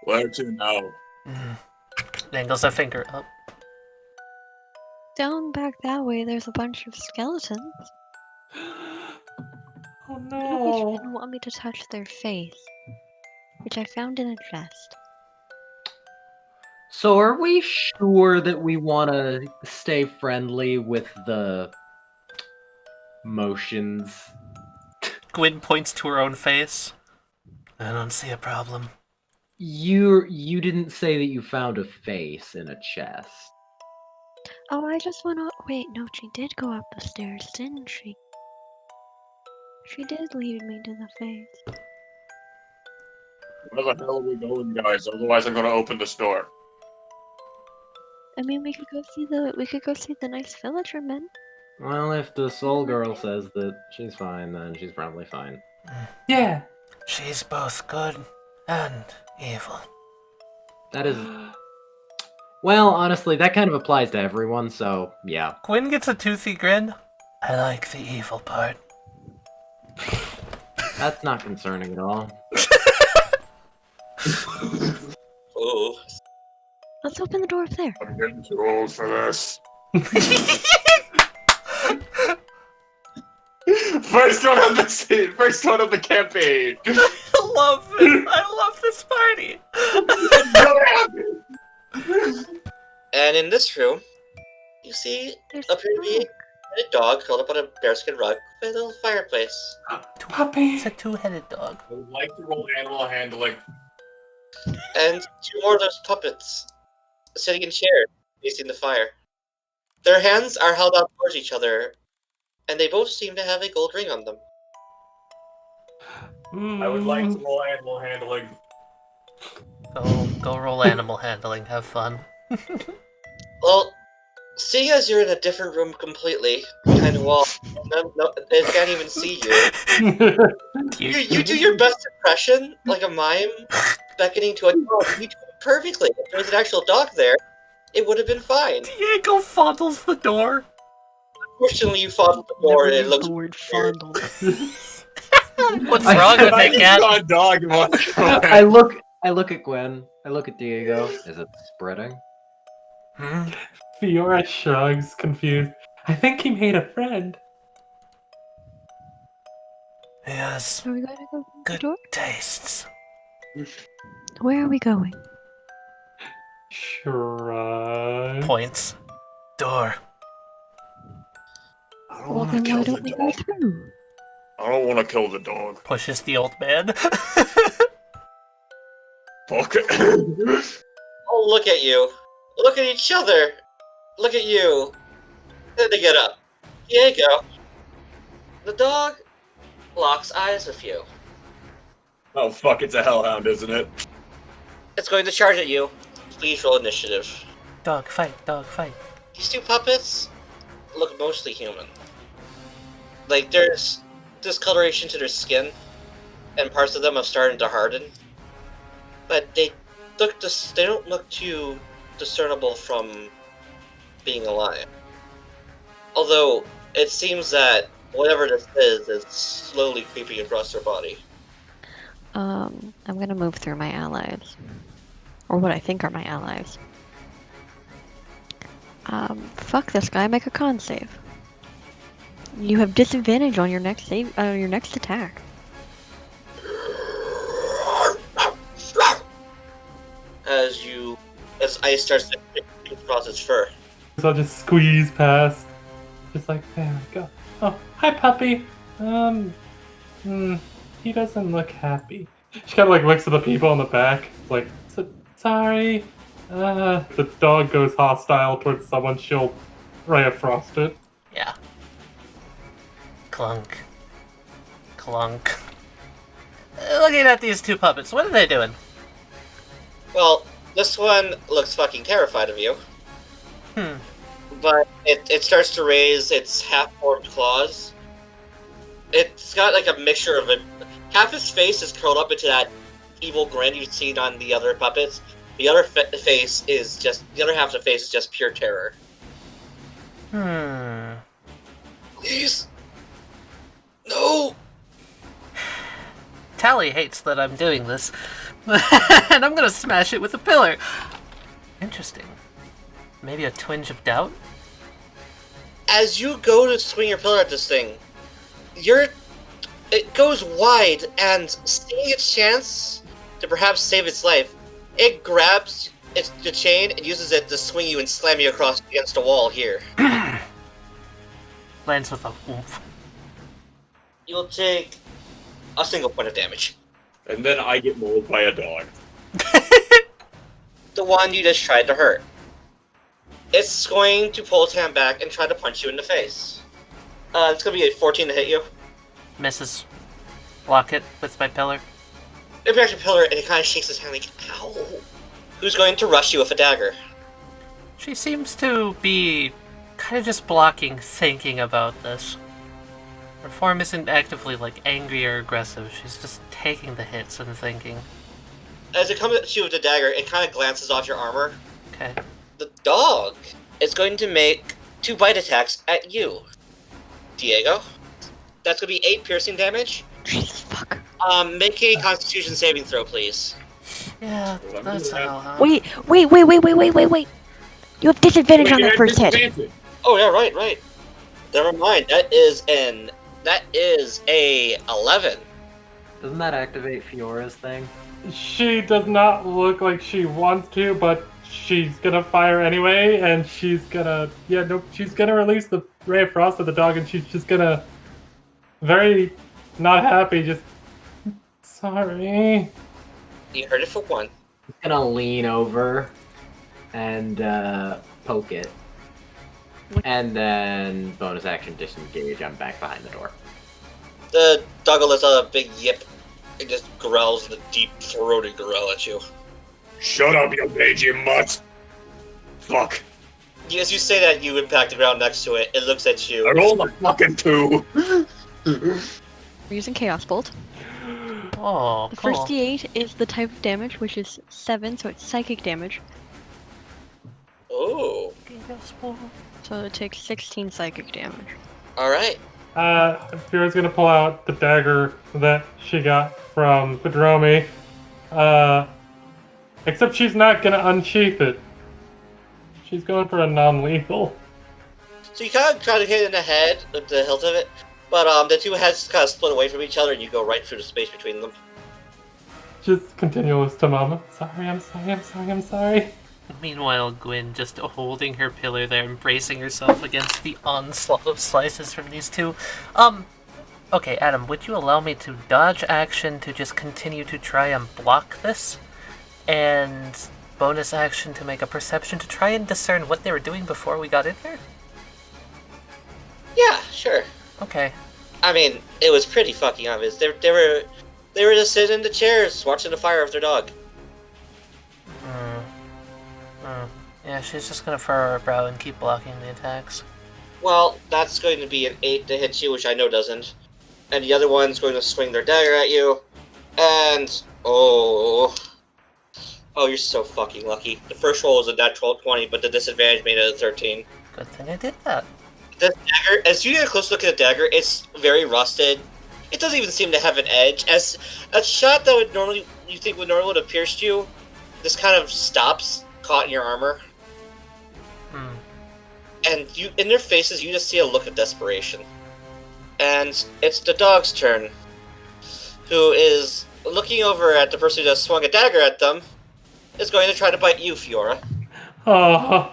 Where to now? Dangles a finger up. Down back that way, there's a bunch of skeletons. Oh Which no. didn't want me to touch their face, which I found in a chest. So are we sure that we want to stay friendly with the motions? Gwyn points to her own face. I don't see a problem. You didn't say that you found a face in a chest. Oh, I just went up. Wait, no, she did go up the stairs, didn't she? She did lead me to the face. Where the hell are we going, guys? Otherwise, I'm gonna open the store. I mean, we could go see the nice villager men. Well, if the soul girl says that she's fine, then she's probably fine. Yeah. She's both good and evil. That is... Well, honestly, that kind of applies to everyone, so yeah. Gwyn gets a toothy grin. I like the evil part. That's not concerning at all. Ooh. Let's open the door up there. I'm getting too old for this. First one of the scene, first one of the campaign. I love it. I love this party. And in this room, you see There's appear to be a dog curled up on a bearskin rug with a little fireplace. Puppy. It's a two-headed dog. I would like to roll animal handling. And two more of those puppets sitting in chairs facing the fire. Their hands are held out towards each other, and they both seem to have a gold ring on them. I would like to roll animal handling. Go roll animal handling. Have fun. Well, seeing as you're in a different room completely, behind a wall, no, they can't even see you. You do your best impression, like a mime, beckoning to a dog. You do it perfectly. If there was an actual dog there, it would have been fine. Diego fondles the door. Fortunately, you fondled the door and it looks the word weird. fondle. What's I wrong said with I it, just cat? saw a dog walk I look at Gwen. I look at Diego. Is it spreading? Fiora shrugs, confused. I think he made a friend. Yes. Are we going to go to the Good door? tastes. Where are we going? Shrug. Points. Door. I don't Well, want to then kill why the don't we go dog. through? I don't want to kill the dog. Pushes the old man. Fuck it. Oh, look at you. Look at each other. Look at you. Then they get up. Diego. The dog locks eyes with you. Oh fuck, it's a hellhound, isn't it? It's going to charge at you. Please roll initiative. Dog fight. Dog fight. These two puppets look mostly human. Like, there's discoloration to their skin, and parts of them have started to harden. But they don't look too discernible from being alive. Although, it seems that whatever this is slowly creeping across their body. I'm gonna move through my allies. Or what I think are my allies. Fuck this guy, make a con save. You have disadvantage on your next save, your next attack. As ice starts to creep across its fur. So I'll just squeeze past. Just like, there we go. Oh, hi, puppy. He doesn't look happy. She kind of like looks at the people in the back. Like, sorry. The dog goes hostile towards someone. She'll ray of frost it. Yeah. Clunk. Clunk. Looking at these two puppets, what are they doing? Well, this one looks fucking terrified of you. But it starts to raise its half-formed claws. It's got like a mixture of it. Half its face is curled up into that evil grin you've seen on the other puppets. The other face is just the other half of the face is just pure terror. Please, no. Tally hates that I'm doing this, and I'm gonna smash it with a pillar. Interesting. Maybe a twinge of doubt? As you go to swing your pillar at this thing, it goes wide, and seeing its chance to perhaps save its life, it grabs the chain and uses it to swing you and slam you across against a wall here. Lands with a oomph. You'll take a single point of damage. And then I get mauled by a dog. The one you just tried to hurt. It's going to pull its hand back and try to punch you in the face. It's going to be a 14 to hit you. Misses. Block it with my pillar. It breaks your pillar and it kind of shakes its hand like, ow. Who's going to rush you with a dagger? She seems to be kind of just blocking, thinking about this. Her form isn't actively like angry or aggressive, she's just taking the hits and thinking. As it comes at you with the dagger, it kind of glances off your armor. Okay. The dog is going to make 2 bite attacks at you, Diego. That's going to be 8 piercing damage. Jesus fuck. Make a Constitution saving throw, please. Yeah, that's how. Wait. You have disadvantage on that first hit. Oh yeah, right. Never mind. That is a 11. Doesn't that activate Fiora's thing? She does not look like she wants to, but she's gonna fire anyway, and she's gonna release the ray of frost at the dog, and she's just gonna very not happy, just sorry. You heard it for 1. He's gonna lean over and poke it. And then bonus action disengage, I'm back behind the door. The dog lets out a big yip. It just growls the deep throated growl at you. Shut up, you mangy mutt! Fuck. As you say that, you impact the ground next to it. It looks at I you. rolled a fucking 2! We're using Chaos Bolt. Oh, The cool. first D8 is the type of damage, which is 7, so it's psychic damage. Oh, So it takes 16 psychic damage. alright. Fiora's gonna pull out the dagger that she got from Pedromi. Except she's not gonna unsheath it. She's going for a non-lethal. So you kind of try to hit it in the head with the hilt of it, but the two heads kind of split away from each other, and you go right through the space between them. Just continuous to mama. Sorry, I'm sorry, I'm sorry, I'm sorry. Meanwhile, Gwyn just holding her pillar there and bracing herself against the onslaught of slices from these two. Okay, Adam, would you allow me to dodge action to just continue to try and block this? And bonus action to make a perception to try and discern what they were doing before we got in here? Yeah, sure. Okay. I mean, it was pretty fucking obvious. They were just sitting in the chairs watching the fire with their dog. Yeah, she's just gonna furrow her brow and keep blocking the attacks. Well, that's going to be an 8 to hit you, which I know doesn't. And the other one's going to swing their dagger at you. And oh, you're so fucking lucky. The first roll was a natural 20, but the disadvantage made it a 13. Good thing I did that. The dagger, as you get a close look at the dagger, it's very rusted. It doesn't even seem to have an edge. As a shot that would normally would have pierced you, this kind of stops, caught in your armor. And you, in their faces, you just see a look of desperation. And it's the dog's turn, who is looking over at the person who just swung a dagger at them, is going to try to bite you, Fiora. Oh,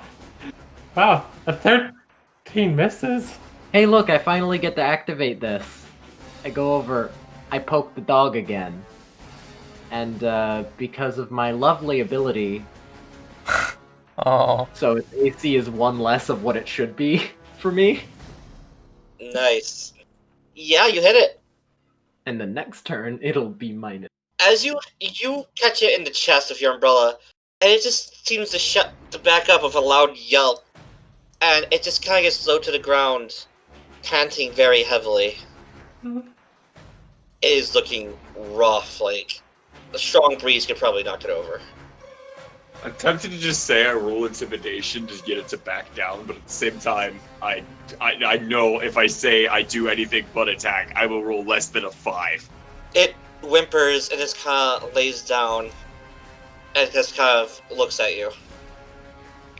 wow, a 13 misses? Hey, look, I finally get to activate this. I go over, I poke the dog again. And, because of my lovely ability, Oh. so its AC is 1 less of what it should be for me. Nice. Yeah, you hit it. And the next turn, it'll be minus. As you catch it in the chest with your umbrella, and it just seems to back up with a loud yelp, and it just kind of gets low to the ground, panting very heavily. It is looking rough, like a strong breeze could probably knock it over. I'm tempted to just say I roll intimidation to get it to back down, but at the same time, I know if I say I do anything but attack, I will roll less than a 5. It whimpers and just kind of lays down and just kind of looks at you.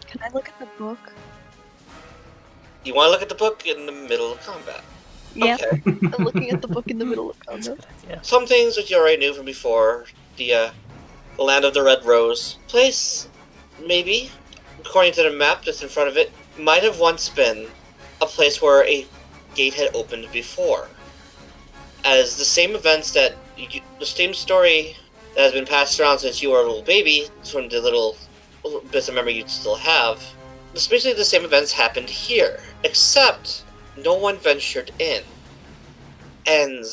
Can I look at the book? You want to look at the book in the middle of combat? Yep. Okay. I'm looking at the book in the middle of combat. Yeah. Some things which you already knew from before. The land of the Red Rose. Place, maybe, according to the map that's in front of it, might have once been a place where a gate had opened before. As the same events the same story that has been passed around since you were a little baby, from the little bits of memory you still have, basically the same events happened here, except no one ventured in. And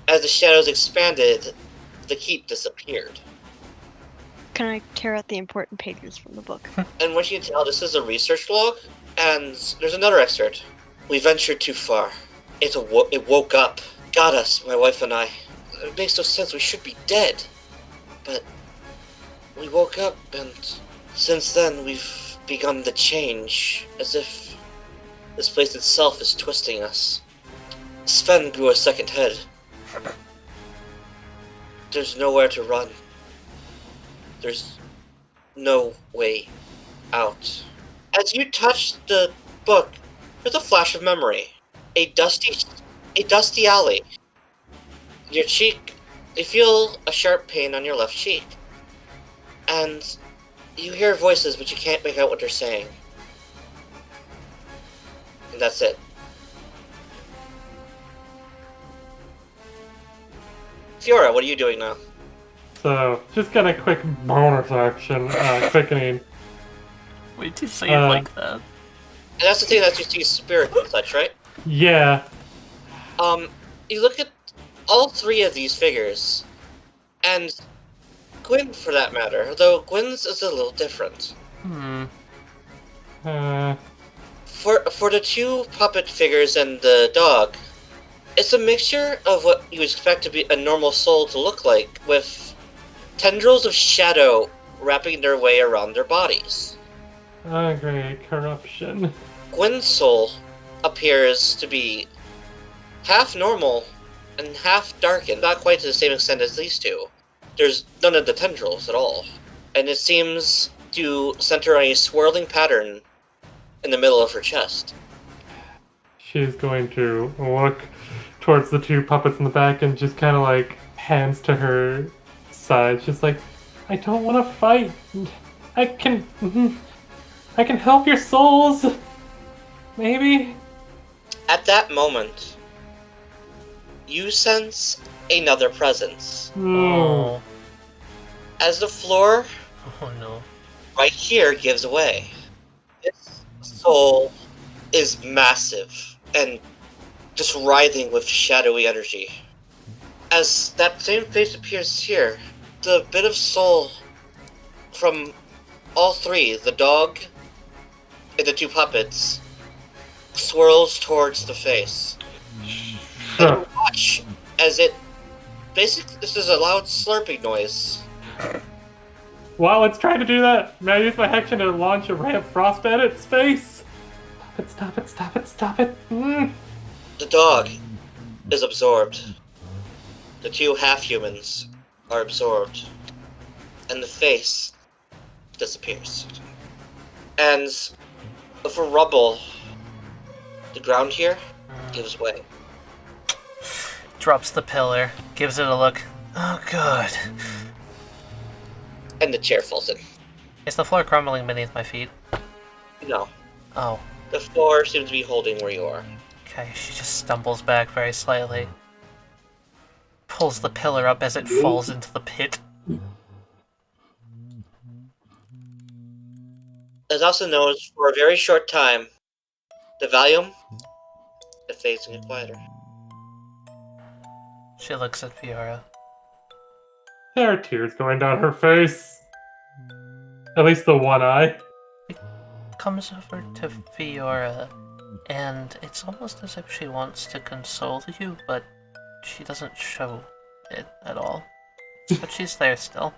as the shadows expanded, the keep disappeared. Can I tear out the important pages from the book? And what you can tell, this is a research log, and there's another excerpt. We ventured too far. It woke up, got us, my wife and I. It makes no sense, we should be dead. But we woke up, and since then we've begun to change, as if this place itself is twisting us. Sven grew a second head. There's nowhere to run. There's no way out. As you touch the book, there's a flash of memory. A dusty alley. Your cheek, you feel a sharp pain on your left cheek. And you hear voices, but you can't make out what they're saying. And that's it. Fiora, what are you doing now? So, just got a quick bonus action, quickening. Wait to say it like that. And that's the thing that you see spirit and such, right? Yeah. You look at all three of these figures, and Gwyn, for that matter, though Gwyn's is a little different. For the two puppet figures and the dog, it's a mixture of what you expect to be a normal soul to look like, with tendrils of shadow wrapping their way around their bodies. Oh, great. Corruption. Gwyn's soul appears to be half normal and half darkened, not quite to the same extent as these two. There's none of the tendrils at all, and it seems to center on a swirling pattern in the middle of her chest. She's going to look towards the two puppets in the back and just kind of like hands to her side. She's like, I don't want to fight. I can help your souls. Maybe. At that moment, you sense another presence. No. As the floor Oh no. right here gives away. This soul is massive and just writhing with shadowy energy. As that same face appears here, the bit of soul from all three, the dog and the two puppets, swirls towards the face. And you watch as it basically, this is a loud slurping noise. While it's trying to do that, may I use my action to launch a ray of frost at its face? Stop it, stop it, stop it, stop it. The dog is absorbed. The two half-humans are absorbed. And the face disappears. And for rubble, the ground here gives way. Drops the pillar, gives it a look. Oh, good. And the chair falls in. Is the floor crumbling beneath my feet? No. Oh, The floor seems to be holding where you are. okay. She just stumbles back very slightly. Pulls the pillar up as it falls into the pit. As also knows, for a very short time, the volume, it fades and gets quieter. She looks at Fiora. There are tears going down her face. At least the one eye. Comes over to Fiora, and it's almost as if she wants to console you, but she doesn't show it at all. But she's there still.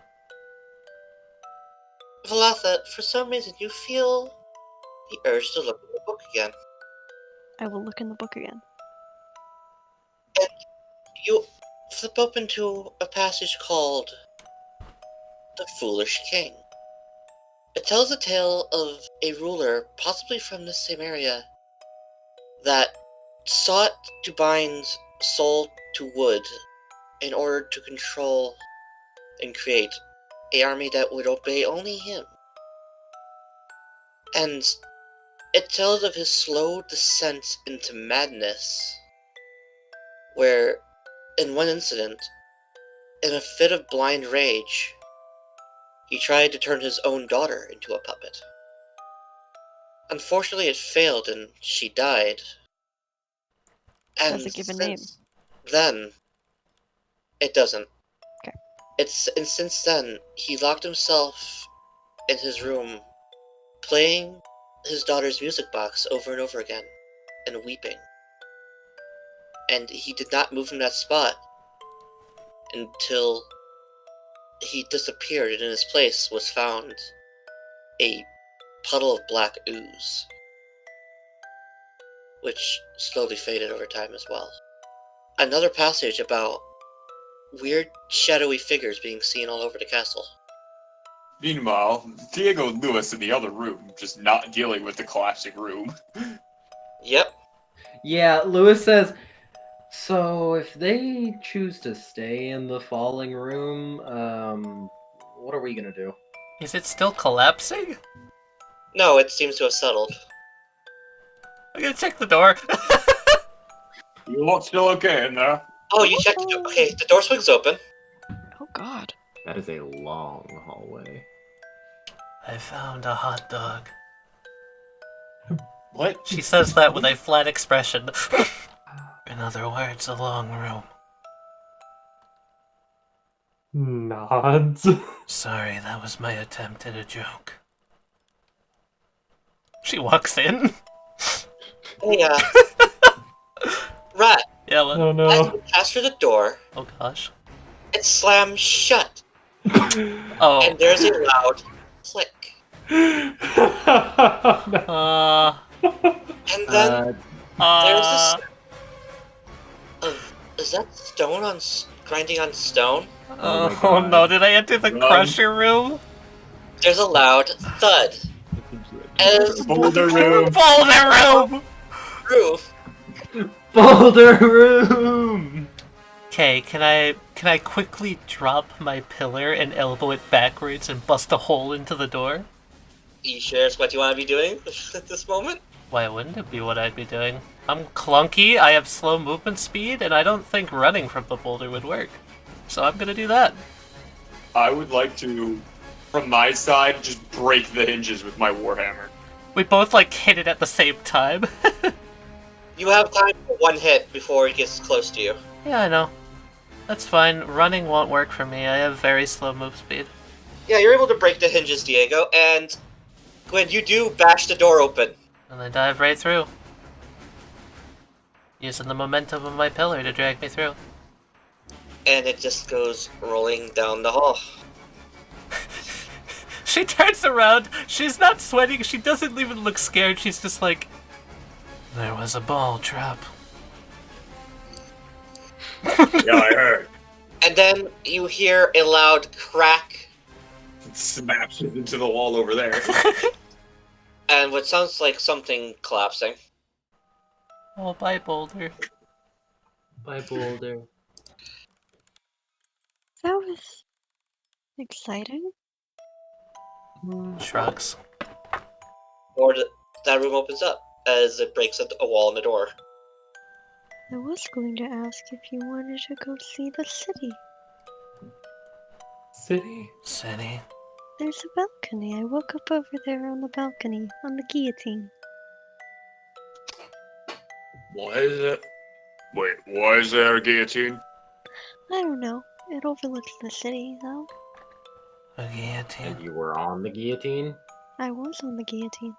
Velatha, for some reason you feel the urge to look at the book again. I will look in the book again. You flip open to a passage called The Foolish King. It tells a tale of a ruler, possibly from the same area, that sought to bind soul to wood in order to control and create an army that would obey only him. And it tells of his slow descent into madness, where, in one incident, in a fit of blind rage, he tried to turn his own daughter into a puppet. Unfortunately, it failed and she died. And Does it give a name? then, it doesn't. Okay. And since then, he locked himself in his room, playing his daughter's music box over and over again, and weeping. And he did not move from that spot until he disappeared, and in his place was found a puddle of black ooze, which slowly faded over time as well. Another passage about weird, shadowy figures being seen all over the castle. Meanwhile, Diego and Lewis in the other room, just not dealing with the collapsing room. Yep. Yeah, Lewis says, so if they choose to stay in the falling room, what are we gonna do? Is it still collapsing? No, it seems to have settled. I'm gonna check the door. You look still okay in there? Oh, you checked the door. Okay, the door swings open. Oh god. That is a long hallway. I found a hot dog. What? She says that with a flat expression. In other words, a long room. nods. Sorry, that was my attempt at a joke. She walks in. Hey, Rat, Yeah, what? Oh as no. you pass through the door, Oh gosh. it slams shut, Oh. and there's a loud click. Uh. And then there's a sound of, is that stone on grinding on stone? Oh my Oh God. no, did I enter the Run. crusher room? There's a loud thud. As Boulder room. Boulder room! roof, Boulder room! Okay, can I quickly drop my pillar and elbow it backwards and bust a hole into the door? you sure it's what you want to be doing at this moment? Why wouldn't it be what I'd be doing? I'm clunky, I have slow movement speed, and I don't think running from the boulder would work. So I'm gonna do that. I would like to, from my side, just break the hinges with my warhammer. We both like hit it at the same time. You have time for one hit before it gets close to you. Yeah, I know. That's fine. Running won't work for me. I have very slow move speed. Yeah, you're able to break the hinges, Diego, and Gwen, you do bash the door open. And I dive right through. Using the momentum of my pillar to drag me through. And it just goes rolling down the hall. She turns around. She's not sweating. She doesn't even look scared. She's just like, there was a ball trap. Yeah, I heard. And then you hear a loud crack, It smashes into the wall over there. and what sounds like something collapsing. Oh, bye, Boulder. Bye, Boulder. That was exciting. Shrugs. That room opens up as it breaks a wall in the door. I was going to ask if you wanted to go see the city. City? City. There's a balcony. I woke up over there on the balcony, on the guillotine. What is it? Wait, why is there a guillotine? I don't know. It overlooks the city, though. A guillotine. And you were on the guillotine? I was on the guillotine.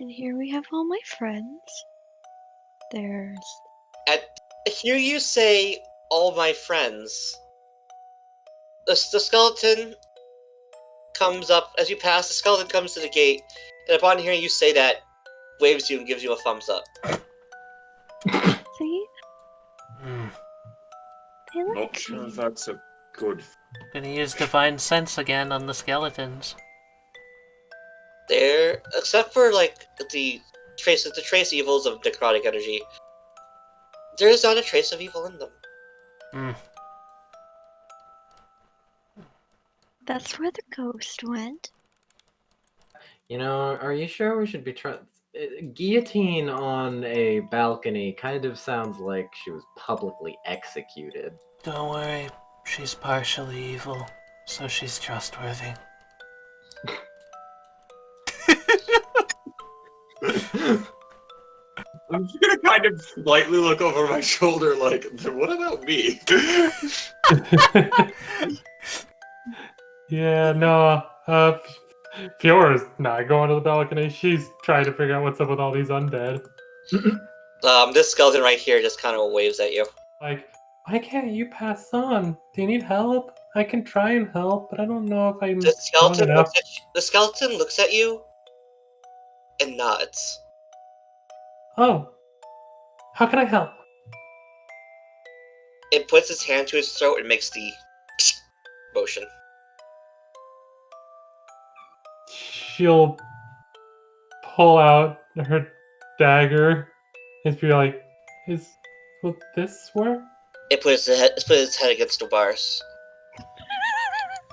And here we have all my friends. There's... Hear you say, all my friends. The skeleton comes up, as you pass, the skeleton comes to the gate, and upon hearing you say that, waves you and gives you a thumbs up. See? Hmm. They like Not sure if that's a good... Gonna use divine sense again on the skeletons. There, except for like the trace evils of necrotic energy, there is not a trace of evil in them. Hmm. That's where the ghost went. You know, are you sure we should be trying... Guillotine on a balcony kind of sounds like she was publicly executed. Don't worry, she's partially evil, so she's trustworthy. I'm just gonna kind of slightly look over my shoulder like, what about me? Yeah, no. Fiora's not going to the balcony. She's trying to figure out what's up with all these undead. This skeleton right here just kind of waves at you. Like, why can't you pass on? Do you need help? I can try and help, but I don't know if I'm The strong skeleton enough. looks at you and nods. Oh. How can I help? It puts its hand to its throat and makes the motion. She'll pull out her dagger and be like, will this work? It puts its head against the bars.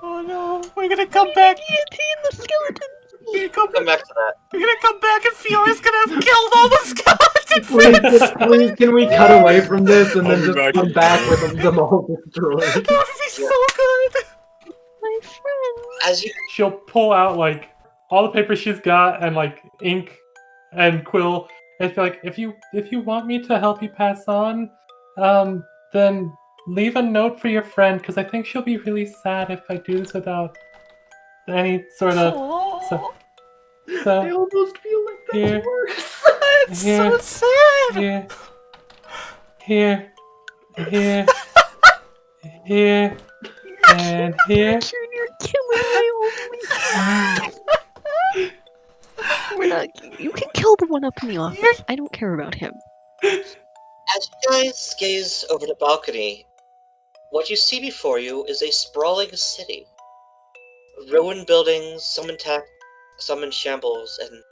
Oh no, we're gonna come back. Guillotine the skeleton! Come back to that. We're gonna come back and Fiora's gonna have killed all the skeletons! Please, can we cut away from this and then I'll be just back. come back with them all destroyed? That would be so good! My friend! As you She'll pull out like all the paper she's got and like ink and quill and be like, if you want me to help you pass on, then leave a note for your friend, because I think she'll be really sad if I do this without any sort of... Oh, I So, almost feel like that's Here. worse. it's Here. so sad. here, here, here, here, and here. You're killing my only. We're not. You can kill the one up in the office. I don't care about him. As you guys gaze over the balcony, what you see before you is a sprawling city. Ruined buildings, some intact, some in shambles, and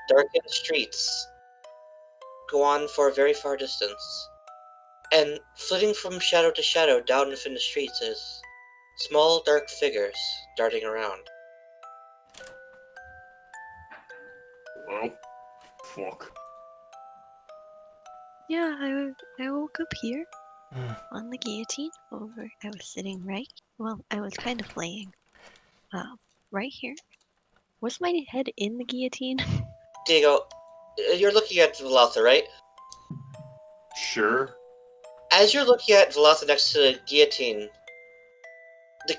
darkened streets go on for a very far distance. And flitting from shadow to shadow down within the streets is small dark figures darting around. Well, fuck. Yeah, I woke up here Mm. on the guillotine. Over, I was sitting right. Well, I was kind of laying. Right here. Was my head in the guillotine? Diego, you're looking at Velatha, right? Sure. As you're looking at Velatha next to the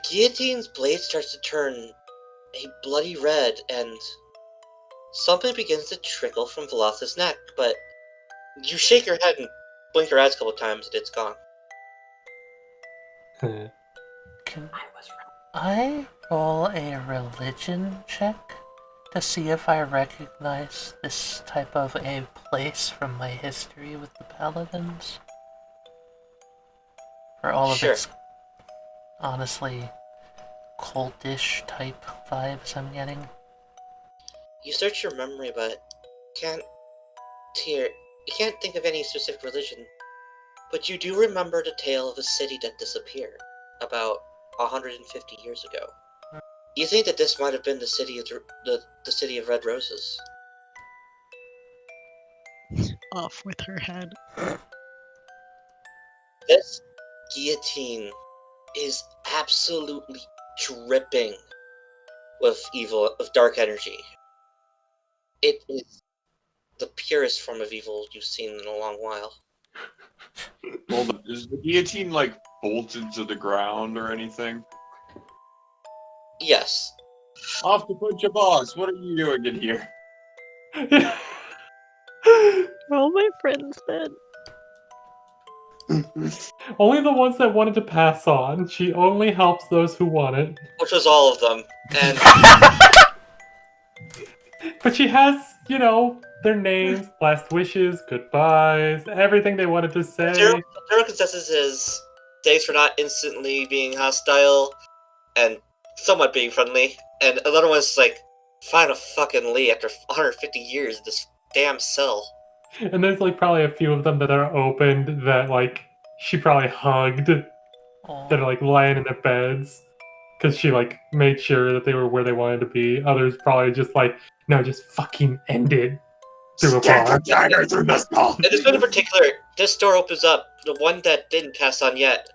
guillotine's blade starts to turn a bloody red, and something begins to trickle from Velatha's neck, but you shake your head and blink your eyes a couple times and it's gone. Can I roll a religion check to see if I recognize this type of a place from my history with the paladins? For all of Sure. its honestly cultish type vibes I'm getting. You search your memory, but you can't think of any specific religion. But you do remember the tale of a city that disappeared about 150 years ago. You think that this might have been the city of the city of Red Roses. Off with her head. This guillotine is absolutely dripping with dark energy. It is the purest form of evil you've seen in a long while. Well, is the guillotine, like, bolted to the ground or anything? Yes. Off to punch your boss. What are you doing in here? All my friends dead. Only the ones that wanted to pass on. She only helps those who want it. Which was all of them. And But she has, their names, last wishes, goodbyes, everything they wanted to say. general consensus is thanks for not instantly being hostile and somewhat being friendly. And another one's like, find a fucking Lee after 150 years in this damn cell. And there's probably a few of them that are opened that she probably hugged, that are lying in their beds. Because she made sure that they were where they wanted to be. Others probably just no, just fucking end it. Through a bar. Dagger through the skull. And this one in particular, this door opens up. The one that didn't pass on yet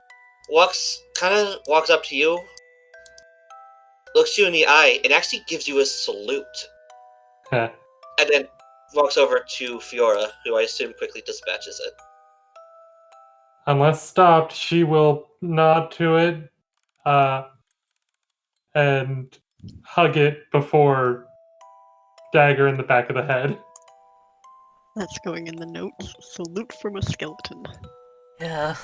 walks up to you, looks you in the eye, and actually gives you a salute. Huh. And then walks over to Fiora, who I assume quickly dispatches it. Unless stopped, she will nod to it, and hug it before dagger in the back of the head. That's going in the notes. Salute from a skeleton. Yeah.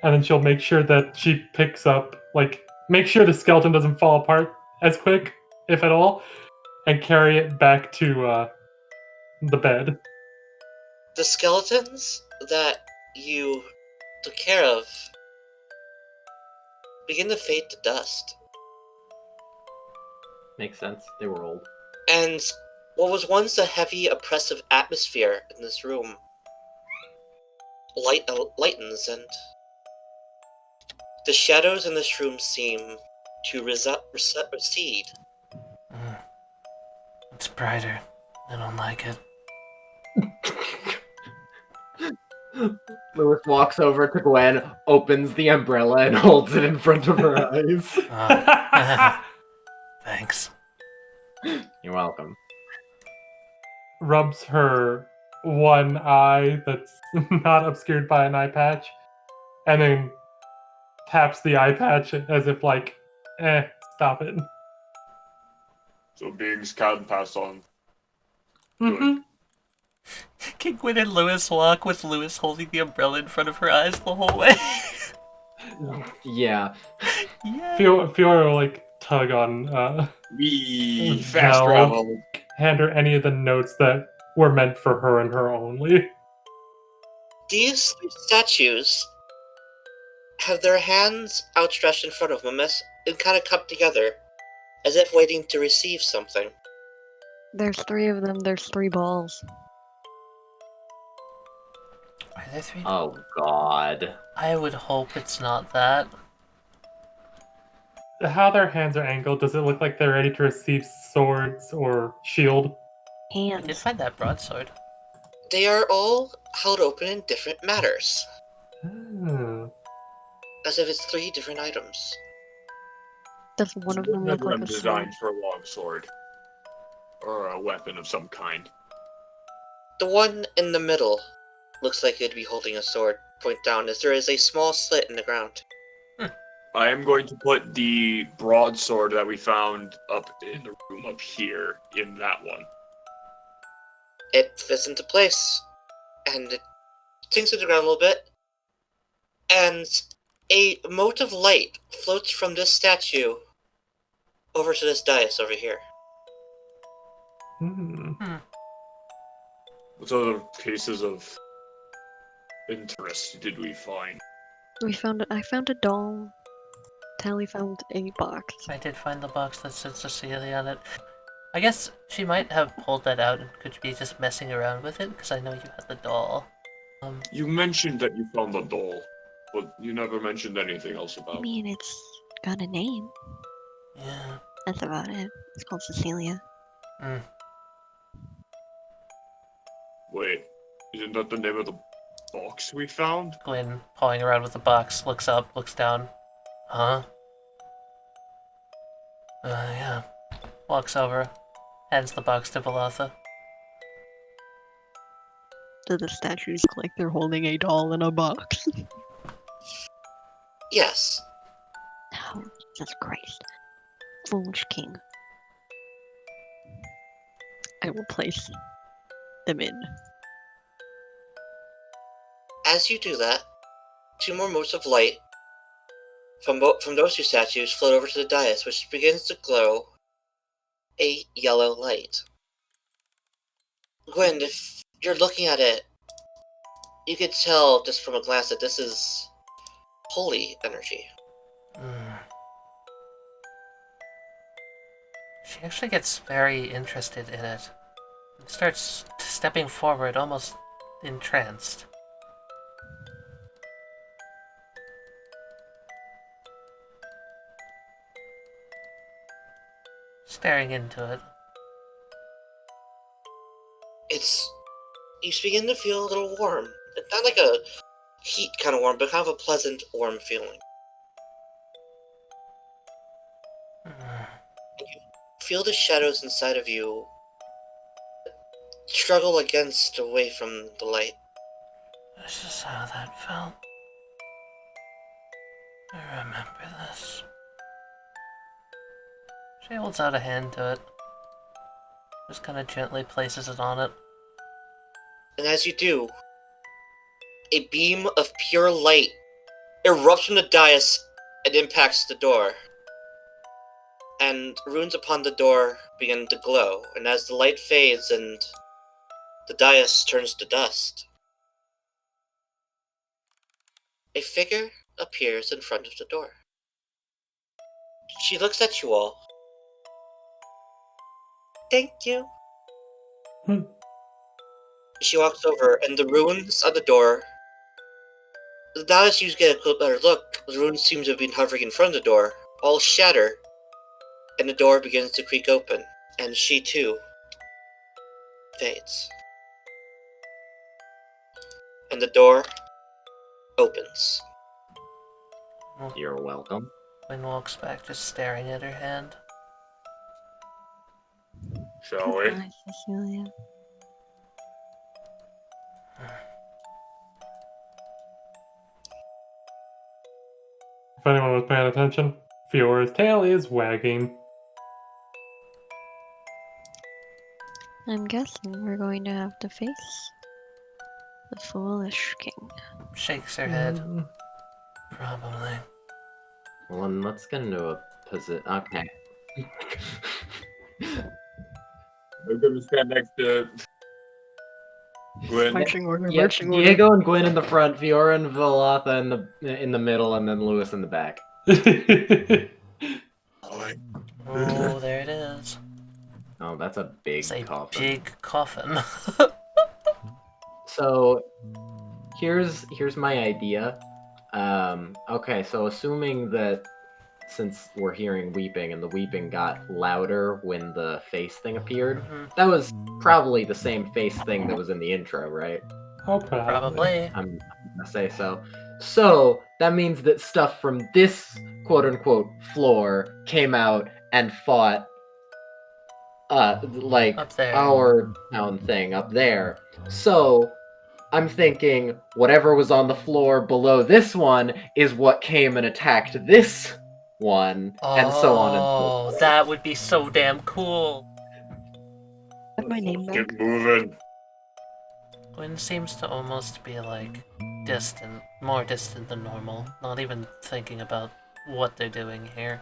And then she'll make sure that she picks up, make sure the skeleton doesn't fall apart as quick, if at all, and carry it back to the bed. The skeletons that you took care of begin to fade to dust. Makes sense. They were old. And what was once a heavy, oppressive atmosphere in this room lightens, and the shadows in this room seem to recede. It's brighter. I don't like it. Lewis walks over to Gwen, opens the umbrella, and holds it in front of her eyes. Thanks. You're welcome. Rubs her one eye that's not obscured by an eye patch, and then taps the eye patch as if like, stop it. So beings can pass on. Mm-hmm. Can Gwyn and Lewis walk with Lewis holding the umbrella in front of her eyes the whole way? Yeah. Yeah. Fiora will like tug on We fast Vel, travel. hand her any of the notes that were meant for her and her only. These three statues have their hands outstretched in front of them and kind of cupped together, as if waiting to receive something. There's 3 of them, there's 3 balls. Are there 3? Oh God. I would hope it's not that. How their hands are angled, does it look like they're ready to receive swords or shield? I did Hands. find that broadsword. They are all held open in different matters, Hmm. as if it's 3 different items. Does one of them look like a sword? Designed for a long sword. Or a weapon of some kind. The one in the middle looks like it'd be holding a sword, point down, as there is a small slit in the ground. I am going to put the broadsword that we found up in the room up here in that one. It fits into place, and it sinks to the ground a little bit, and a mote of light floats from this statue over to this dais over here. Hmm. What other pieces of interest did we find? I found a doll. Tally found a box. I did find the box that said Cecilia on it. I guess she might have pulled that out and could be just messing around with it, because I know you had the doll. You mentioned that you found the doll, but you never mentioned anything else I about it. mean, it's got a name. Yeah. That's about it. It's called Cecilia. Wait, isn't that the name of the box we found? Gwyn, pawing around with the box, looks up, looks down. Huh? Yeah. Walks over, hands the box to Velatha. Do the statues look like they're holding a doll in a box? Yes, Oh, Jesus Christ. Foolish king. I will place them in. as you do that, 2 more motes of light from those 2 statues float over to the dais, which begins to glow a yellow light. Gwyn, if you're looking at it, you could tell just from a glance that this is holy energy. She actually gets very interested in it. And starts stepping forward, almost entranced. Staring into it. You begin to feel a little warm. It's not like a heat kind of warm, but kind of a pleasant, warm feeling. Feel the shadows inside of you struggle against away from the light. This is how that felt. I remember this. She holds out a hand to it. Just kind of gently places it on it. And as you do, a beam of pure light erupts from the dais and impacts the door. And runes upon the door begin to glow, and as the light fades and the dais turns to dust, a figure appears in front of the door. She looks at you all. Thank you. She walks over, and the runes on the door. Now as you get a better look, the runes seem to have been hovering in front of the door, all shatter, and the door begins to creak open, and she too fades. And the door opens. You're welcome. Gwyn walks back, just staring at her hand. Shall we? Goodbye, Cecilia. If anyone was paying attention, Fiora's tail is wagging. I'm guessing we're going to have to face the foolish king. Shakes her head. Probably. Well, then let's get into a position. Okay. I'm gonna stand next to Gwyn. Marching order, Yeah, marching order. Diego and Gwyn in the front, Fiora and Velatha in the middle, and then Lewis in the back. Oh, there it is. Oh, that's a big It's a coffin. big coffin. So, here's my idea. Okay, so assuming that since we're hearing weeping and the weeping got louder when the face thing appeared, Mhm. that was probably the same face thing that was in the intro, right? Oh, probably. Probably. I'm gonna say so. So that means that stuff from this quote-unquote floor came out and fought, like Up there. our town thing up there. So I'm thinking whatever was on the floor below this one is what came and attacked this one, and so on and so Oh, forth. that would be so damn cool. Have my name back. Get moving. Gwyn seems to almost be like distant, more distant than normal, not even thinking about what they're doing here.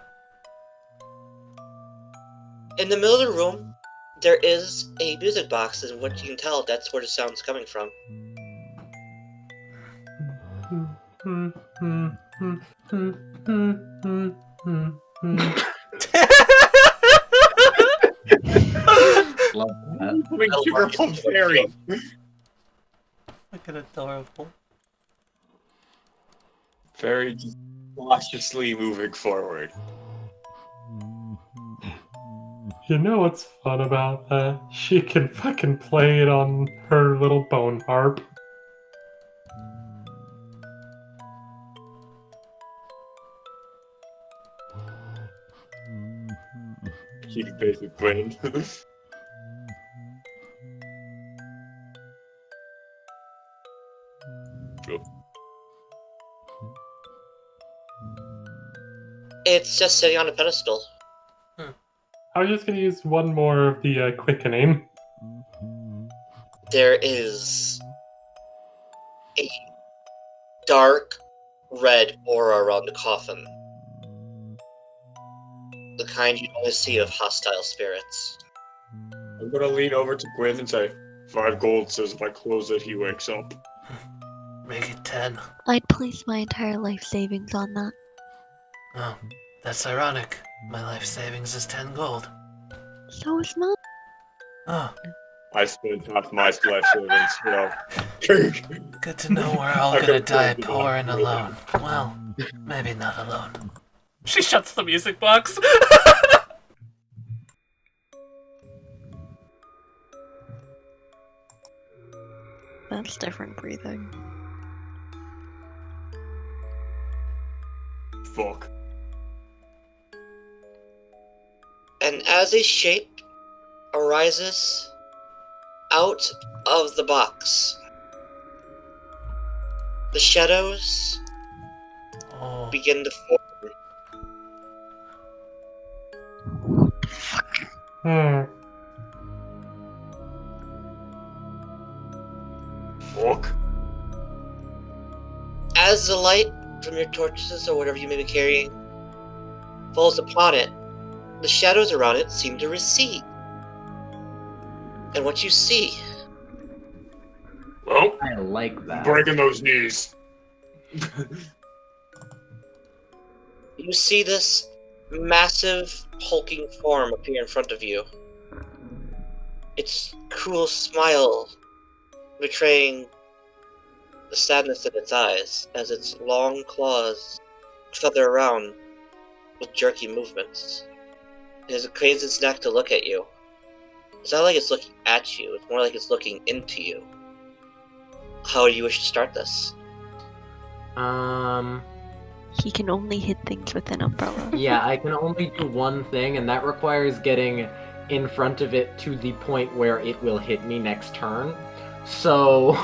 In the middle of the room, there is a music box, and what you can tell, that's where the sound's coming from. Love that. Wait, sugar plum fairy. Look at adorable. Fairy just cautiously moving forward. You know what's fun about that? She can fucking play it on her little bone harp. She basically Gwyn. It's just sitting on a pedestal. I was just gonna use one more of the quickening. There is a dark red aura around the coffin. The kind you only see of hostile spirits. I'm gonna lean over to Gwyn and say, 5 gold says if I close it, he wakes up. Make it 10. I'd place my entire life savings on that. Oh, that's ironic. My life savings is 10 gold. So is mine. Oh, I spent half my life savings, you know. good to know we're all I'm gonna gonna die close it poor up. and alone. Well, maybe not alone. She shuts the music box. That's different breathing. Fuck. And as a shape arises out of the box, the shadows Oh, begin to form. Hmm. Fuck. As the light from your torches or whatever you may be carrying falls upon it, the shadows around it seem to recede. And what you see, Well, I like that. breaking those knees. you see this massive hulking form appear in front of you. Its cruel smile betraying the sadness in its eyes as its long claws feather around with jerky movements. As it cranes its neck to look at you. It's not like it's looking at you, it's more like it's looking into you. How do you wish to start this? He can only hit things with an umbrella. Yeah, I can only do one thing, and that requires getting in front of it to the point where it will hit me next turn. So,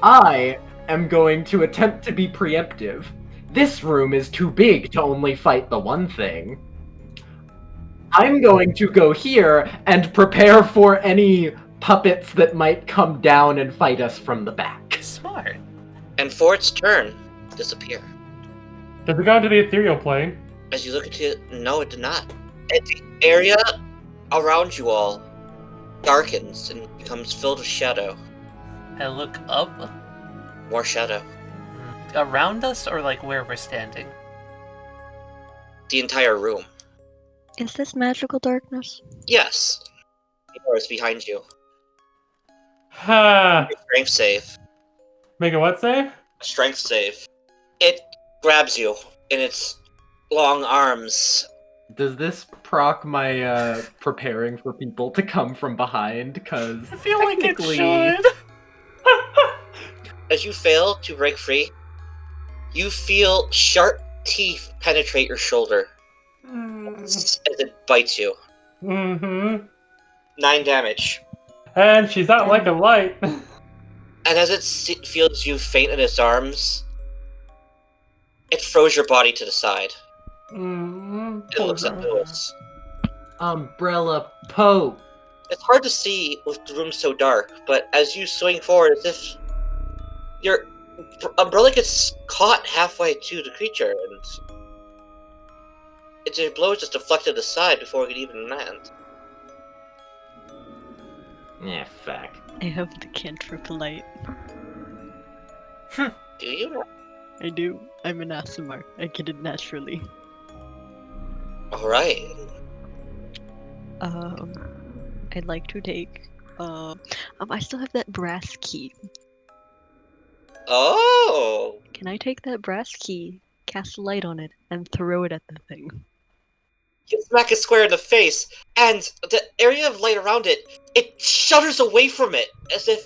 I am going to attempt to be preemptive. this room is too big to only fight the one thing. I'm going to go here and prepare for any puppets that might come down and fight us from the back. Smart. And for its turn, disappear. Did we go into the ethereal plane? As you look into it, no, it did not. And the area around you all darkens and becomes filled with shadow. I look up. More shadow. Around us or like where we're standing? The entire room. Is this magical darkness? Yes. Fiora is behind you. Ha! Strength save. Make a what save? Strength save. It grabs you in its long arms. Does this proc my preparing for people to come from behind? Because I feel like it should. As you fail to break free, you feel sharp teeth penetrate your shoulder as it bites you. Mm-hmm. 9 damage. And she's out like a light. And as it feels you faint in its arms, it throws your body to the side. Mm-hmm. It looks at Lewis. Umbrella Pope. It's hard to see with the room so dark, but as you swing forward, as if your umbrella gets caught halfway to the creature, and its blow is just deflected aside before it can even land. Yeah, fuck. I have the cantrip light. Do you? I do. I'm an Asimar. I get it naturally. Alright. I'd like to take. I still have that brass key. Oh! Can I take that brass key, cast a light on it, and throw it at the thing? You smack it square in the face, and the area of light around it, it shudders away from it, as if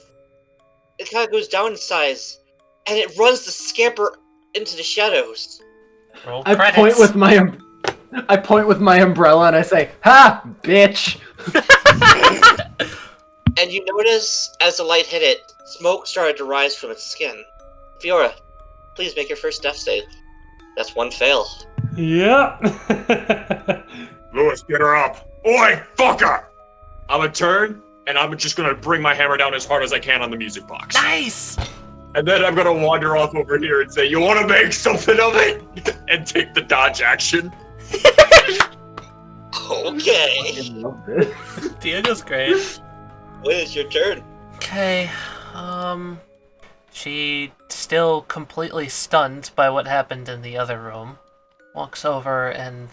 it kind of goes down in size, and it runs to scamper into the shadows. Roll I credits. point with my umbrella and I say, "Ha, bitch!" And you notice, as the light hit it, smoke started to rise from its skin. Fiora, please make your first death save. That's one fail. Yep. Lewis, get her up. Oi, fucker! I'm gonna turn, and I'm just gonna bring my hammer down as hard as I can on the music box. Nice! And then I'm gonna wander off over here and say, you wanna make something of it? And take the dodge action. Okay. I love this. Diego's great. When is your turn? Okay, she, still completely stunned by what happened in the other room, walks over and,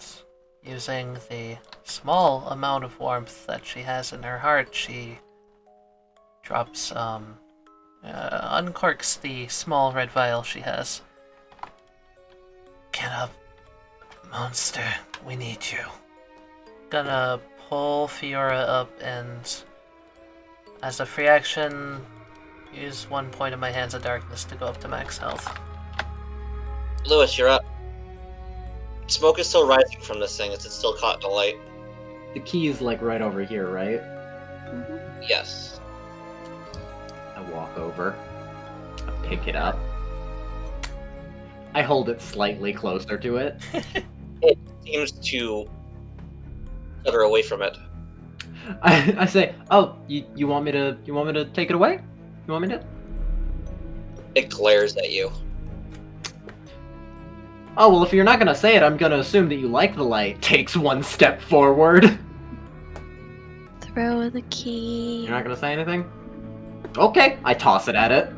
using the small amount of warmth that she has in her heart, she drops, uncorks the small red vial she has. Get up, monster, we need you. Gonna pull Fiora up and, as a free action, use 1 point of my Hands of Darkness to go up to max health. Lewis, you're up. Smoke is still rising from this thing as it's still caught in the light. The key is like right over here, right? Yes. I walk over. I pick it up. I hold it slightly closer to it. It seems to shudder away from it. I say, "Oh, you want me to take it away? You want me to?" It glares at you. "Oh, well, if you're not gonna say it, I'm gonna assume that you like the light." Takes 1 step forward. Throw the key. You're not gonna say anything? Okay, I toss it at it.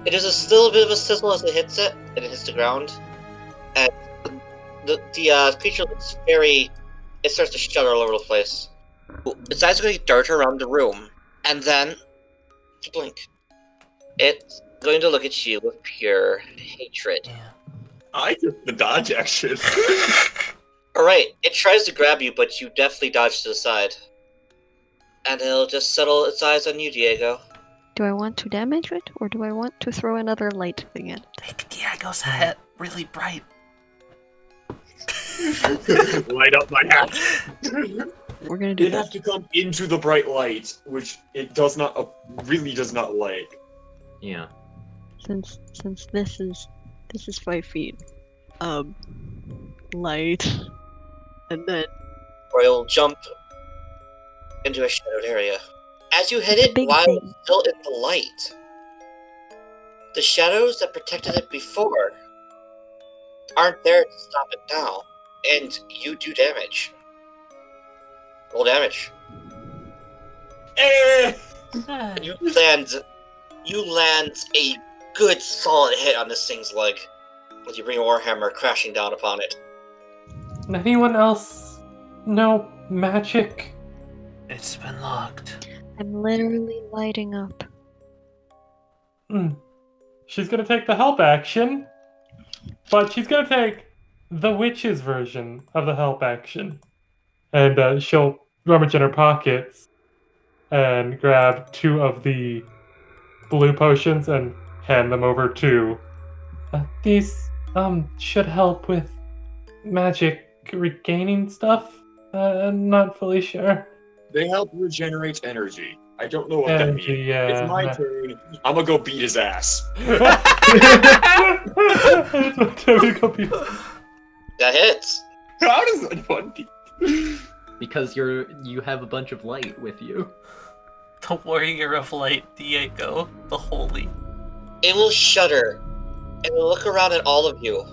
It is still a bit of a sizzle as it hits it, and it hits the ground. And the creature looks very... It starts to shudder all over the place. Its eyes are going to dart around the room, and then, to blink, it's going to look at you with pure hatred. Yeah. I took the dodge action. Alright, it tries to grab you, but you definitely dodge to the side. And it'll just settle its eyes on you, Diego. Do I want to damage it, or do I want to throw another light thing at it? Make Diego's hat really bright. Light up my hat. We're gonna do It has to come into the bright light, which it does not, really does not like. Yeah. Since this is 5 feet. light, and then Or you'll jump into a shadowed area. As you hit It's a it, big while thing. it's still in the light, the shadows that protected it before aren't there to stop it now, and you do damage. Roll damage. Eh! And you land a good solid hit on this thing's leg as you bring a warhammer crashing down upon it. Anyone else know magic? It's been locked. I'm literally lighting up. She's gonna take the help action, but she's gonna take the witch's version of the help action. And she'll rummage in her pockets and grab 2 of the blue potions and hand them over to. These should help with magic regaining stuff. I'm not fully sure. They help regenerate energy. I don't know what that Energy, means. yeah. It's my turn. I'm gonna go beat his ass. It's my turn to go beat- That hits. How does that one? Because you have a bunch of light with you. The warrior of light, Diego, the holy. It will shudder. It will look around at all of you.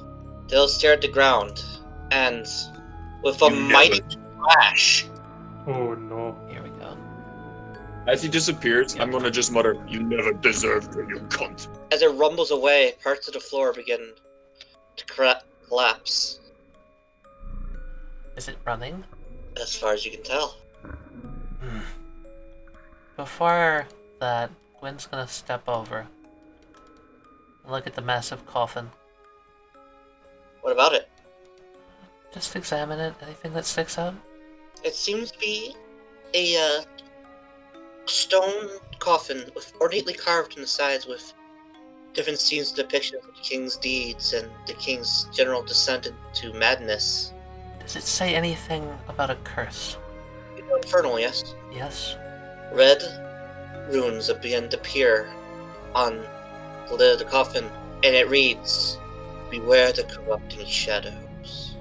They'll stare at the ground, and with a You mighty never- crash, Oh no. Here we go. As he disappears, I'm gonna just mutter, "You never deserved it, you cunt." as it rumbles away, parts of the floor begin to collapse, Is it running? as far as you can tell. Before that, Gwen's gonna step over and look at the massive coffin. What about it? Just examine it. Anything that sticks out? It seems to be a stone coffin with ornately carved in the sides with different scenes depictions of the king's deeds and the king's general descent into madness. Does it say anything about a curse? Infernal, yes. Yes? Red runes that begin to appear on the lid of the coffin, and it reads, "Beware the corrupting shadows."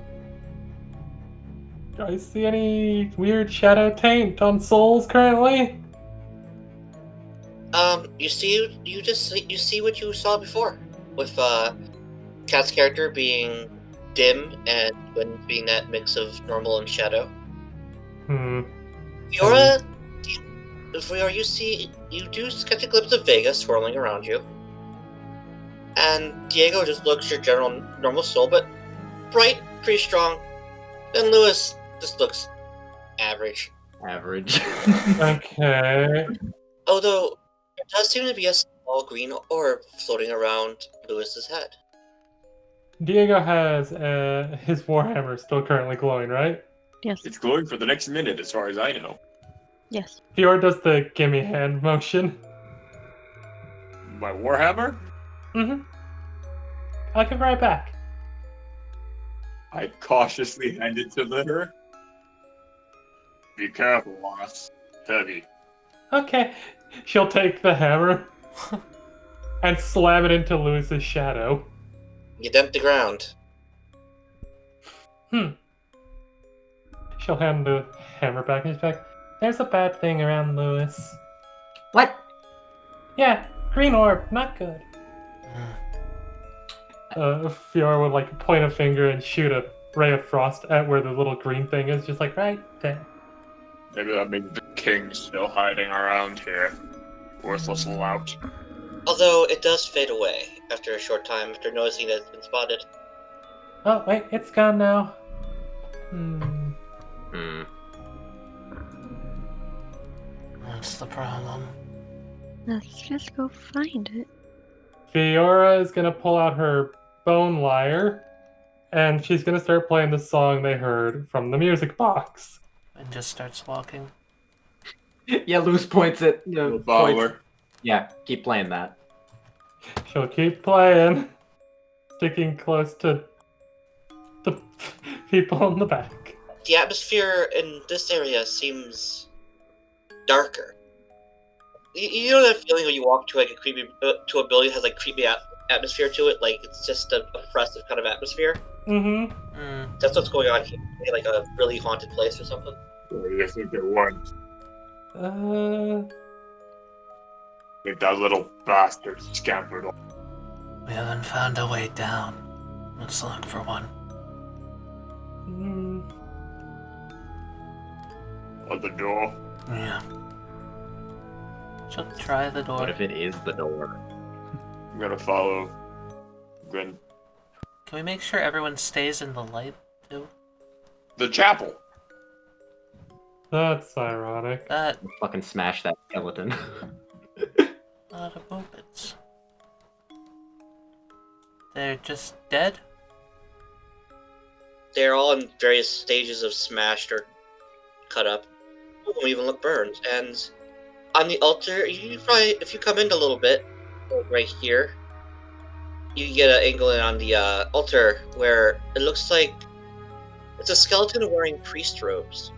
Guys, see any weird shadow taint on souls currently? You see what you saw before, with Cat's character being dim and Gwen being that mix of normal and shadow. Fiora, you do catch a glimpse of Vega swirling around you, and Diego just looks your general normal soul, but bright, pretty strong. Then Lewis just looks average. Average. Okay. Although, there does seem to be a small green orb floating around Lewis's head. Diego has his warhammer still currently glowing, right? Yes. It's glowing for the next minute, as far as I know. Yes. Fiora does the gimme hand motion. My warhammer? I'll give right back. I cautiously hand it to her. Be careful, Loss. Heavy. Okay. She'll take the hammer and slam it into Lewis's shadow. You dent the ground. She'll hand the hammer back in his back. There's a bad thing around Lewis. What? Yeah, green orb, not good. Fiora would like point a finger and shoot a ray of frost at where the little green thing is, just like right there. Maybe that means the king's still hiding around here. Worthless lout. Although it does fade away after a short time after noticing that it's been spotted. Oh wait, it's gone now. What's the problem? Let's just go find it. Fiora is gonna pull out her bone lyre, and she's gonna start playing the song they heard from the music box. And just starts walking. Yeah, Luz points at. The Points. follower. Yeah, keep playing that. She'll keep playing, sticking close to the people in the back. The atmosphere in this area seems darker. You know that feeling when you walk to like a creepy to a building that has like creepy atmosphere to it, like it's just an oppressive kind of atmosphere. Mm-hmm. That's what's going on here. Like a really haunted place or something. What do you think it was? Uh, I think that little bastard scampered off. We haven't found a way down. Let's look for one. mm, On the door. Yeah. She'll try the door. What if it is the door? I'm gonna follow Gwen. Can we make sure everyone stays in the light, too? The chapel. that's ironic. That Fucking smash that skeleton. lot of movements. They're just dead? They're all in various stages of smashed or cut up. Some of them even look burned. And on the altar, you probably, if you come in a little bit, right here, you get an angle in on the altar where it looks like it's a skeleton wearing priest robes.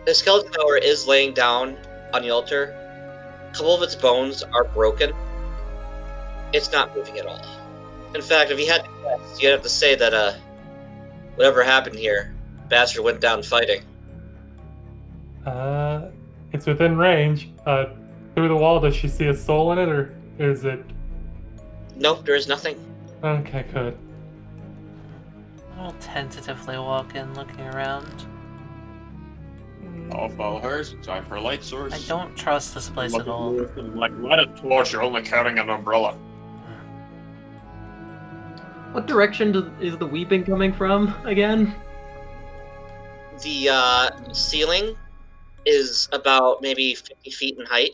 The skeleton, however, is laying down on the altar. A couple of its bones are broken. It's not moving at all. In fact, if you had to guess, you'd have to say that whatever happened here, bastard went down fighting. It's within range. Through the wall, does she see a soul in it, or is it? Nope, there is nothing. Okay, good. I'll tentatively walk in, looking around. I'll follow her since I'm her light source. I don't trust this place at all. Like, light a torch, you're only carrying an umbrella. What direction is the weeping coming from again? The ceiling is about maybe 50 feet in height.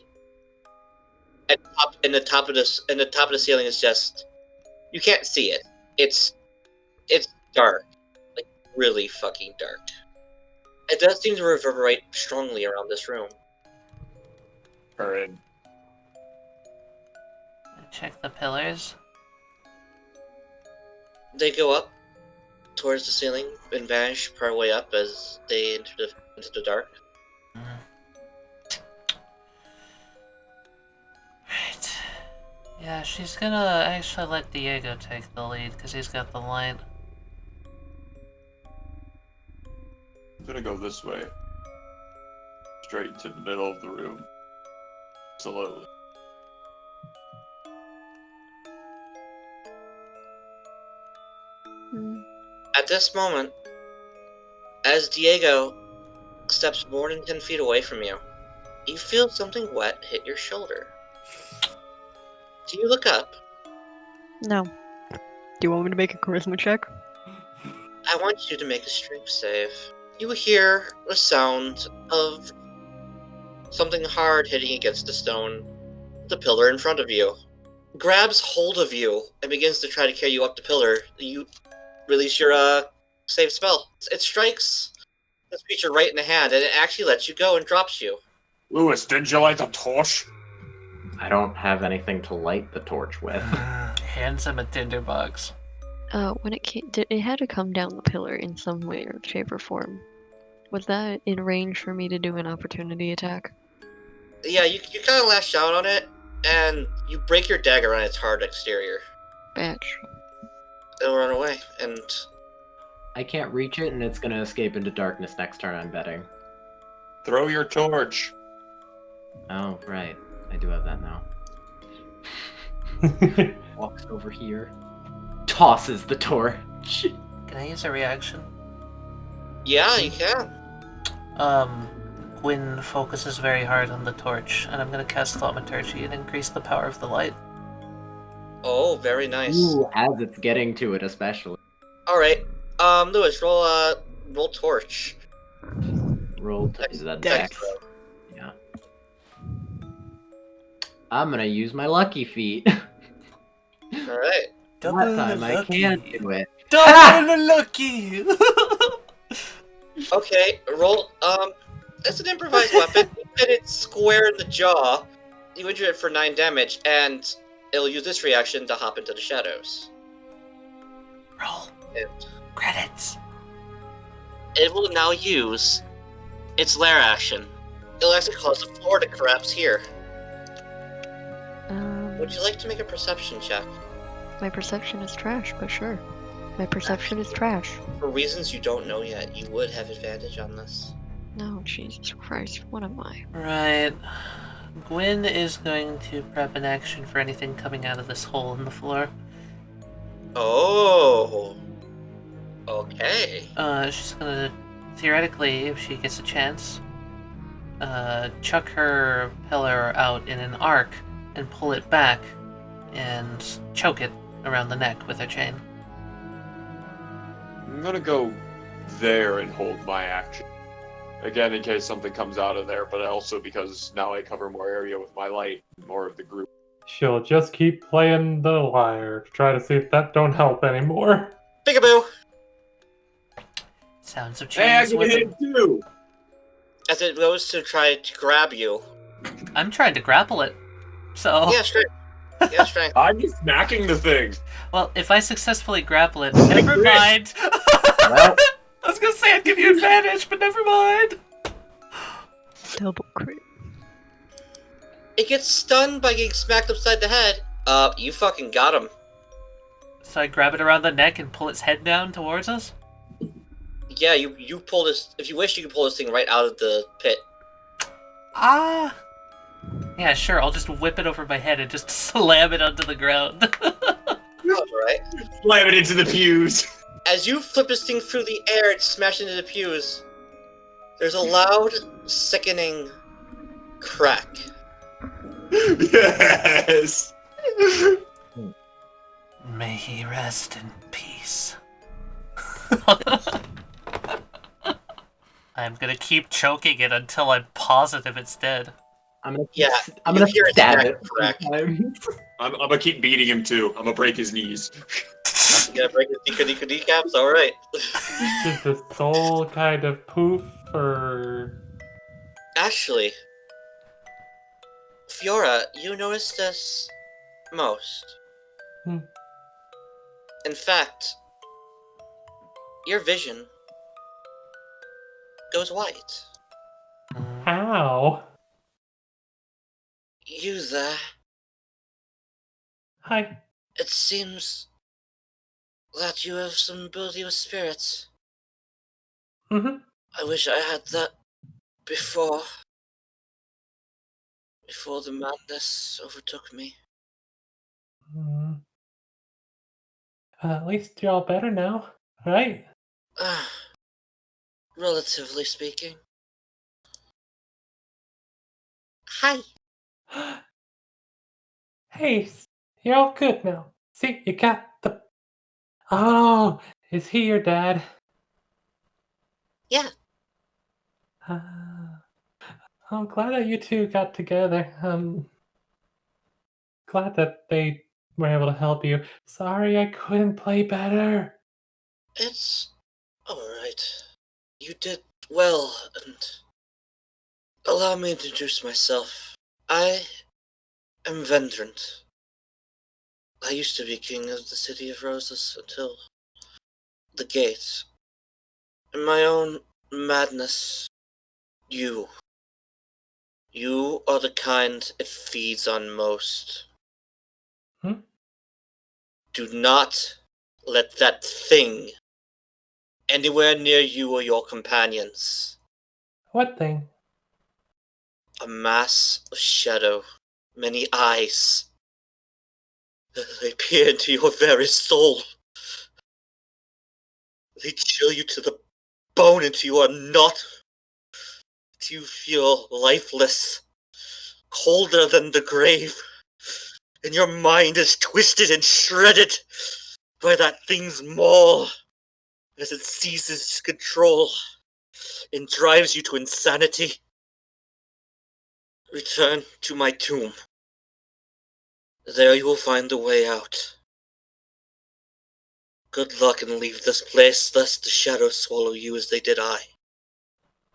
And the top of the ceiling is just, you can't see it. It's dark, like really fucking dark. It does seem to reverberate strongly around this room. Her in. I check the pillars. They go up towards the ceiling and vanish part way up as they enter the dark. Right. Yeah, she's gonna actually let Diego take the lead because he's got the light. I'm gonna go this way. Straight to the middle of the room. Slowly. At this moment, as Diego steps more than 10 feet away from you, you feel something wet hit your shoulder. Do you look up? No. Do you want me to make a charisma check? I want you to make a strength save. You hear the sound of something hard hitting against the stone, the pillar in front of you. Grabs hold of you and begins to try to carry you up the pillar. You release your save spell. It strikes this creature right in the hand, and it actually lets you go and drops you. Lewis, didn't you light the torch? I don't have anything to light the torch with. Hands him a tinderbox. When it came, it had to come down the pillar in some way or shape or form. Was that in range for me to do an opportunity attack? Yeah, you kind of lash out on it, and you break your dagger on its hard exterior. Batch. It'll run away, and I can't reach it, and it's gonna escape into darkness next turn, I'm betting. Throw your torch. Oh, right. I do have that now. Walks over here. Tosses the torch. Can I use a reaction? yeah, you can. Gwyn focuses very hard on the torch, and I'm gonna cast Thaumaturgy and increase the power of the light. Oh, very nice. Ooh, as it's getting to it, especially. Alright, Lewis, roll torch. Roll to the Dex. dex. Yeah. I'm gonna use my lucky feat. Alright. That time I can't do it. Double lucky! Okay, roll, it's an improvised weapon. You hit it square in the jaw. You injure it for 9 damage, and it'll use this reaction to hop into the shadows. Roll. And Credits. it will now use its lair action. It'll actually cause the floor to collapse here. Would you like to make a perception check? My perception is trash, but sure. My perception is trash. For reasons you don't know yet, you would have advantage on this. No, Jesus Christ, what am I? Right. Gwyn is going to prep an action for anything coming out of this hole in the floor. Oh. Okay. She's gonna, theoretically, if she gets a chance, chuck her pillar out in an arc and pull it back and choke it around the neck with her chain. I'm gonna go there and hold my action. Again, in case something comes out of there, but also because now I cover more area with my light, more of the group. She'll just keep playing the lyre to try to see if that don't help anymore. Peekaboo! Sounds of Hey, I chains can hit whipping. too! As it goes to try to grab you. I'm trying to grapple it. So, Yeah, strength. Yeah, strength. I'm just smacking the thing. well, if I successfully grapple it, never mind. Well, I was gonna say I'd give you advantage, but never mind. Double crit. It gets stunned by getting smacked upside the head. You fucking got him. So I grab it around the neck and pull its head down towards us? Yeah, you pull this. If you wish, you can pull this thing right out of the pit. Ah. Yeah, sure, I'll just whip it over my head and just slam it onto the ground. Alright. Slam it into the pews. As you flip this thing through the air and smash into the pews, there's a loud, sickening crack. Yes! May he rest in peace. I'm gonna keep choking it until I'm positive it's dead. I'm gonna Yeah, I'm you gonna hear it stab crack, it. crack. I'm gonna keep beating him too. I'm gonna break his knees. You gotta break his kneecaps? Alright. Did the soul kind of poof or... Actually, Fiora, you notice this most. Hmm. In fact, your vision goes white. How? You there? Hi. It seems that you have some ability with spirits. Mm-hmm. I wish I had that before the madness overtook me. At least you're all better now, right? Relatively speaking. Hi. Hey, you're all good now. See, you got the... Oh, is he your dad? Yeah. I'm glad that you two got together. Glad that they were able to help you. Sorry I couldn't play better. It's alright. You did well, and allow me to introduce myself. I am Vendrant. I used to be king of the City of Roses until the gate. In my own madness, you are the kind it feeds on most. Hmm? Do not let that thing anywhere near you or your companions. What thing? A mass of shadow, many eyes. They peer into your very soul. They chill you to the bone until you are not. Until you feel lifeless, colder than the grave, and your mind is twisted and shredded by that thing's maul as it seizes control and drives you to insanity. Return to my tomb. There you will find the way out. Good luck and leave this place, lest the shadows swallow you as they did I.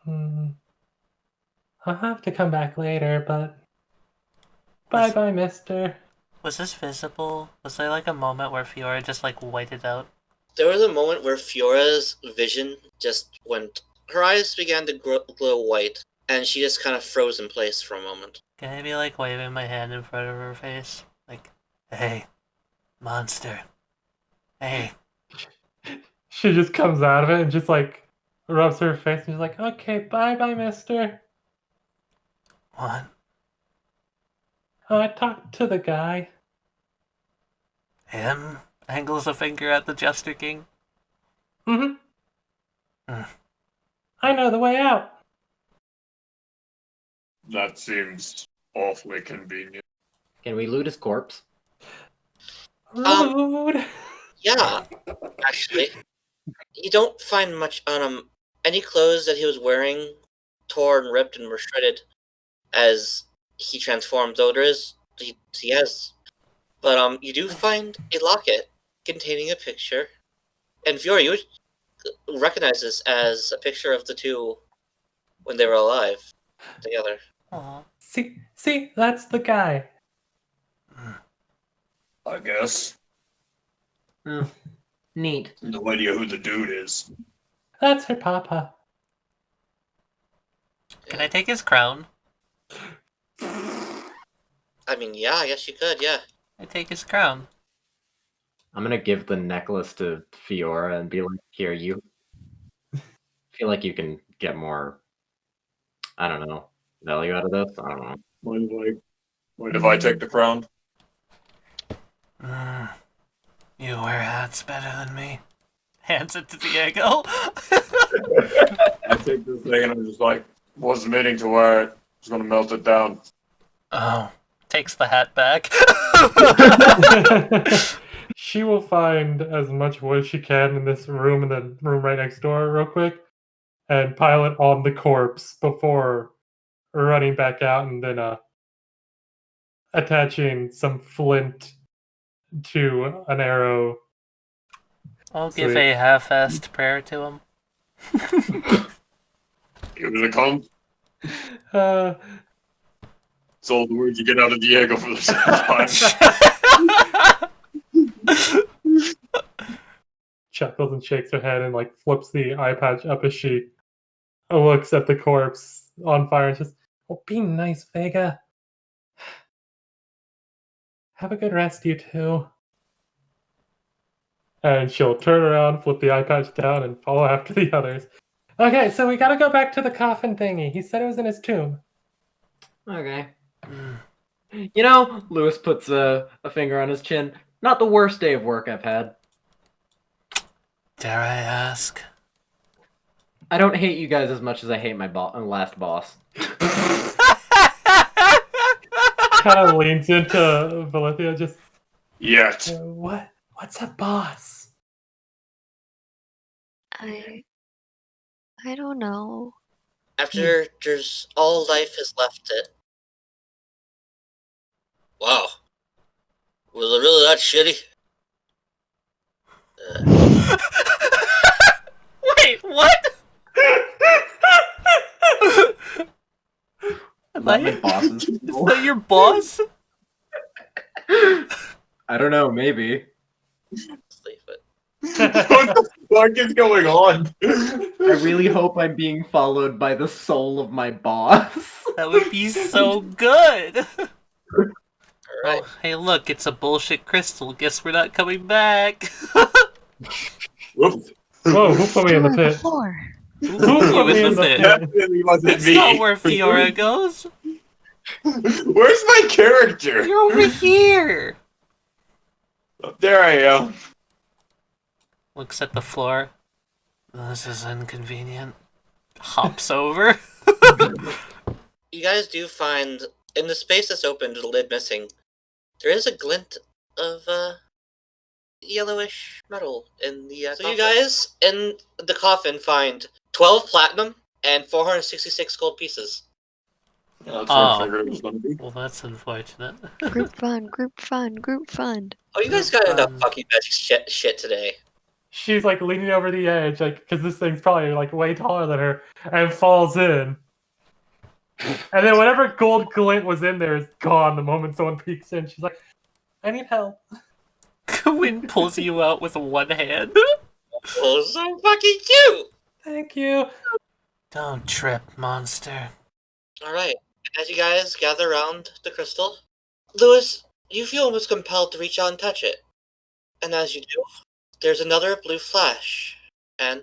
I'll have to come back later, but... Was- Bye-bye, mister. Was this visible? Was there like a moment where Fiora just like whited out? There was a moment where Fiora's vision just went. Her eyes began to glow white, and she just kind of froze in place for a moment. Can I be like waving my hand in front of her face? Like, hey, monster. Hey, She just comes out of it and just like rubs her face and she's like, okay, bye, mister. What? Oh, I talked to the guy. Him? Angles a finger at the Jester King. Mm-hmm. Hmm. I know the way out. That seems awfully convenient. Can we loot his corpse? Rude. Yeah, actually. You don't find much on him. Any clothes that he was wearing tore and ripped and were shredded as he transformed, though he has. But you do find a locket containing a picture. And Fiora, you would recognize this as a picture of the two when they were alive together. Aw. See, that's the guy. I guess. Hmm. Neat. No idea who the dude is. That's her papa. Can I take his crown? I mean, yeah, I guess you could, yeah. I take his crown. I'm gonna give the necklace to Fiora and be like, here, you feel like you can get more, I don't know, value out of this? I don't know. Mind if I take the crown? You wear hats better than me. Hands it to Diego. I take this thing and I'm just like, wasn't meaning to wear it. Just gonna melt it down. Oh. Takes the hat back. She will find as much wood as she can in this room and the room right next door real quick and pile it on the corpse before running back out and then attaching some flint to an arrow. I'll give Sweet. a half-assed prayer to him. Here it comes. Uh, It's all the words you get out of Diego for the second time. chuckles and shakes her head and like flips the eye patch up as she looks at the corpse on fire and says, "Oh, be nice, Vega. Have a good rest, you two." And she'll turn around, flip the eye patch down, and follow after the others. Okay, so we gotta go back to the coffin thingy. He said it was in his tomb. Okay. You know, Lewis puts a finger on his chin. Not the worst day of work I've had. Dare I ask? I don't hate you guys as much as I hate my last boss. Kind of leans into Velatha, just, Yet. What's a boss? I don't know. After there's all life has left it. Wow. Was it really that shitty? Wait, what? Not my boss's Is that your boss? I don't know, maybe. Sleep it. What the fuck is going on? I really hope I'm being followed by the soul of my boss. That would be so good. Alright. Oh, hey, look, it's a bullshit crystal. Guess we're not coming back. Whoops. Whoa, who put me in the Floor, pit? floor. Who You put me in in the the pit. pit? Definitely wasn't That's me. not where Fiora goes. Where's my character? You're over here. There I am. Looks at the floor. This is inconvenient. Hops over. You guys do find, in the space that's open to the lid missing, there is a glint of yellowish metal in the so you guys in the coffin find 12 platinum and 466 gold pieces. Yeah, that's what I figured it was gonna be. Well, that's unfortunate. Group fund, group fund, group fund. Oh, you guys got enough fucking magic shit today. She's like leaning over the edge, like, because this thing's probably like way taller than her, and falls in. And then whatever gold glint was in there is gone the moment someone peeks in. She's like, I need help. Gwyn pulls you out with one hand. Oh, so fucking cute! Thank you. Don't trip, monster. Alright, as you guys gather around the crystal, Lewis, you feel almost compelled to reach out and touch it. And as you do, there's another blue flash And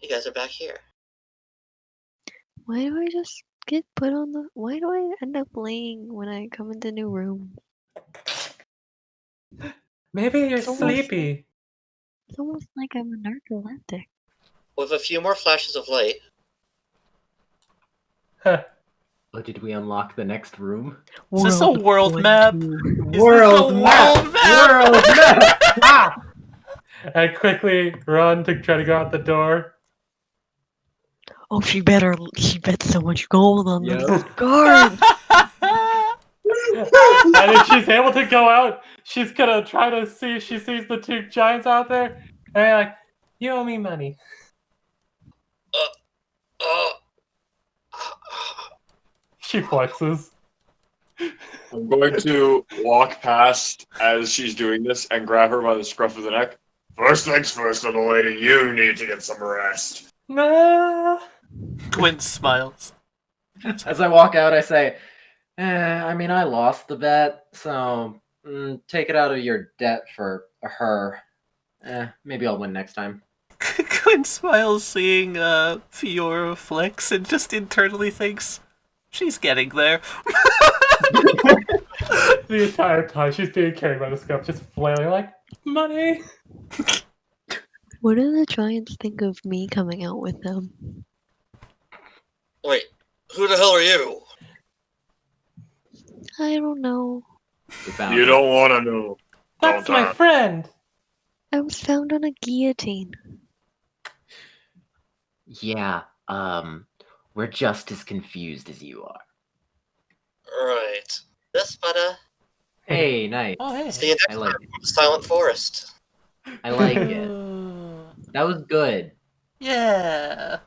you guys are back here. Why do I just get put on the? Why do I end up laying when I come into new room? Maybe you're It's almost sleepy. It's almost like I'm a narcoleptic. With a few more flashes of light, Huh. Oh, did we unlock the next room? Is this a world map? World map! World map! Ah! I quickly run to try to go out the door. Oh, she bet so much gold on Yep. the guard. And if she's able to go out, she's gonna try to see if she sees the two giants out there. And I'm like, you owe me money. uh, She flexes. I'm going to walk past as she's doing this and grab her by the scruff of the neck. First things first, little lady, you need to get some rest. Nah. Gwyn smiles. As I walk out, I say, I mean, I lost the bet, so take it out of your debt for her. Maybe I'll win next time. Gwyn smiles seeing Fiora flex and just internally thinks, she's getting there. The entire time she's being carried by the scruff, just flailing like, money. What do the giants think of me coming out with them? wait, who the hell are you? I don't know. We found You it. don't want to know. That's Don't my friend. I was found on a guillotine. Yeah, we're just as confused as you are. Right. This, but Hey, nice. Oh, hey. see you I next like time. Silent Forest. I like it. That was good. Yeah.